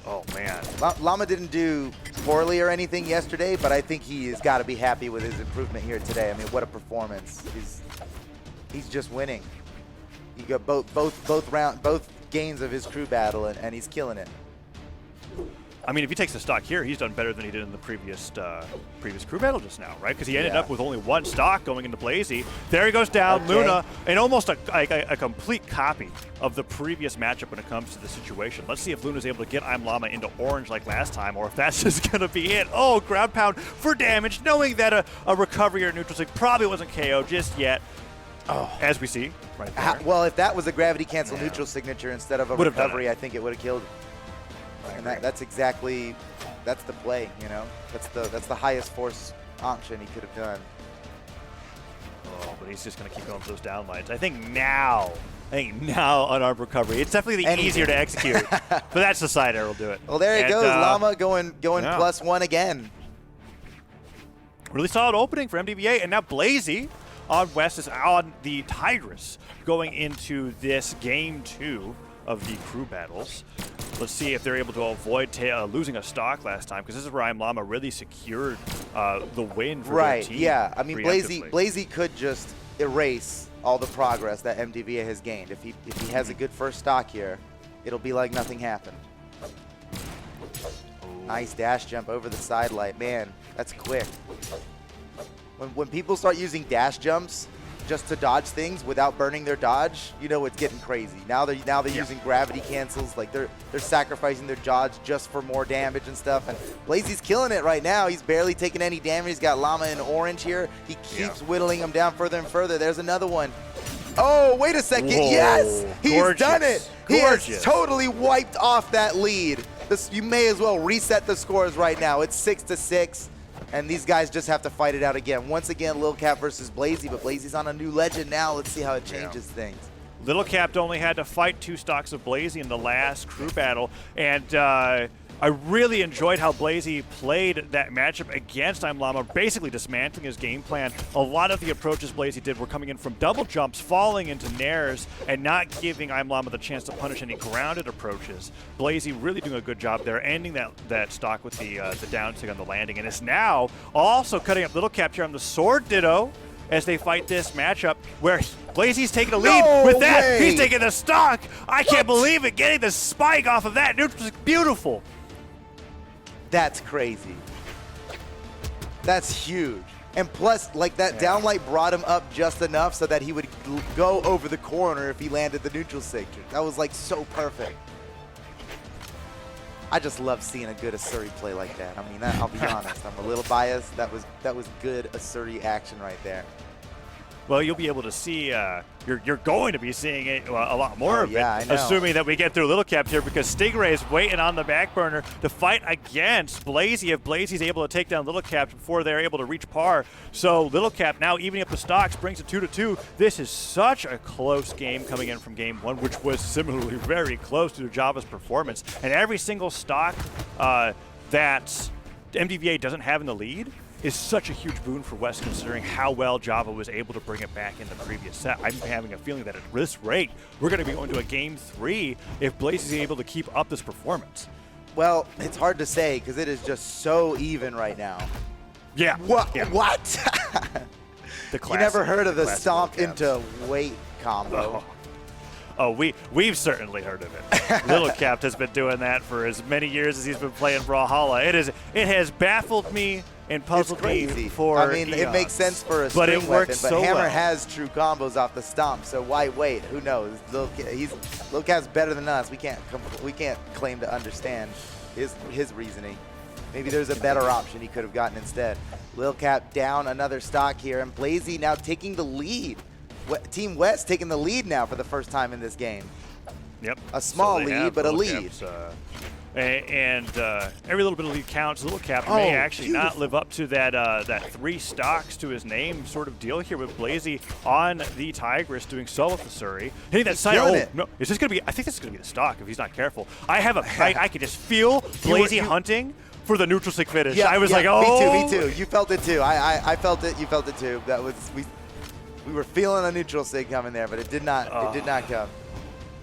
Oh, man. Llama didn't do poorly or anything yesterday, but I think he has got to be happy with his improvement here today. I mean, what a performance. He's just winning. He got both games of his crew battle, and he's killing it. I mean, if he takes the stock here, he's done better than he did in the previous crew battle just now, right? Because he ended up with only 1 stock going into Blaizzy. There he goes down, Okay. Luna, and almost a complete copy of the previous matchup when it comes to the situation. Let's see if Luna's able to get ImLlama into orange like last time, or if that's just going to be it. Oh, ground pound for damage, knowing that a recovery or neutral stick probably wasn't KO just yet. Oh, as we see right there. Well, if that was a gravity cancel neutral signature instead of a Would've recovery, I think it would have killed him. And that's exactly, that's the play, you know? That's the highest force option he could have done. Oh, but he's just going to keep going for those downlines. I think now unarmed recovery. It's definitely the easier to execute, but that's the side arrow will do it. Well, there he goes, Llama going +1 again. Really solid opening for MDVA, and now Blaizzy on West is on the Tigress going into this game 2 of the crew battles. Let's see if they're able to avoid losing a stock last time, because this is where ImLlama really secured the win for their team. Yeah. I mean, Blaizzy could just erase all the progress that MDVA has gained. If he has a good first stock here, it'll be like nothing happened. Nice dash jump over the sidelight. Man, that's quick. When people start using dash jumps just to dodge things without burning their dodge, you know it's getting crazy. Now they're using gravity cancels, like they're sacrificing their dodge just for more damage and stuff. And Blaizzy's killing it right now. He's barely taking any damage. He's got Llama in orange here. He keeps whittling him down further and further. There's another one. Oh, wait a second. Whoa, yes, he's done it. He gorgeous. has totally wiped off that lead. You may as well reset the scores right now. It's 6-6. And these guys just have to fight it out again. Once again, Lil Capped versus Blaizzy, but Blaizzy's on a new legend now. Let's see how it changes things. Lil Capped only had to fight 2 stocks of Blaizzy in the last crew battle, and I really enjoyed how Blaizzy played that matchup against ImLlama, basically dismantling his game plan. A lot of the approaches Blaizzy did were coming in from double jumps, falling into nairs, and not giving ImLlama the chance to punish any grounded approaches. Blaizzy really doing a good job there, ending that stock with the down stick on the landing, and is now also cutting up Lil Capped here on the sword ditto as they fight this matchup where Blaizzy's taking a lead with that. Way. He's taking the stock. I can't believe it. Getting the spike off of that. Neutral was beautiful. That's crazy. That's huge. And plus, like, that downlight brought him up just enough so that he would go over the corner if he landed the neutral signature. That was, like, so perfect. I just love seeing a good Asuri play like that. I mean, I'll be honest. I'm a little biased. That was good Asuri action right there. Well, you'll be able to see, you're going to be seeing it, a lot more of it, I know. assuming that we get through Lil Capped here, because Stingray is waiting on the back burner to fight against Blaizzy if Blaizzy's able to take down Lil Capped before they're able to reach par. So Lil Capped now evening up the stocks, brings it 2-2. This is such a close game coming in from game 1, which was similarly very close to Java's performance. And every single stock that MDVA doesn't have in the lead is such a huge boon for West, considering how well Java was able to bring it back in the previous set. I'm having a feeling that at this rate, we're going to be going to a game 3 if Blaze is able to keep up this performance. Well, it's hard to say because it is just so even right now. Yeah. What? Yeah. What? The You never heard of the classic stomp Lil Capped. into weight combo. Oh, we've certainly heard of it. Lil Capped has been doing that for as many years as he's been playing Brawlhalla. It has baffled me and puzzled me for I mean, eons. It makes sense for a but string it weapon, works but so Hammer well. has true combos off the stomp, so why wait? Who knows? Lil Capp's better than us. We can't claim to understand his reasoning. Maybe there's a better option he could have gotten instead. Lil Capped down another stock here, and Blaizzy now taking the lead. Team West taking the lead now for the first time in this game. Yep. A small So they lead, have but a Lil lead. Capp's, and every little bit of lead counts. Lil Capped may actually not live up to that 3 stocks to his name sort of deal here with Blaizzy on the Tigress doing solo with Asuri. Hitting that side. Oh, no. Is this going to be? I think this is going to be the stock if he's not careful. I can just feel Blaizzy hunting for the neutral stick finish. Yeah, I was like, oh. Me too. You felt it too. I felt it. You felt it too. That was we were feeling a neutral sig coming there, but it did not. It did not come.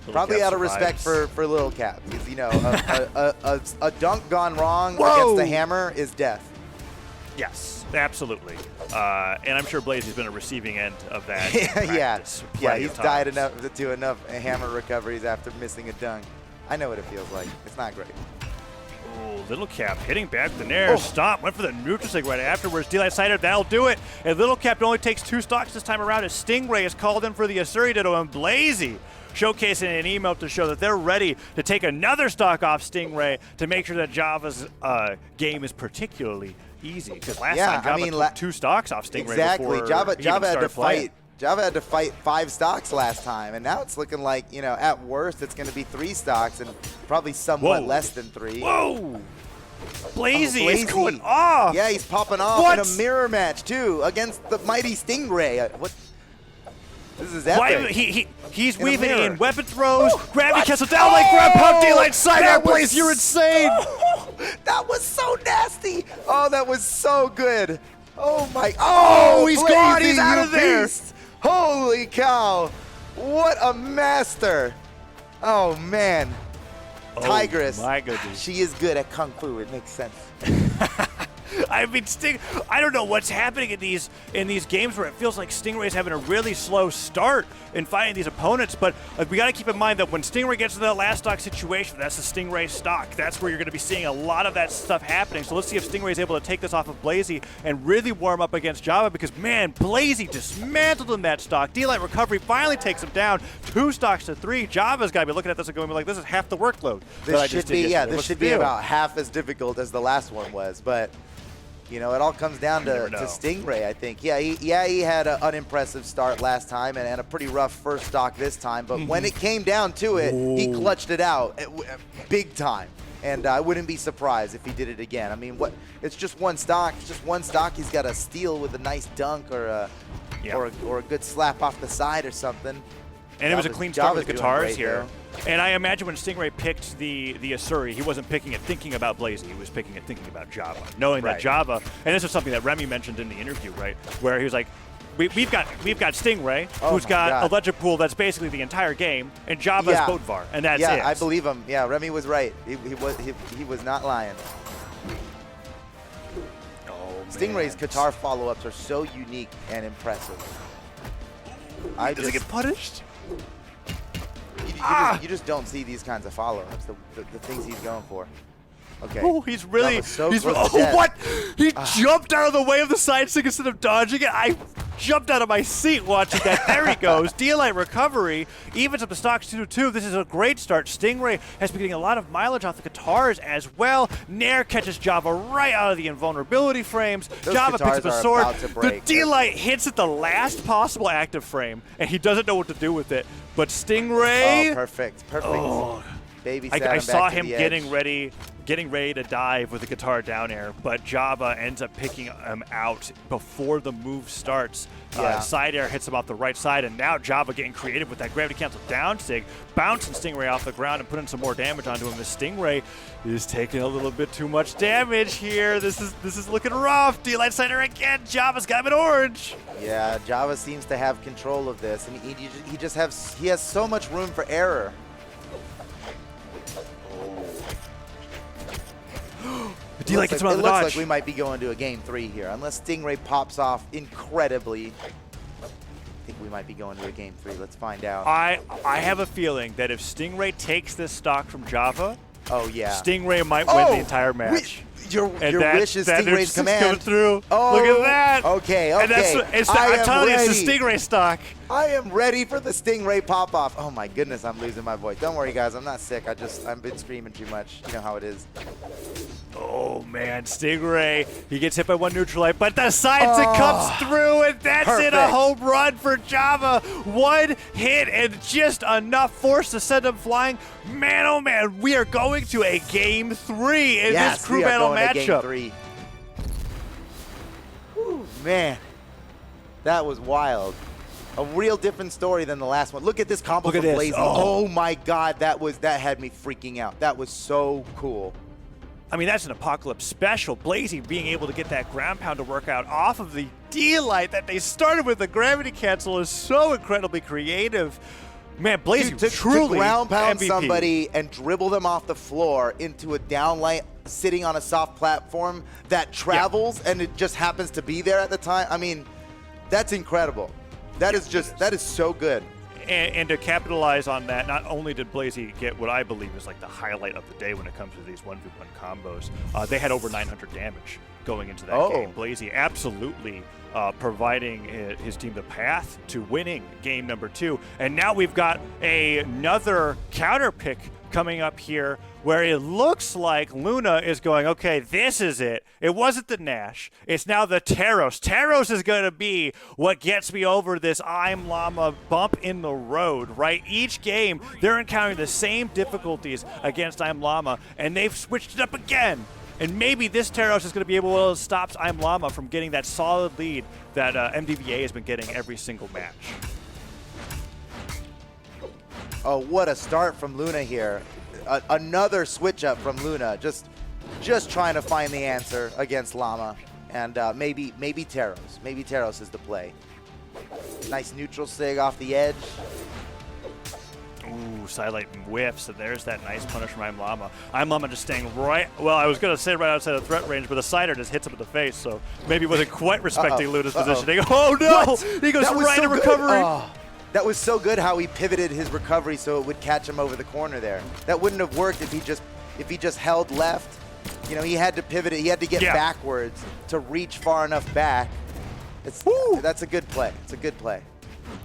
Probably out of respect for Lil Capped, because you know a dunk gone wrong against the hammer is death. Yes, absolutely. And I'm sure Blaizzy's been a receiving end of that. Yeah, he's died enough. enough hammer recoveries after missing a dunk. I know what it feels like. It's not great. Lil Capped hitting back the nair. Stomp, went for the neutral sig right afterwards. D-Light Cider, that'll do it. And Lil Capped only takes 2 stocks this time around as Stingray is called in for the Asuri Ditto, and Blaizzy showcasing an email to show that they're ready to take another stock off Stingray to make sure that Java's game is particularly easy. Because last time Java took 2 stocks off Stingray before Java had to playing. Java had to fight 5 stocks last time, and now it's looking like, you know, at worst it's going to be 3 stocks and probably somewhat less than 3. Whoa! Blaizzy is going off! Yeah, he's popping off in a mirror match, too, against the mighty Stingray. What? This is epic. He's weaving in weapon throws, gravity cancel down like grab pump, D-Light Cider, Blaze, you're insane! That was so nasty! Oh, that was so good! Oh my! Oh, he's Blaizzy, gone! He's out of there! Beast. Holy cow! What a master! Oh man, Tigress. My goodness, she is good at kung fu. It makes sense. I mean, I don't know what's happening in these games where it feels like Stingray's having a really slow start in fighting these opponents, but we got to keep in mind that when Stingray gets into that last stock situation, that's the Stingray stock. That's where you're going to be seeing a lot of that stuff happening. So let's see if Stingray is able to take this off of Blaizzy and really warm up against Java, because man, Blaizzy dismantled in that stock. D-Light recovery finally takes him down 2 stocks to 3. Java's got to be looking at this and going like, this is half the workload. This should be this should be about half as difficult as the last one was, but. You know, it all comes down to Stingray, I think. Yeah, he had an unimpressive start last time and a pretty rough first stock this time. But when it came down to it, he clutched it out big time. And I wouldn't be surprised if he did it again. I mean, it's just 1 stock. It's just 1 stock. He's got to steal with a nice dunk or a good slap off the side or something. And it was a clean start with the guitars here. And I imagine when Stingray picked the Asuri, he wasn't picking it thinking about Blaizzy. He was picking it thinking about Java, knowing that Java. And this is something that Remmy mentioned in the interview, right? Where he was like, we've got Stingray, who's got a legend pool that's basically the entire game, and Java's Bodvar, and that's it. Yeah, I believe him. Yeah, Remmy was right. He was not lying. Stingray's guitar follow-ups are so unique and impressive. Does he get punished? You just don't see these kinds of follow-ups, the things he's going for. Okay. Oh, he's really, what? He jumped out of the way of the side stick instead of dodging it. I jumped out of my seat watching that. There he goes. D-Light recovery, evens up the stocks 2-2. This is a great start. Stingray has been getting a lot of mileage off the guitars as well. Nair catches Java right out of the invulnerability frames. Java picks up a sword. The D-Light hits at the last possible active frame, and he doesn't know what to do with it. But Stingray. Oh, perfect. Oh. Baby I saw him getting ready to dive with the guitar down air, but Java ends up picking him out before the move starts. Side air hits him off the right side, and now Java getting creative with that gravity cancel down sig, bouncing Stingray off the ground and putting some more damage onto him. As Stingray is taking a little bit too much damage here. This is looking rough. D-Light Cider again. Java's got him in orange. Yeah, Java seems to have control of this, and he has so much room for error. D-Light gets him out of the dodge. It looks like we might be going to a game 3 here. Unless Stingray pops off incredibly, I think we might be going to a game 3. Let's find out. I have a feeling that if Stingray takes this stock from Java, Stingray might win the entire match. Your wish is Stingray's command. Coming through. Oh, look at that. Okay. And I'm telling you, it's the Stingray stock. I am ready for the Stingray pop-off. Oh my goodness, I'm losing my voice. Don't worry, guys. I'm not sick. I've been screaming too much. You know how it is. Oh, man. Stingray, he gets hit by 1 neutral light, but the side stick comes through, and that's it. A home run for Java. 1 hit and just enough force to send him flying. Man, oh, man, we are going to a game 3 in this crew battle matchup. Game 3. Whew, man, that was wild. A real different story than the last one. Look at this combo from Blaizzy. Oh my God, that had me freaking out. That was so cool. I mean, that's an Apocalypse special. Blaizzy being able to get that ground pound to work out off of the D-Light that they started with the gravity cancel is so incredibly creative. Man, Blaizzy truly to ground pound MVP. somebody and dribble them off the floor into a downlight sitting on a soft platform that travels and it just happens to be there at the time. I mean, that's incredible. That is so good. And to capitalize on that, not only did Blaizzy get what I believe is like the highlight of the day when it comes to these 1v1 combos, they had over 900 damage going into that game. Blaizzy absolutely providing his team the path to winning game number 2. And now we've got another counter pick coming up here where it looks like Luna is going, okay, this is it. It wasn't the Nash. It's now the Taros. Taros is going to be what gets me over this ImLlama bump in the road, right? Each game, they're encountering the same difficulties against ImLlama, and they've switched it up again. And maybe this Taros is going to be able to stop ImLlama from getting that solid lead that MDVA has been getting every single match. Oh, what a start from Luna here. Another switch up from Luna, just trying to find the answer against Llama, and maybe Taros. Maybe Taros is the play. Nice neutral sig off the edge. Ooh, Starlight whiffs, and there's that nice punish from ImLlama. ImLlama just staying right, well, I was going to say right outside of threat range, but the sider just hits him in the face, so maybe wasn't quite respecting Luna's positioning. Oh no! What? He goes right to recovery. Oh. That was so good how he pivoted his recovery so it would catch him over the corner there. That wouldn't have worked if he just held left. You know, he had to pivot it. He had to get backwards to reach far enough back. That's a good play. It's a good play.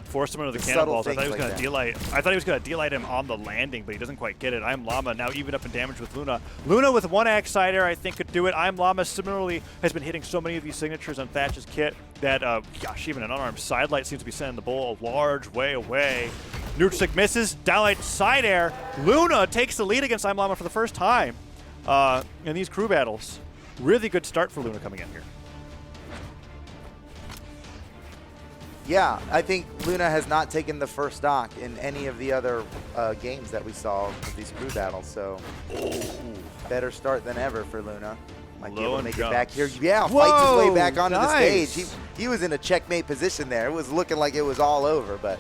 Forced him into the cannonballs. I thought he was going to delight. I thought he was going to delight him on the landing, but he doesn't quite get it. ImLlama now even up in damage with Luna. Luna with 1x side air, I think, could do it. ImLlama similarly has been hitting so many of these signatures on Thatch's kit that, gosh, even an unarmed sidelight seems to be sending the ball a large way away. Neutral misses. Downlight side air. Luna takes the lead against ImLlama for the first time in these crew battles. Really good start for Luna coming in here. Yeah, I think Luna has not taken the first stock in any of the other games that we saw of these crew battles, so better start than ever for Luna. Might be able to make it back here. Yeah, fights his way back onto the stage. He was in a checkmate position there. It was looking like it was all over, but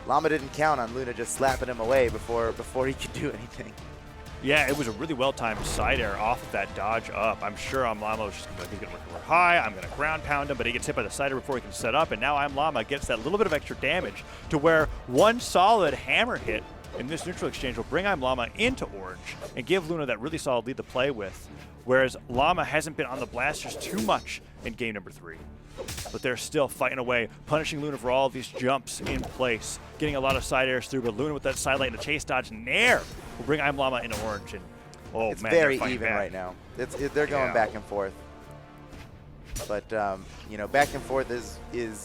Llama didn't count on Luna just slapping him away before he could do anything. Yeah, it was a really well-timed side air off of that dodge up. I'm sure ImLlama was just going to recover high. I'm going to ground pound him, but he gets hit by the side air before he can set up, and now ImLlama gets that little bit of extra damage to where one solid hammer hit in this neutral exchange will bring ImLlama into orange and give Luna that really solid lead to play with, whereas Llama hasn't been on the blasters too much in game number 3. But they're still fighting away, punishing Luna for all of these jumps in place, getting a lot of side airs through, but Luna with that side light and a chase dodge nair will bring ImLlama into orange. And it's very even right now. They're going back and forth. But you know, back and forth is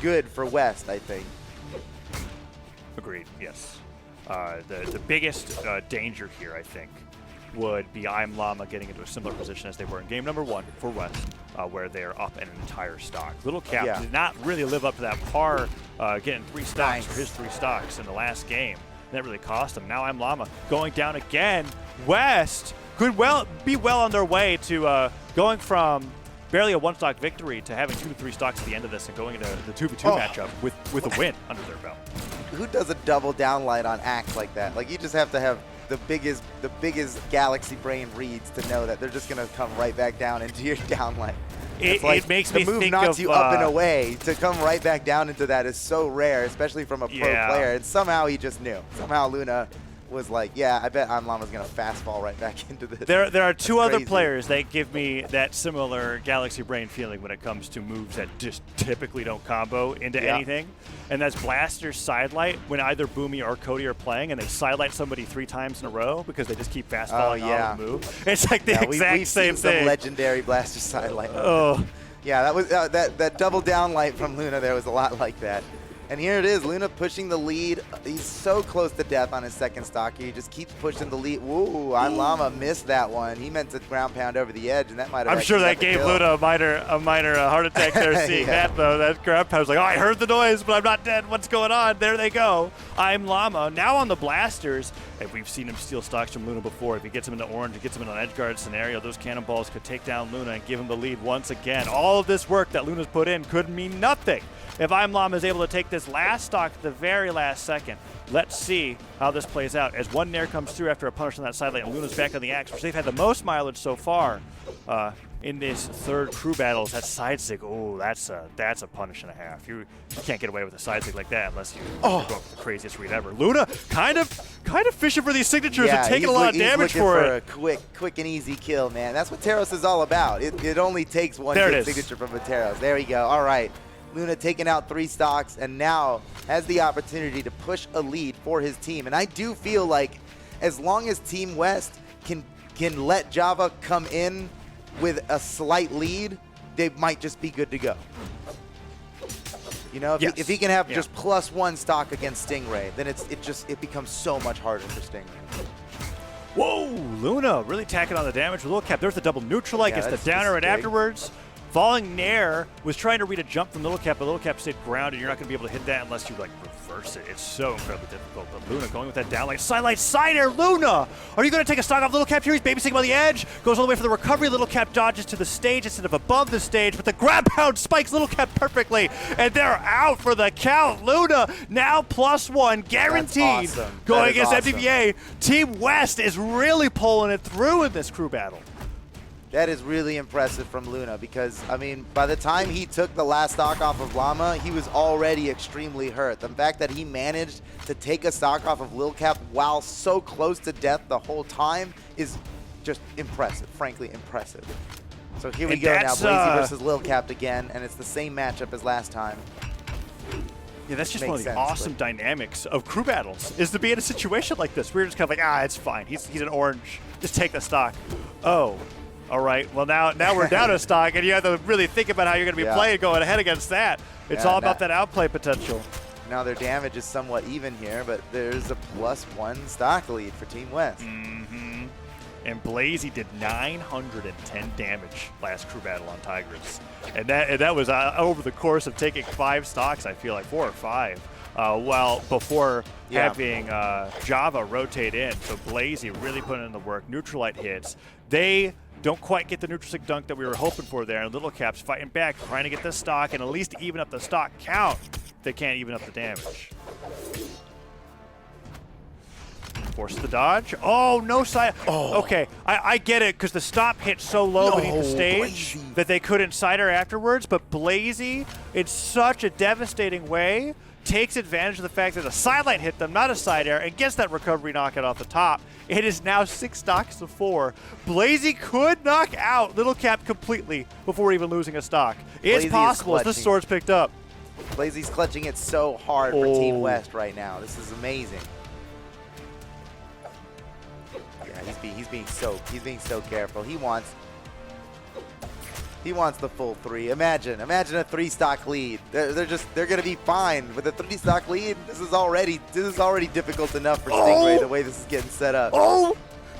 good for West, I think. Agreed. Yes. The biggest danger here, I think, would be ImLlama getting into a similar position as they were in game number 1 for West, where they're up an entire stock. Lil Capped did not really live up to that par, getting 3 stocks for his 3 stocks in the last game. That really cost him. Now ImLlama going down again. West could be well on their way to going from barely a 1-stock victory to having 2 to 3 stocks at the end of this and going into the 2v2 matchup with a win under their belt. Who does a double downlight on Axe like that? Like, you just have to have the biggest galaxy brain reads to know that they're just gonna come right back down into your downlight. It makes me think of the move knocks you up and away. To come right back down into that is so rare, especially from a pro player. And somehow he just knew. Somehow Luna was like, yeah, I bet ImLlama's going to fast fall right back into this. There are 2 other players that give me that similar Galaxy Brain feeling when it comes to moves that just typically don't combo into anything. And that's Blaster's Sidelight when either Boomie or Cody are playing and they sidelight somebody 3 times in a row because they just keep fast falling on the move. It's like the exact same thing. Some legendary Blaster Sidelight. Oh. Yeah, that was that double down light from Luna there was a lot like that. And here it is, Luna pushing the lead. He's so close to death on his second stock. He just keeps pushing the lead. Woo, ImLlama missed that one. He meant to ground pound over the edge, and that might have. I'm sure that gave Luna a minor heart attack there seeing that, though. That ground pound was like, oh, I heard the noise, but I'm not dead. What's going on? There they go. ImLlama now on the blasters. And we've seen him steal stocks from Luna before. If he gets him into orange, it gets him in an edge guard scenario. Those cannonballs could take down Luna and give him the lead once again. All of this work that Luna's put in could mean nothing if ImLlama is able to take this last stock at the very last second. Let's see how this plays out as one nair comes through after a punish on that side lane. And Luna's back on the axe, which they've had the most mileage so far. in this third crew battle is that side sig. Oh, that's a punish and a half. You can't get away with a side sig like that unless you go for the craziest read ever. Luna kind of fishing for these signatures and taking a lot of damage for it. A quick and easy kill, man. That's what Teros is all about. It only takes one good signature from a Teros. There we go. All right. Luna taking out 3 stocks and now has the opportunity to push a lead for his team. And I do feel like as long as Team West can let Java come in with a slight lead, they might just be good to go. You know, if he can have just +1 stock against Stingray, then it becomes so much harder for Stingray. Whoa, Luna really tacking on the damage with Lil Capped. There's the double neutral, gets the downer right afterwards. Falling Nair was trying to read a jump from Lil Capped, but Lil Capped stayed grounded. You're not going to be able to hit that unless you, like, reverse it. It's so incredibly difficult. But Luna going with that down like sidelight side air. Luna! Are you going to take a stock off Lil Capped here? He's babysitting by the edge. Goes all the way for the recovery. Lil Capped dodges to the stage instead of above the stage, but the grab pound spikes Lil Capped perfectly. And they're out for the count. Luna now +1, guaranteed. Awesome. Going against MDVA. Team West is really pulling it through in this crew battle. That is really impressive from Luna because, I mean, by the time he took the last stock off of Llama, he was already extremely hurt. The fact that he managed to take a stock off of Lil Capped while so close to death the whole time is just impressive, frankly impressive. So here we go now, Blaizzy versus Lil Capped again, and it's the same matchup as last time. Yeah, that's just one of the awesome dynamics of crew battles, is to be in a situation like this. We're just kind of like, it's fine. He's an orange. Just take the stock. Oh. All right, well, now we're down a stock, and you have to really think about how you're going to be playing going ahead against that. It's all about that outplay potential. Now their damage is somewhat even here, but there's a +1 stock lead for Team West. And Blaizzy did 910 damage last crew battle on Tigers. And that was over the course of taking 5 stocks, I feel like, 4 or 5. While before having Java rotate in. So Blaizzy really putting in the work. Neutralite hits. They don't quite get the neutral sig dunk that we were hoping for there. And Lil Capped's fighting back, trying to get the stock and at least even up the stock count. They can't even up the damage. Forces the dodge. Oh, no side. Okay, I get it because the stop hit so low beneath the stage that they couldn't cider afterwards. But Blaizzy, in such a devastating way, takes advantage of the fact that a sidelight hit them, not a side air, and gets that recovery knockout off the top. It is now 6 stocks to 4. Blaizzy could knock out Lil Capped completely before even losing a stock. It's possible as this sword's picked up. Blaizzy's clutching it so hard for Team West right now. This is amazing. Yeah, he's being so careful. He wants the full 3. Imagine a 3 stock lead. They're gonna be fine with a 3 stock lead. This is already difficult enough for Stingray the way this is getting set up.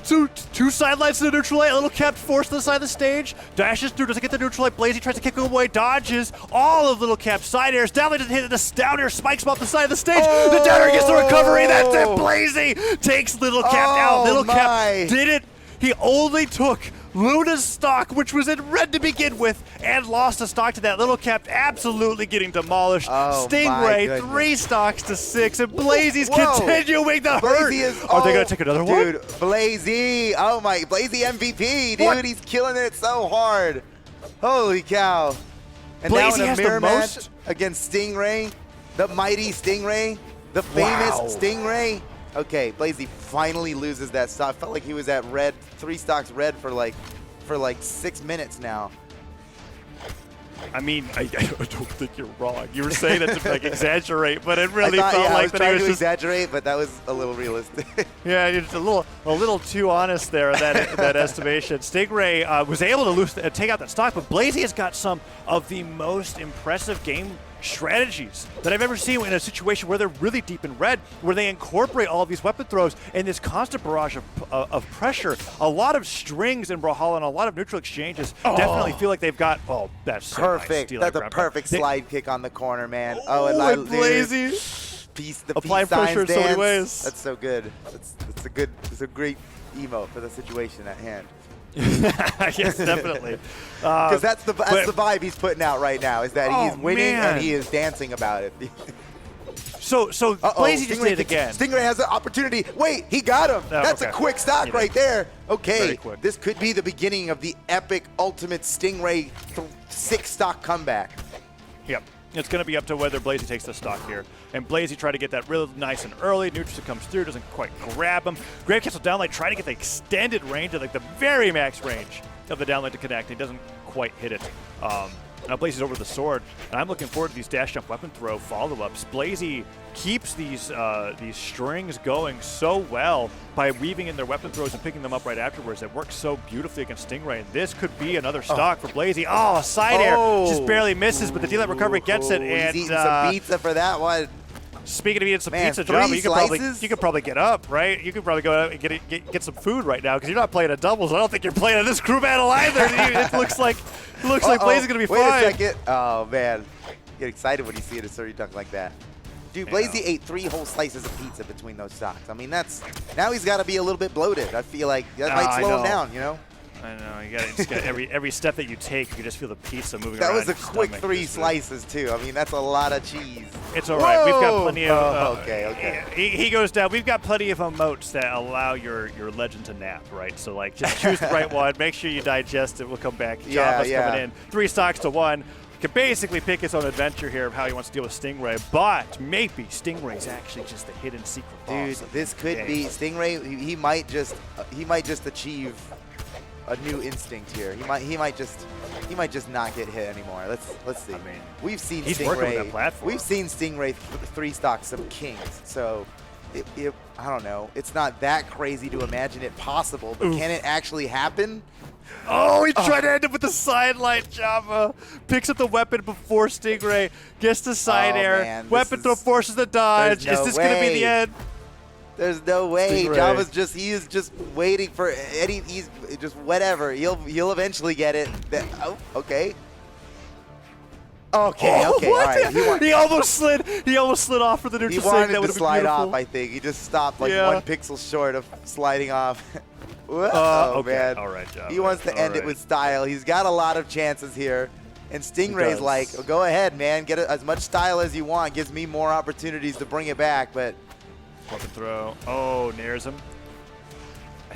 Two sidelights to the neutral light. Lil Capped forced to the side of the stage. Dashes through, doesn't get the neutral light. Blaizzy tries to kick him away, dodges all of Lil Capped's side airs. Down doesn't hit the down air, spikes him off the side of the stage. The down air gets the recovery. That's it. Blaizzy takes Lil Capped out. Lil Capped did it. He only took Luna's stock, which was in red to begin with, and lost a stock to that. Lil Capped absolutely getting demolished. Stingray, 3 stocks to 6, and Blaizzy's continuing the hurt. Are they going to take another one? Dude, Blaizzy. Oh my, Blaizzy MVP, dude. He's killing it so hard. Holy cow. And Blaizzy now in has a mirror the most match against Stingray, the mighty Stingray, the famous Stingray. Okay, Blaizzy finally loses that stock. Felt like he was at red, 3 stocks red for like 6 minutes now. I mean, I don't think you're wrong. You were saying that to like exaggerate, but it really felt like I was that trying he was to just exaggerate, but that was a little realistic. Yeah, it's a little too honest there, that estimation. Stingray was able to take out that stock, but Blaizzy has got some of the most impressive game strategies that I've ever seen in a situation where they're really deep in red, where they incorporate all of these weapon throws and this constant barrage of pressure. A lot of strings in Brawlhalla and a lot of neutral exchanges definitely feel like they've got, that's so perfect. Nice. That's a perfect slide kick on the corner, man. And Blaizzy. The applying pressure in so many ways. That's so good. It's a great emote for the situation at hand. Yes, definitely. Because that's the vibe he's putting out right now, is that he's winning and he is dancing about it. So Blaizzy just did it again. Stingray has an opportunity. Wait, he got him. That's a quick stock right there. Okay, this could be the beginning of the epic ultimate Stingray 6-stock comeback. Yep. It's going to be up to whether Blaizzy takes the stock here. And Blaizzy tried to get that real nice and early. Nutrix comes through, doesn't quite grab him. Grave Castle downlight trying to get the extended range, like the very max range of the downlight to connect. He doesn't quite hit it. Now Blaizzy's over the sword, and I'm looking forward to these dash jump weapon throw follow-ups. Blaizzy keeps these strings going so well by weaving in their weapon throws and picking them up right afterwards. It works so beautifully against Stingray, and this could be another stock for Blaizzy. Oh, a side air just barely misses, but the D-Light recovery gets it. And he's eating some pizza for that one. Speaking of eating some pizza, Java, you could probably get up, right? You could probably go out and get some food right now because you're not playing a doubles. I don't think you're playing in this crew battle either. It looks like Blaizzy's gonna be fine. Wait a second. Oh man, you get excited when you see a Surrey dunk like that. Dude, Blaizzy ate 3 whole slices of pizza between those stocks. I mean, now he's got to be a little bit bloated. I feel like that might slow him down, you know? I know. You got every step that you take, you can just feel the pizza moving around. That was a quick 3 slices too. I mean, that's a lot of cheese. It's all right. We've got plenty of. Okay. He goes down. We've got plenty of emotes that allow your legend to nap, right? So like, just choose the right one. Make sure you digest it. We'll come back. Java's coming in. 3 stocks to 1. Can basically pick his own adventure here of how he wants to deal with Stingray, but maybe Stingray's actually just the hidden secret boss. Dude, this could be Stingray. He might just achieve a new instinct here. He might just not get hit anymore. Let's see. I mean, we've seen Stingray. We've seen Stingray 3 stock some kings. So I don't know. It's not that crazy to imagine it possible, but can it actually happen? Oh, he tried to end up with the sidelight, Java. Picks up the weapon before Stingray. Gets the side air. Man, weapon throw forces the dodge. Is this going to be the end? There's no way. Java's he is just waiting for Eddie. He's just whatever. He'll eventually get it. Okay. Okay, all right. He almost slid off for the neutral. He wanted to slide off, I think. He just stopped like 1 pixel short of sliding off. Man. All right, Java. He wants to end it with style. He's got a lot of chances here. And Stingray's like, well, go ahead, man. Get as much style as you want. Gives me more opportunities to bring it back, but... Weapon throw. Oh, nares him.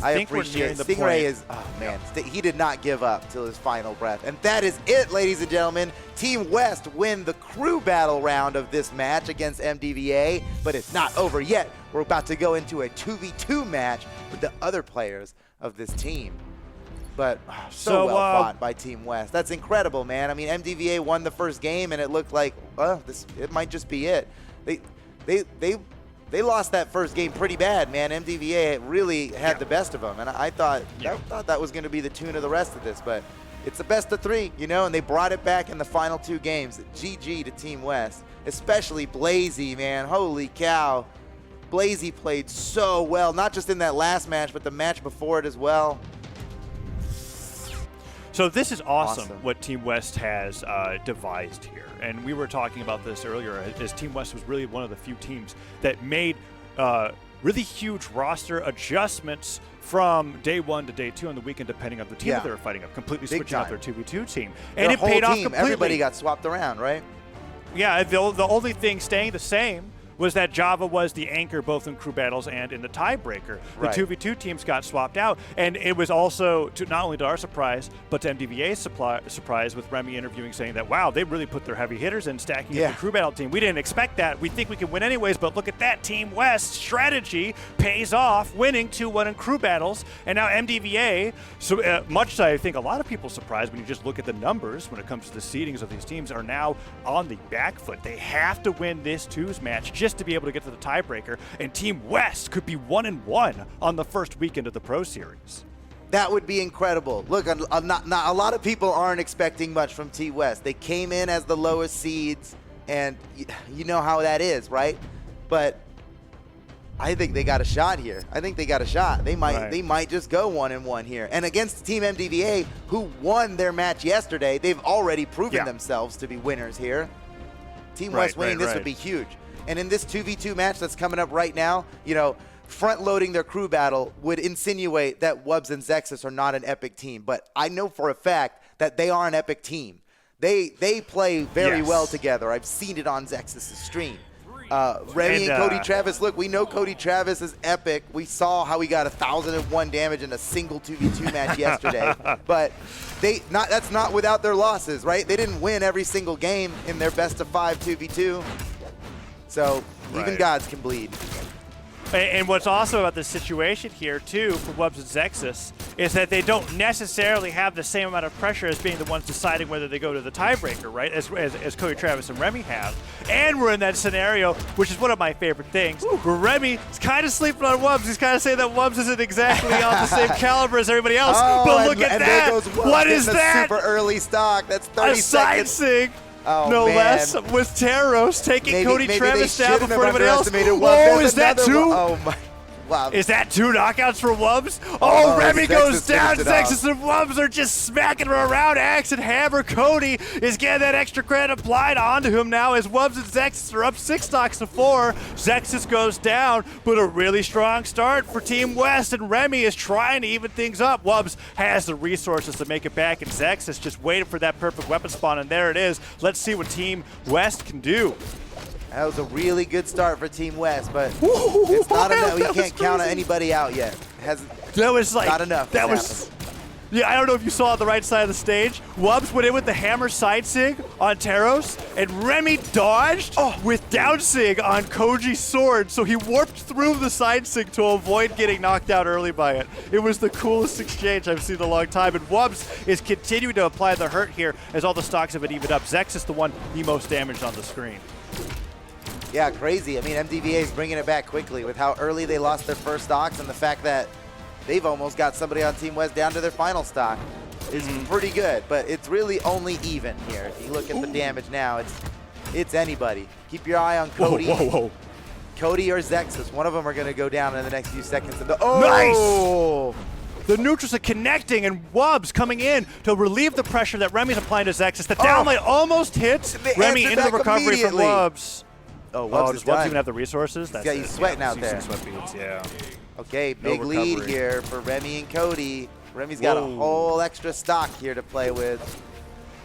I appreciate Stingray is, oh man, he did not give up till his final breath. And that is it, ladies and gentlemen. Team West win the crew battle round of this match against MDVA, but it's not over yet. We're about to go into a 2v2 match with the other players of this team. But so well fought by Team West. That's incredible, man. I mean, MDVA won the first game, and it looked like, it might just be it. They lost that first game pretty bad, man. MDVA really had the best of them, and I thought that was going to be the tune of the rest of this, but it's the best of 3, you know, and they brought it back in the final 2 games. GG to Team West, especially Blaizzy, man. Holy cow. Blaizzy played so well, not just in that last match, but the match before it as well. So this is awesome what Team West has devised here. And we were talking about this earlier, as Team West was really one of the few teams that made really huge roster adjustments from day 1 to day 2 on the weekend, depending on the team that they were fighting up, completely switching out their 2v2 team. And it paid off completely. Everybody got swapped around, right? Yeah, the only thing staying the same was that Java was the anchor both in crew battles and in the tiebreaker. The 2v2 teams got swapped out, and it was also, not only to our surprise, but to MDVA's surprise, with Remmy interviewing saying that, wow, they really put their heavy hitters in stacking up the crew battle team. We didn't expect that. We think we can win anyways, but look at that. Team West strategy pays off, winning 2-1 in crew battles, and now MDVA, so much I think a lot of people surprised when you just look at the numbers when it comes to the seedings of these teams, are now on the back foot. They have to win this 2s match just to be able to get to the tiebreaker, and Team West could be 1-1 on the first weekend of the Pro Series. That would be incredible. Look, a lot of people aren't expecting much from Team West. They came in as the lowest seeds, and you know how that is, right? But I think they got a shot here. They might just go 1-1 here. And against Team MDVA, who won their match yesterday, they've already proven themselves to be winners here. Team West winning this would be huge. And in this 2v2 match that's coming up right now, you know, front-loading their crew battle would insinuate that Wubz and Zexis are not an epic team. But I know for a fact that they are an epic team. They play very well together. I've seen it on Zexis' stream. Remmy and Cody Travis, look, we know Cody Travis is epic. We saw how he got 1,001 damage in a single 2v2 match yesterday. But that's not without their losses, right? They didn't win every single game in their best of 5 2v2. So even gods can bleed. And what's awesome about this situation here, too, for Wubz and Zexis, is that they don't necessarily have the same amount of pressure as being the ones deciding whether they go to the tiebreaker, right, as Cody Travis and Remmy have. And we're in that scenario, which is one of my favorite things, where Remmy is kind of sleeping on Wubz. He's kind of saying that Wubz isn't exactly on the same caliber as everybody else. But look at that! There goes Wubz What is that? Super early stock. That's 30 seconds. Side sig. Oh, no man. less, with Teros taking Cody Travis down before anybody else. Oh, is that two? Oh, my. Wow. Is that 2 knockouts for Wubz? Oh, Remmy goes down. Zexis and Wubz are just smacking him around. Axe and Hammer. Cody is getting that extra credit applied onto him now as Wubz and Zexis are up 6 stocks to 4. Zexis goes down, but a really strong start for Team West, and Remmy is trying to even things up. Wubz has the resources to make it back, and Zexis just waiting for that perfect weapon spawn, and there it is. Let's see what Team West can do. That was a really good start for Team West, but it's not enough. We can't count anybody out yet. That was like not enough. That was. Yeah, I don't know if you saw on the right side of the stage. Wubz went in with the hammer side sig on Teros, and Remmy dodged with down sig on Koji's sword, so he warped through the side sig to avoid getting knocked out early by it. It was the coolest exchange I've seen in a long time, and Wubz is continuing to apply the hurt here as all the stocks have been evened up. Zexis the one the most damaged on the screen. Yeah, crazy. I mean, MDVA is bringing it back quickly with how early they lost their first stocks, and the fact that they've almost got somebody on Team West down to their final stock is pretty good. But it's really only even here. If you look at the damage now, it's anybody. Keep your eye on Cody. Whoa. Cody or Zexis. One of them are going to go down in the next few seconds. Nice! The neutrals are connecting, and Wubz coming in to relieve the pressure that Remy's applying to Zexis. The downlight almost hits Remmy into the recovery from Wubz. Oh, Wubz does Wubz even have the resources? Yeah, he's sweating out there. Yeah. Okay, big lead here for Remmy and Cody. Remmy's got a whole extra stock here to play with.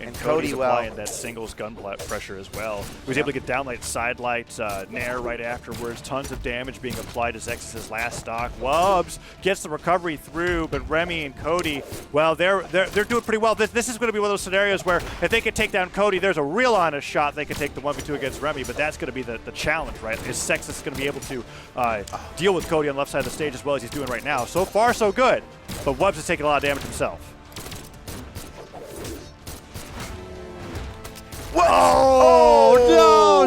And Cody's applying that singles gun pressure as well. He was able to get downlight, sidelight, nair right afterwards. Tons of damage being applied to Zexis' last stock. Wubz gets the recovery through, but Remmy and Cody, well, they're doing pretty well. This is going to be one of those scenarios where if they can take down Cody, there's a real honest shot they can take the 1v2 against Remmy, but that's going to be the challenge, right? Is Zexis going to be able to deal with Cody on the left side of the stage as well as he's doing right now? So far, so good, but Wubz is taking a lot of damage himself. What? Oh,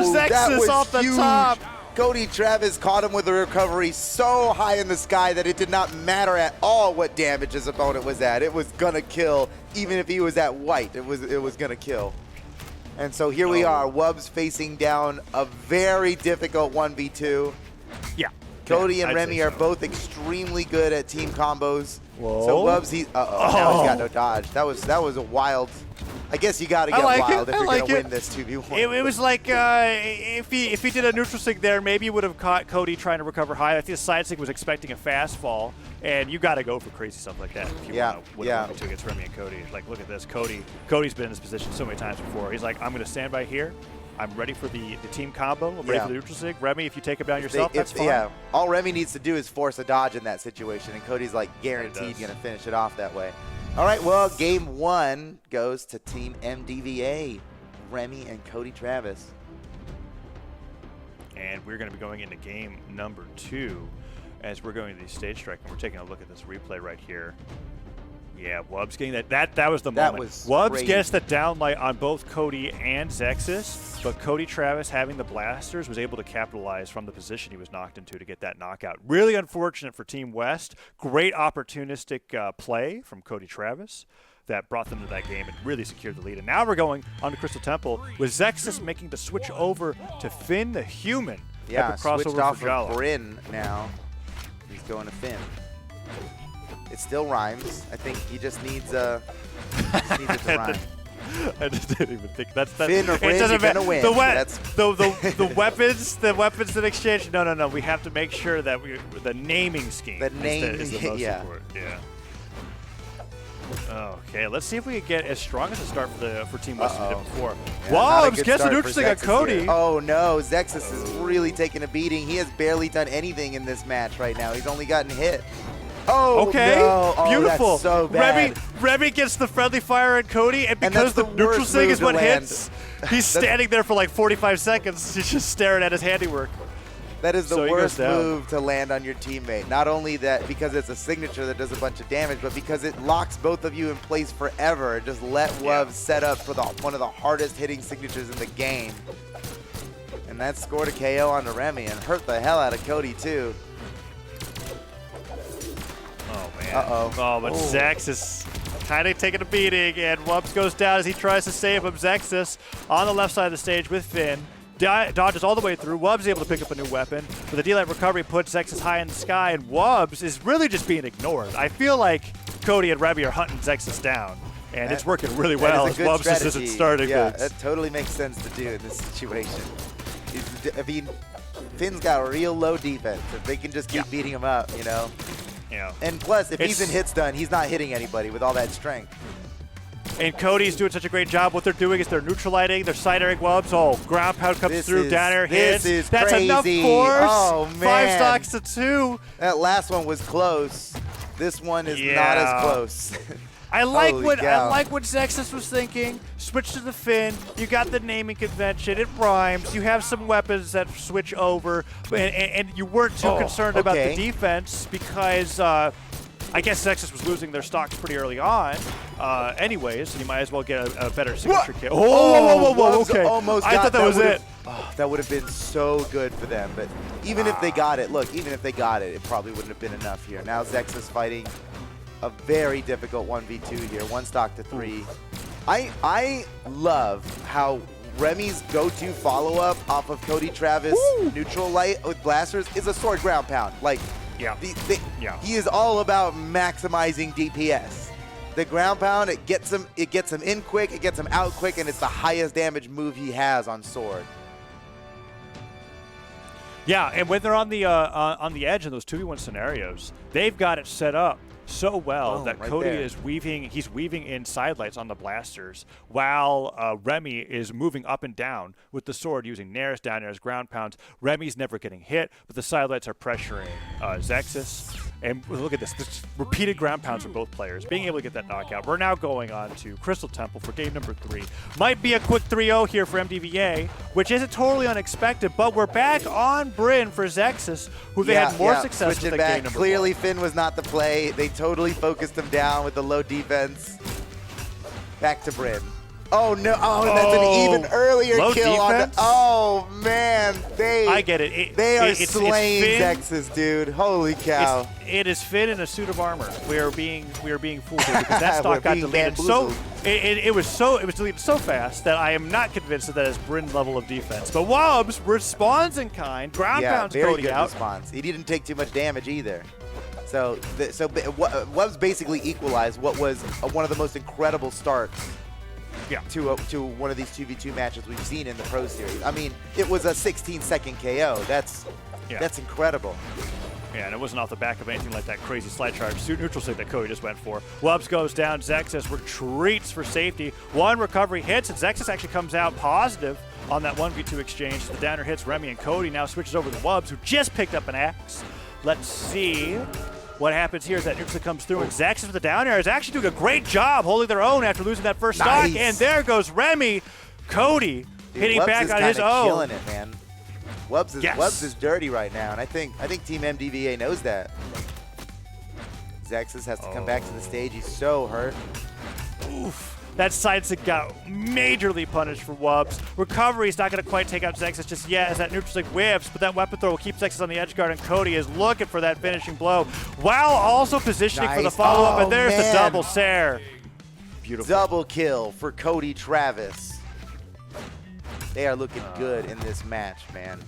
no! Zexis off the top. Cody Travis caught him with a recovery so high in the sky that it did not matter at all what damage his opponent was at. It was gonna kill, even if he was at white. It was gonna kill. And so here we are, Wubz facing down a very difficult 1v2. Yeah. Cody and Remmy are both extremely good at team combos. Whoa. So Wubz, now he's got no dodge. That was a wild. I guess you got to get wild if you're going to win this 2v1. It was like if he did a neutral sig there, maybe he would have caught Cody trying to recover high. I think the side sig was expecting a fast fall, and you got to go for crazy stuff like that if you want to win two against Remmy and Cody. Like, look at this. Cody's been in this position so many times before. He's like, I'm going to stand by here. I'm ready for the team combo. I'm ready for the neutral sig. Remmy, if you take him down yourself, that's fine. Yeah, all Remmy needs to do is force a dodge in that situation, and Cody's like guaranteed going to finish it off that way. All right, well, game 1 goes to Team MDVA, Remmy and Cody Travis. And we're going to be going into game number 2 as we're going to the stage strike, and we're taking a look at this replay right here. Yeah, Wubz getting that was the moment. Wubz gets the downlight on both Cody and Zexis, but Cody Travis, having the blasters, was able to capitalize from the position he was knocked into to get that knockout. Really unfortunate for Team West. Great opportunistic play from Cody Travis that brought them to that game and really secured the lead. And now we're going on to Crystal Temple with Zexis making the switch over to Finn the Human. Yeah, switched off of Bryn now. He's going to Finn. It still rhymes. I think he just needs it to rhyme. I just didn't even think that's that. Finn or Bryn, you're gonna win. The weapons in exchange. No. We have to make sure that the naming scheme. The name is the most important. Yeah. Okay, let's see if we can get as strong as a start for Team West as we did before. Yeah, not a Wubz good gets the start neutral for thing on Zexis Cody. here. Oh no, Zexis is really taking a beating. He has barely done anything in this match right now. He's only gotten hit. Oh, okay, no. Oh, beautiful. That's so bad. Remy gets the friendly fire on Cody, and because the neutral thing is what hits, he's standing there for like 45 seconds. He's just staring at his handiwork. That is the worst move to land on your teammate. Not only that, because it's a signature that does a bunch of damage, but because it locks both of you in place forever. Just let Wubz set up for one of the hardest hitting signatures in the game. And that scored a KO onto Remmy and hurt the hell out of Cody too. Oh, man. Uh-oh. Oh, but Zexis kind of taking a beating, and Wubz goes down as he tries to save him. Zexis on the left side of the stage with Finn. Dodges all the way through. Wubz is able to pick up a new weapon. But the D-Light recovery puts Zexis high in the sky, and Wubz is really just being ignored. I feel like Cody and Remmy are hunting Zexis down, and it's working really well as Wubz just isn't starting things. Yeah, that totally makes sense to do in this situation. I mean, Finn's got a real low defense. If they can just keep beating him up, you know. Yeah. And plus, if he's in hit stun, he's not hitting anybody with all that strength. And Cody's doing such a great job. What they're doing is they're neutralizing, they're side-airing Wubz. Oh, ground pound comes through, down air hits. That's crazy. Enough force. Oh, man. 5 stocks to 2. That last one was close. This one is not as close. I like what Zexis was thinking. Switch to the Finn. You got the naming convention. It rhymes. You have some weapons that switch over, and you weren't too concerned about the defense because I guess Zexis was losing their stocks pretty early on. Anyways, so you might as well get a better signature kill. Whoa, okay. I thought that was it. Oh, that would have been so good for them. But even if they got it, look, even if they got it, it probably wouldn't have been enough here. Now Zexis fighting a very difficult 1v2 here, 1 stock to 3. I love how Remy's go-to follow-up off of Cody Travis neutral light with blasters is a sword ground pound. Like, he is all about maximizing DPS. The ground pound, it gets him in quick, it gets him out quick, and it's the highest damage move he has on sword. Yeah, and when they're on the edge in those 2v1 scenarios, they've got it set up so well that Cody is weaving in sidelights on the blasters while Remmy is moving up and down with the sword using nairs, down airs, ground pounds. Remy's never getting hit, but the sidelights are pressuring Zexis. And look at this repeated ground pounds for both players, being able to get that knockout. We're now going on to Crystal Temple for game number 3. Might be a quick 3-0 here for MDVA, which isn't totally unexpected, but we're back on Bryn for Zexis, who they had more success with in game number 1. Clearly, Finn was not the play. They totally focused him down with the low defense. Back to Bryn. Oh no! Oh, that's an even earlier kill on the. Oh man, I get it. They are slaying Zexis, dude. Holy cow! It is Finn in a suit of armor. We are being fooled here because that stock got deleted. It was deleted so fast that I am not convinced that is Bryn level of defense. But Wubz responds in kind. Ground pounds Cody out. Response. He didn't take too much damage either. So Wubz basically equalized what was one of the most incredible starts to one of these 2v2 matches we've seen in the Pro Series. I mean, it was a 16-second KO. That's incredible. Yeah, and it wasn't off the back of anything like that crazy slide charge neutral stick that Cody just went for. Wubz goes down. Zexis retreats for safety. 1 recovery hits, and Zexis actually comes out positive on that 1v2 exchange. The downer hits Remmy, and Cody now switches over to Wubz, who just picked up an axe. Let's see what happens here as that neutral comes through, and Zexis with the down air is actually doing a great job holding their own after losing that first stock, and there goes Remmy. Cody hitting Wubz back on his own. Killing it, man. Wubz is dirty right now, and I think Team MDVA knows that. Zexis has to come back to the stage. He's so hurt. Oof. That side stick got majorly punished for Wubz. Recovery is not going to quite take out Zexis just yet as that neutral stick whips, but that weapon throw will keep Zexis on the edge guard, and Cody is looking for that finishing blow while also positioning for the follow-up, and there's the double Sair. Beautiful. Double kill for Cody Travis. They are looking good in this match, man.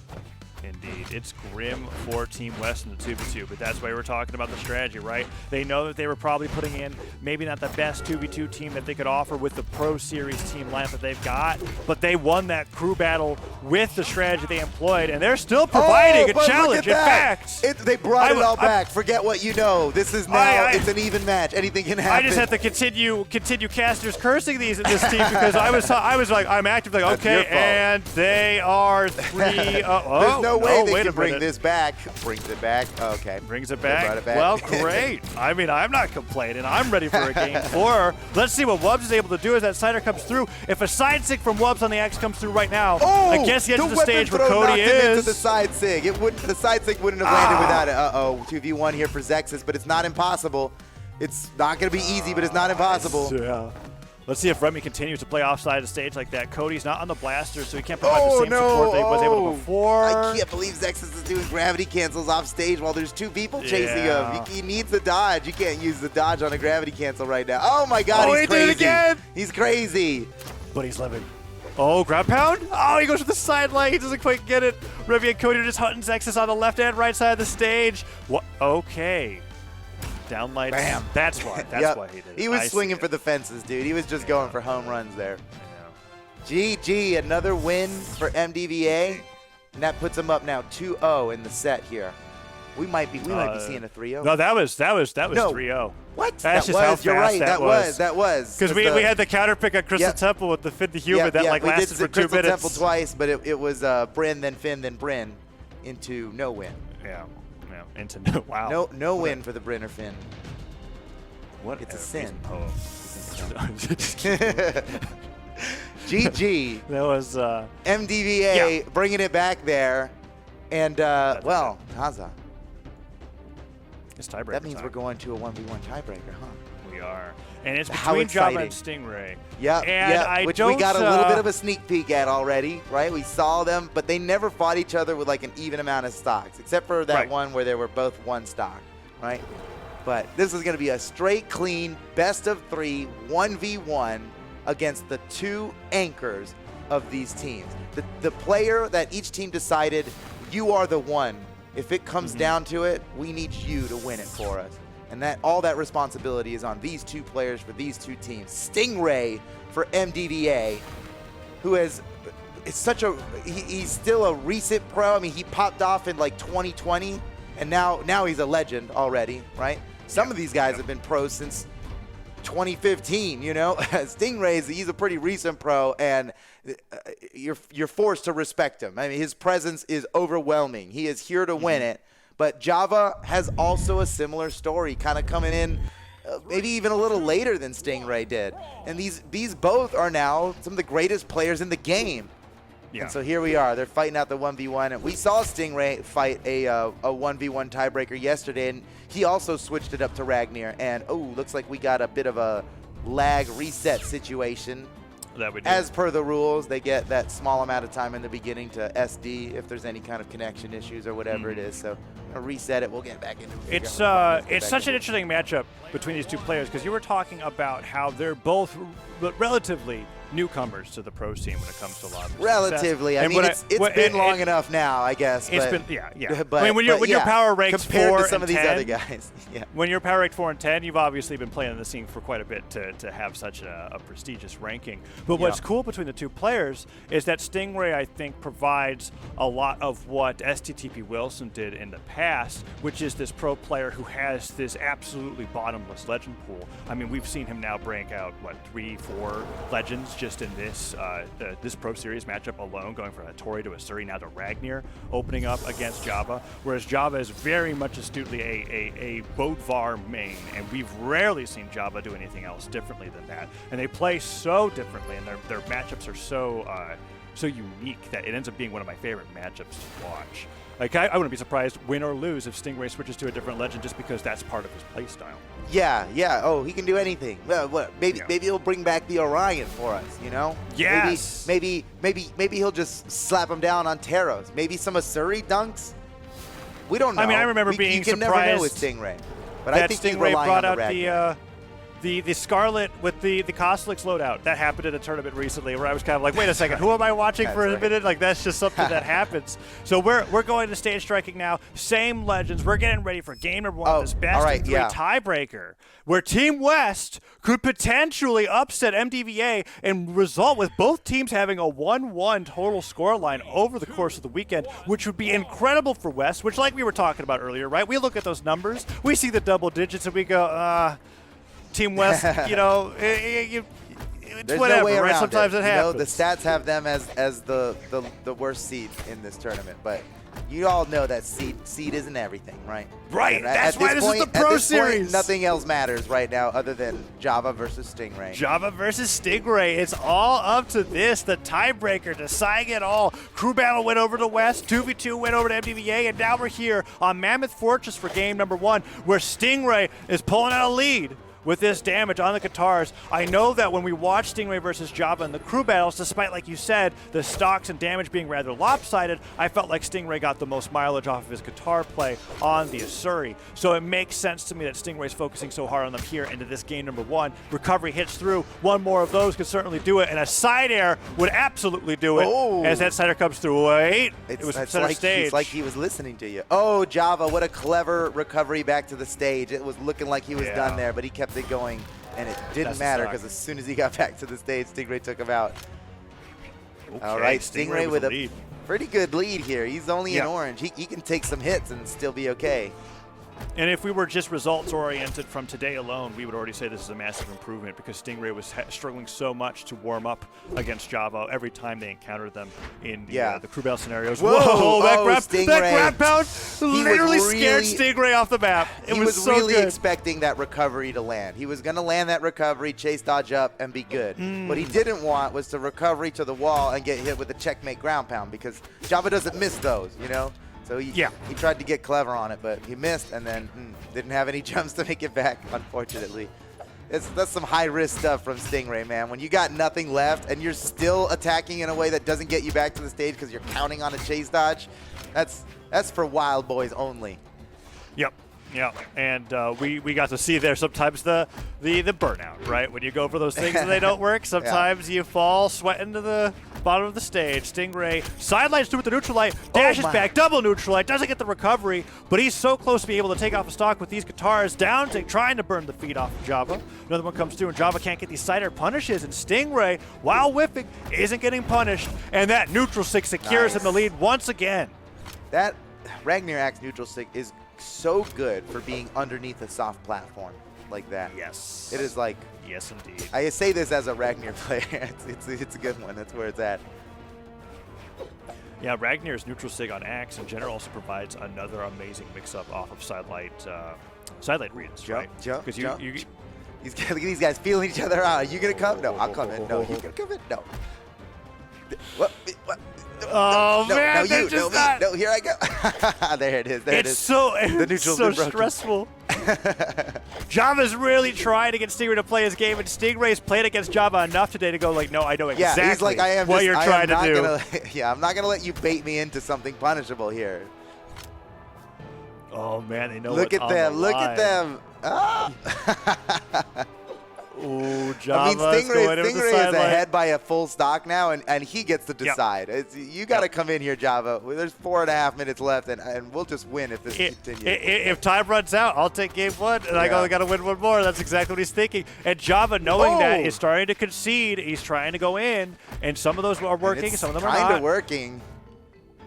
Indeed. It's grim for Team West in the 2v2, but that's why we're talking about the strategy, right? They know that they were probably putting in maybe not the best 2v2 team that they could offer with the Pro Series team lineup that they've got, but they won that crew battle with the strategy they employed, and they're still providing a challenge. In fact, they brought it all back. Forget what you know. This is now it's an even match. Anything can happen. I just have to continue casters cursing this team because I was like, I'm active, like, okay, and they are 3. There's no way they can bring this back. Brings it back. Okay. Brings it back. Well, great. I mean, I'm not complaining. I'm ready for a game 4. Let's see what Wubz is able to do as that cider comes through. If a side sig from Wubz on the X comes through right now, I guess he gets to the stage where Cody is. Into the side sig. The side sig wouldn't have landed without it. 2v1 here for Zexis, but it's not impossible. It's not going to be easy, but it's not impossible. Yeah. Let's see if Remmy continues to play offside the stage like that. Cody's not on the blaster, so he can't provide the same support that he was able to before. I can't believe Zexis is doing gravity cancels off stage while there's 2 people chasing him. He needs the dodge. You can't use the dodge on a gravity cancel right now. Oh my God, he's crazy. Did it again. He's crazy. But he's living. Oh, grab pound. Oh, he goes to the sideline. He doesn't quite get it. Remmy and Cody are just hunting Zexis on the left and right side of the stage. What? Okay. Downlights. Bam. That's why. That's why he did it. He was swinging for the fences, dude. He was just going for home runs there. GG, another win for MDVA, and that puts him up now 2-0 in the set here. We might be seeing a 3-0. No, that was 3-0. What? That's just how fast that was. Because we had the counter pick on Crystal Temple with the Fin the Human that lasted for 2 minutes. Crystal Temple twice, but it was Bryn, then Finn, then Bryn into no win. Yeah. Into no, wow. No win for the Bryn or Finn. What? It's a sin. GG. That was MDVA bringing it back there, and well, Phazon. It's tiebreaker. That means we're going to a 1v1 tiebreaker, huh? We are, and it's between Java and Stingray. Which we got a little bit of a sneak peek at already, right? We saw them, but they never fought each other with like an even amount of stocks, except for that one where they were both 1 stock, right? But this is going to be a straight, clean, best of 3, 1v1 against the 2 anchors of these teams. The player that each team decided, you are the one. If it comes down to it, we need you to win it for us. And all that responsibility is on these 2 players for these 2 teams. Stingray for MDVA, who is he's still a recent pro. I mean, he popped off in like 2020, and now he's a legend already, right? Some of these guys have been pros since 2015, you know? Stingray's, he's a pretty recent pro, and you're forced to respect him. I mean, his presence is overwhelming. He is here to win it. But Java has also a similar story, kind of coming in maybe even a little later than Stingray did. And these both are now some of the greatest players in the game. Yeah. And so here we are. They're fighting out the 1v1. And we saw Stingray fight a 1v1 tiebreaker yesterday, and he also switched it up to Ragnar. And, looks like we got a bit of a lag reset situation. That we do. As per the rules, they get that small amount of time in the beginning to SD if there's any kind of connection issues or whatever it is. So I'll reset it. We'll get back into it. It's such an interesting matchup between these 2 players because you were talking about how they're both relatively newcomers to the pro scene when it comes to lobbies. Relatively. I mean, it's been long enough now, I guess. It's been, yeah. But, I mean, when you're power ranked 4 compared to some of these 10, other guys. When you're power ranked 4 and 10, you've obviously been playing in the scene for quite a bit to have such a prestigious ranking. But what's cool between the 2 players is that Stingray, I think, provides a lot of what STTP Wilson did in the past, which is this pro player who has this absolutely bottomless legend pool. I mean, we've seen him now break out, 3, 4 legends just in this this Pro Series matchup alone, going from a Tori to a Suri, now to Ragnar, opening up against Java, whereas Java is very much astutely a Bodvar main, and we've rarely seen Java do anything else differently than that. And they play so differently, and their matchups are so unique that it ends up being one of my favorite matchups to watch. Like, I wouldn't be surprised, win or lose, if Stingray switches to a different legend just because that's part of his play style. Yeah. Oh, he can do anything. Well, maybe he'll bring back the Orion for us, you know? Yes. Maybe he'll just slap him down on Taros. Maybe some Asuri dunks? We don't know. I mean, I remember being surprised. You can never know with Stingray. But I think Stingray brought out the Scarlet with the Coslix loadout. That happened in a tournament recently where I was kind of like, wait a second, who am I watching for a minute? Like, that's just something that happens. So we're going to stage striking now. Same legends. We're getting ready for game number 1 of this best of 3 tiebreaker, where Team West could potentially upset MDVA and result with both teams having a 1-1 total scoreline over the course of the weekend, which would be incredible for West, which, like we were talking about earlier, right? We look at those numbers, we see the double digits, and we go, Team West, you know, it's There's whatever, no way right? around Sometimes it happens. You know, the stats have them as the worst seed in this tournament, but you all know that seed isn't everything, right? Right. And that's why this is the Pro Series. Point, nothing else matters right now other than Java versus Stingray. Java versus Stingray. It's all up to this, the tiebreaker, deciding it all. Crew Battle went over to West, 2v2 went over to MDVA, and now we're here on Mammoth Fortress for game number 1, where Stingray is pulling out a lead with this damage on the guitars. I know that when we watch Stingray versus Java in the crew battles, despite, like you said, the stocks and damage being rather lopsided, I felt like Stingray got the most mileage off of his guitar play on the Asuri. So it makes sense to me that Stingray's focusing so hard on them here into this game number 1. Recovery hits through. One more of those could certainly do it, and a side air would absolutely do it as that side air comes through. Wait, it was center stage. It's like he was listening to you. Oh, Java, what a clever recovery back to the stage. It was looking like he was done there, but he kept it going, and it didn't matter because as soon as he got back to the stage, Stingray took him out. Okay, all right, Stingray with a pretty good lead here. He's only in orange. He can take some hits and still be okay. And if we were just results-oriented from today alone, we would already say this is a massive improvement because Stingray was struggling so much to warm up against Java every time they encountered them in the crew battle scenarios. Whoa, that grab pound literally scared Stingray off the map. He was so really good. expecting that recovery to land. He was going to land that recovery, chase dodge up, and be good. What he didn't want was to recovery to the wall and get hit with a checkmate ground pound because Java doesn't miss those, you know? So he tried to get clever on it, but he missed and then didn't have any jumps to make it back, unfortunately. That's some high-risk stuff from Stingray, man. When you got nothing left and you're still attacking in a way that doesn't get you back to the stage because you're counting on a chase dodge, that's for wild boys only. Yep. Yeah, and we got to see there sometimes the burnout, right? When you go for those things and they don't work, sometimes you fall sweating to the bottom of the stage. Stingray sidelines through with the neutral light, dashes back, double neutral light, doesn't get the recovery, but he's so close to being able to take off a stock with these guitars, down to trying to burn the feed off of Java. Another one comes through and Java can't get these side air punishes, and Stingray, while whiffing, isn't getting punished, and that neutral stick secures him the lead once again. That Ragnar Axe neutral stick is so good for being underneath a soft platform like that. Yes. It is like... Yes, indeed. I say this as a Ragnar player. it's a good one. That's where it's at. Yeah, Ragnar's neutral sig on Axe in general also provides another amazing mix-up off of sidelight reads, right? Because look at these guys feeling each other out. Are you going to come? No, I'll come in. No, you going to come in? No. What? Oh, no, man, no, you, no, me. No, here I go. There it is. There it is. It's so stressful. Java's really trying to get Stingray to play his game, and Stingray's played against Java enough today to go like, no, I know exactly he's like, what you're trying to do. I'm not going to let you bait me into something punishable here. Oh, man, they know Look at them. Look at them. Ah. Ooh, Java. I mean, Stingray is ahead by a full stock now, and he gets to decide. You got to come in here, Java. There's 4.5 minutes left, and we'll just win if this continues. If time runs out, I'll take game 1, and I got to win one more. That's exactly what he's thinking. And Java, knowing that, is starting to concede. He's trying to go in, and some of those are working, some of them are not. Kind of working.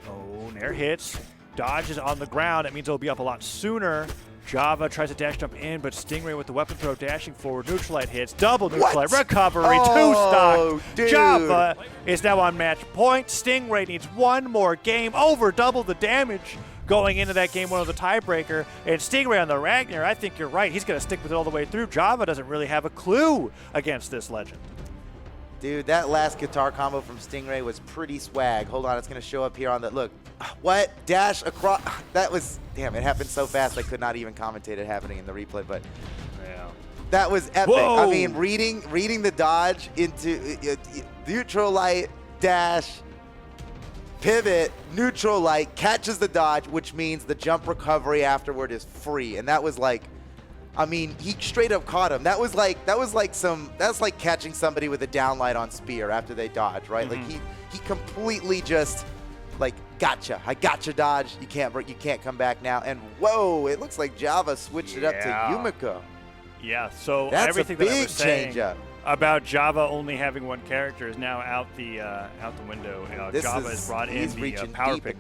Oh, Nair hits. Dodge is on the ground. That means it'll be up a lot sooner. Java tries to dash jump in, but Stingray with the weapon throw dashing forward. Neutral light hits. Double neutral light. Recovery. 2 stock. Dude. Java is now on match point. Stingray needs one more game. Over double the damage going into that game 1 of the tiebreaker. And Stingray on the Ragnar, I think you're right. He's going to stick with it all the way through. Java doesn't really have a clue against this legend. Dude, that last guitar combo from Stingray was pretty swag. Hold on, it's going to show up here on the... Look. What? Dash across... That was... Damn, it happened so fast I could not even commentate it happening in the replay, but... Yeah. That was epic. Whoa. I mean, reading the dodge into neutral light, dash, pivot, neutral light, catches the dodge, which means the jump recovery afterward is free. And that was like... I mean, he straight up caught him. That's like catching somebody with a downlight on Spear after they dodge, right? Like he completely just like gotcha. I gotcha dodge. You can't come back now. And whoa, it looks like Java switched it up to Yumiko. Yeah, so That's everything a big that I was saying change up about Java only having one character is now out the window. Java has brought in the power pick.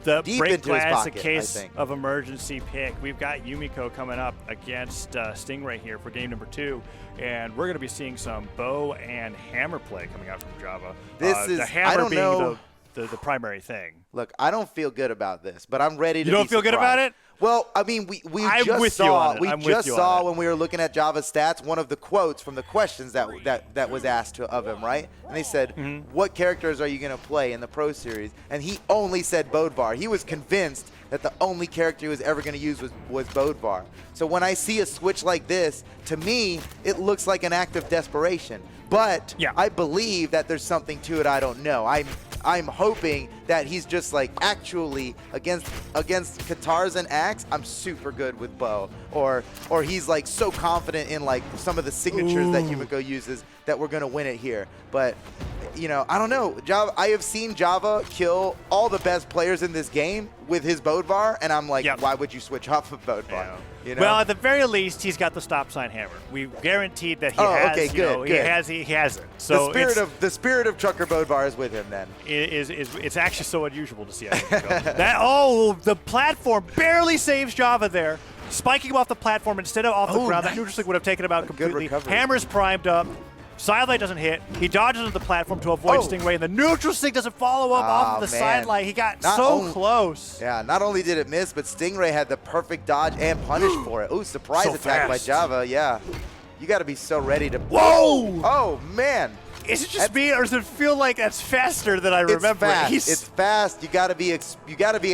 The break glass, a case of emergency pick. We've got Yumiko coming up against Stingray here for game number 2, and we're going to be seeing some bow and hammer play coming out from Java. The hammer being the primary thing. Look, I don't feel good about this, but I'm ready to. You don't feel good about it? Well, I mean, we just saw when we were looking at Java's stats, one of the quotes from the questions that was asked of him, right? And they said, "What characters are you going to play in the Pro Series?" And he only said Bodvar. He was convinced that the only character he was ever going to use was Bodvar. So when I see a switch like this, to me, it looks like an act of desperation. But I believe that there's something to it I don't know. I'm hoping that he's just like, actually, against Katars and Axe, I'm super good with bow. Or he's like so confident in like some of the signatures that Yumiko uses that we're gonna win it here. But you know, I don't know. I have seen Java kill all the best players in this game with his Bodvar, and I'm like, why would you switch off of Bodvar? Yeah. You know? Well, at the very least, he's got the stop sign hammer. We've guaranteed that he has. Okay, good. He has it. So the spirit of Trucker Bodvar is with him. Then it's actually so unusual to see. The platform barely saves Java there, spiking him off the platform instead of off the ground. That neutral stick would have taken him out completely. Hammer's primed up. Sidelight doesn't hit. He dodges onto the platform to avoid Stingray, and the neutral stick doesn't follow up off of the sidelight. He got so close. Yeah, not only did it miss, but Stingray had the perfect dodge and punish for it. Ooh, surprise attack by Java. Yeah, you got to be so ready to. Whoa! Oh man! Is it just me, or does it feel like that's faster than I remember? It's fast. You got to be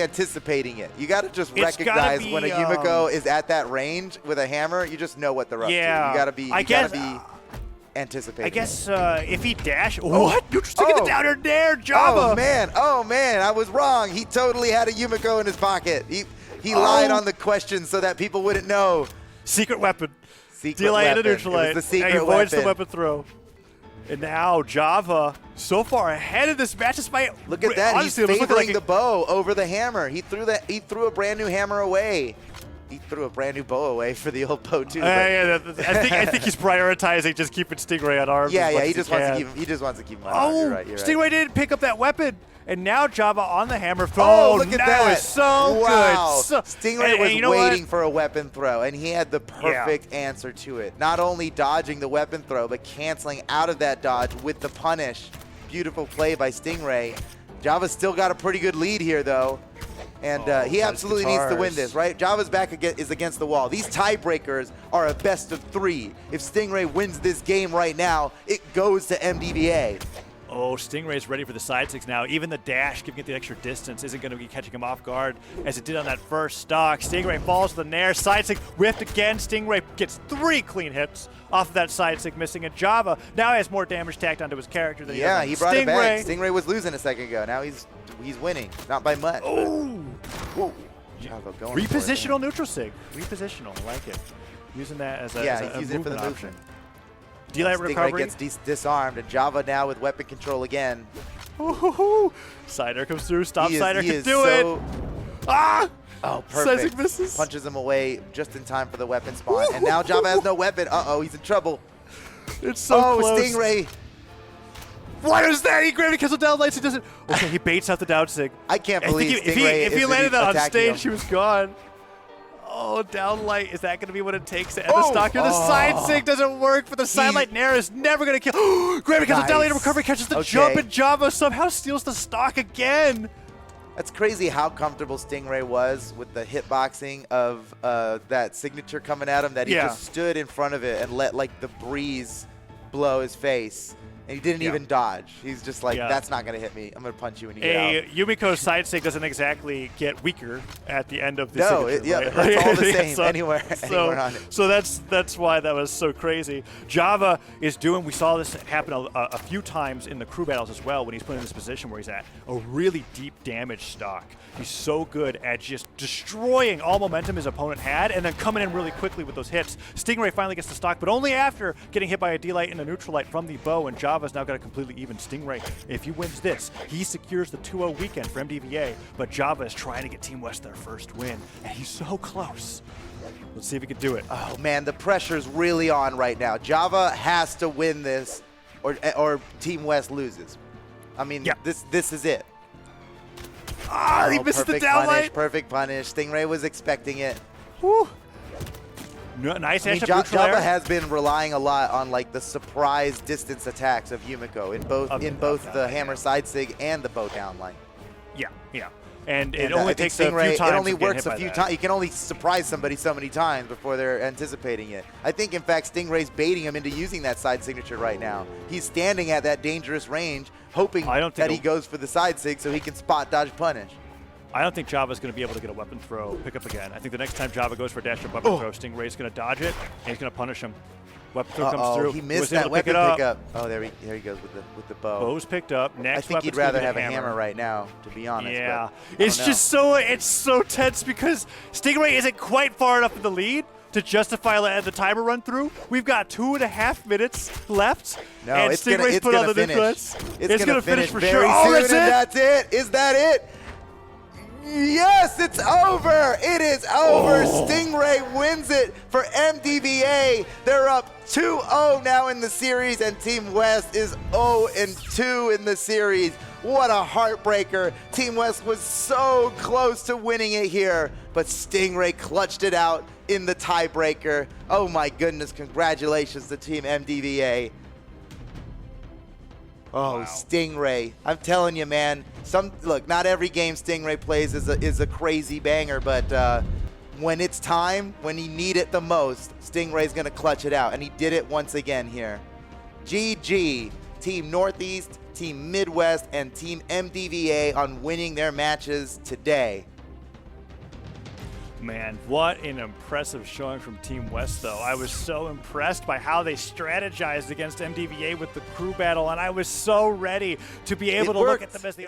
anticipating it. You got to just recognize when a Yumiko is at that range with a hammer. You just know what they're up to. You got to be. Anticipating. I guess if he what? You're just taking the downer there, Java. Oh man, I was wrong. He totally had a Yumiko in his pocket. He lied on the question so that people wouldn't know. Secret weapon. Delay and neutralize. The secret and he avoids weapon. the weapon throw. And now Java so far ahead of this match despite. Look at that. Honestly, he's favoring the bow over the hammer. He threw a brand new hammer away. He threw a brand new bow away for the old bow too. I think he's prioritizing just keeping Stingray on arms. Yeah, he just wants to keep him on arms. You're right. Stingray didn't pick up that weapon, and now Java on the hammer. Look at that! Was so good. Stingray was waiting for a weapon throw, and he had the perfect answer to it. Not only dodging the weapon throw, but canceling out of that dodge with the punish. Beautiful play by Stingray. Java's still got a pretty good lead here, though. And he absolutely needs to win this, right? Java's back is against the wall. These tiebreakers are a best of 3. If Stingray wins this game right now, it goes to MDVA. Oh, Stingray's ready for the side 6 now. Even the dash, giving it the extra distance, isn't going to be catching him off guard as it did on that first stock. Stingray falls to the nair. Side 6 whiffed again. Stingray gets 3 clean hits off of that side 6 missing. And Java now has more damage tacked onto his character than he does. He brought it back. Stingray was losing a second ago. Now he's winning. Not by much. Oh! Java going repositional neutral sig. Repositional. I like it. Using that as a he's using it for the option. movement. Delay recovery gets disarmed, and Java now with weapon control again. Sider comes through. Sider can do it. Oh, perfect. Sizing misses. Punches him away just in time for the weapon spawn. And now Java has no weapon. He's in trouble. It's so close. Stingray. What is that? He grabbed because of down lights. He doesn't. Okay, he baits out the down sig. I can't believe if he landed that on stage, he was gone. Oh, down light. Is that going to be what it takes to end the stock here? The side sig doesn't work, but the side light nair is never going to kill. Grab because of down light recovery catches the jump, and Java somehow steals the stock again. That's crazy how comfortable Stingray was with the hitboxing of that signature coming at him, that he just stood in front of it and let like the breeze blow his face. And he didn't even dodge. He's just like, that's not going to hit me. I'm going to punch you when you get out. Yumiko's side sig doesn't exactly get weaker at the end of the signature, right? It's all the same anywhere on it. So that's why that was so crazy. Java is doing, we saw this happen a few times in the crew battles as well when he's put in this position where he's at a really deep damage stock. He's so good at just destroying all momentum his opponent had and then coming in really quickly with those hits. Stingray finally gets the stock, but only after getting hit by a D-Light and a neutral light from the bow, and Java's now got a completely even Stingray. If he wins this, he secures the 2-0 weekend for MDVA, but Java is trying to get Team West their first win, and he's so close. Let's see if he can do it. Oh man, the pressure's really on right now. Java has to win this or Team West loses. I mean, this is it. He missed the downlight. Perfect punish. Stingray was expecting it. Whew. No, nice. I mean, Java has been relying a lot on like the surprise distance attacks of Yumiko in both the hammer side sig and the bow downline. Yeah. And it only takes a few times. It only works a few times. You can only surprise somebody so many times before they're anticipating it. I think, in fact, Stingray's baiting him into using that side signature right now. He's standing at that dangerous range, hoping that he goes for the side sig so he can spot dodge punish. I don't think Java's going to be able to get a weapon throw pickup again. I think the next time Java goes for a dash or weapon throw, Stingray's going to dodge it, and he's going to punish him. Weapon throw comes through. He missed that weapon pickup. Oh, there he goes with the bow. Bow's picked up. Next, I think he'd rather have a hammer right now, to be honest. Yeah, it's just so tense because Stingray isn't quite far enough in the lead to justify letting the timer run through. We've got 2.5 minutes left. No, and it's Stingray's going put on to the finish. It's going to finish for very sure. Soon, and that's it. Is that it? Yes, it's over. It is over. Stingray wins it for MDVA. They're up 2-0 now in the series, and Team West is 0-2 in the series. What a heartbreaker. Team West was so close to winning it here, but Stingray clutched it out in the tiebreaker. Oh my goodness, congratulations to Team MDVA. Oh, wow. Stingray. I'm telling you, man. Look, not every game Stingray plays is a crazy banger, but when it's time, when you need it the most, Stingray's going to clutch it out, and he did it once again here. GG, Team Northeast, Team Midwest, and Team MDVA on winning their matches today. Man, what an impressive showing from Team West, though. I was so impressed by how they strategized against MDVA with the crew battle, and I was so ready to be able to look at them as the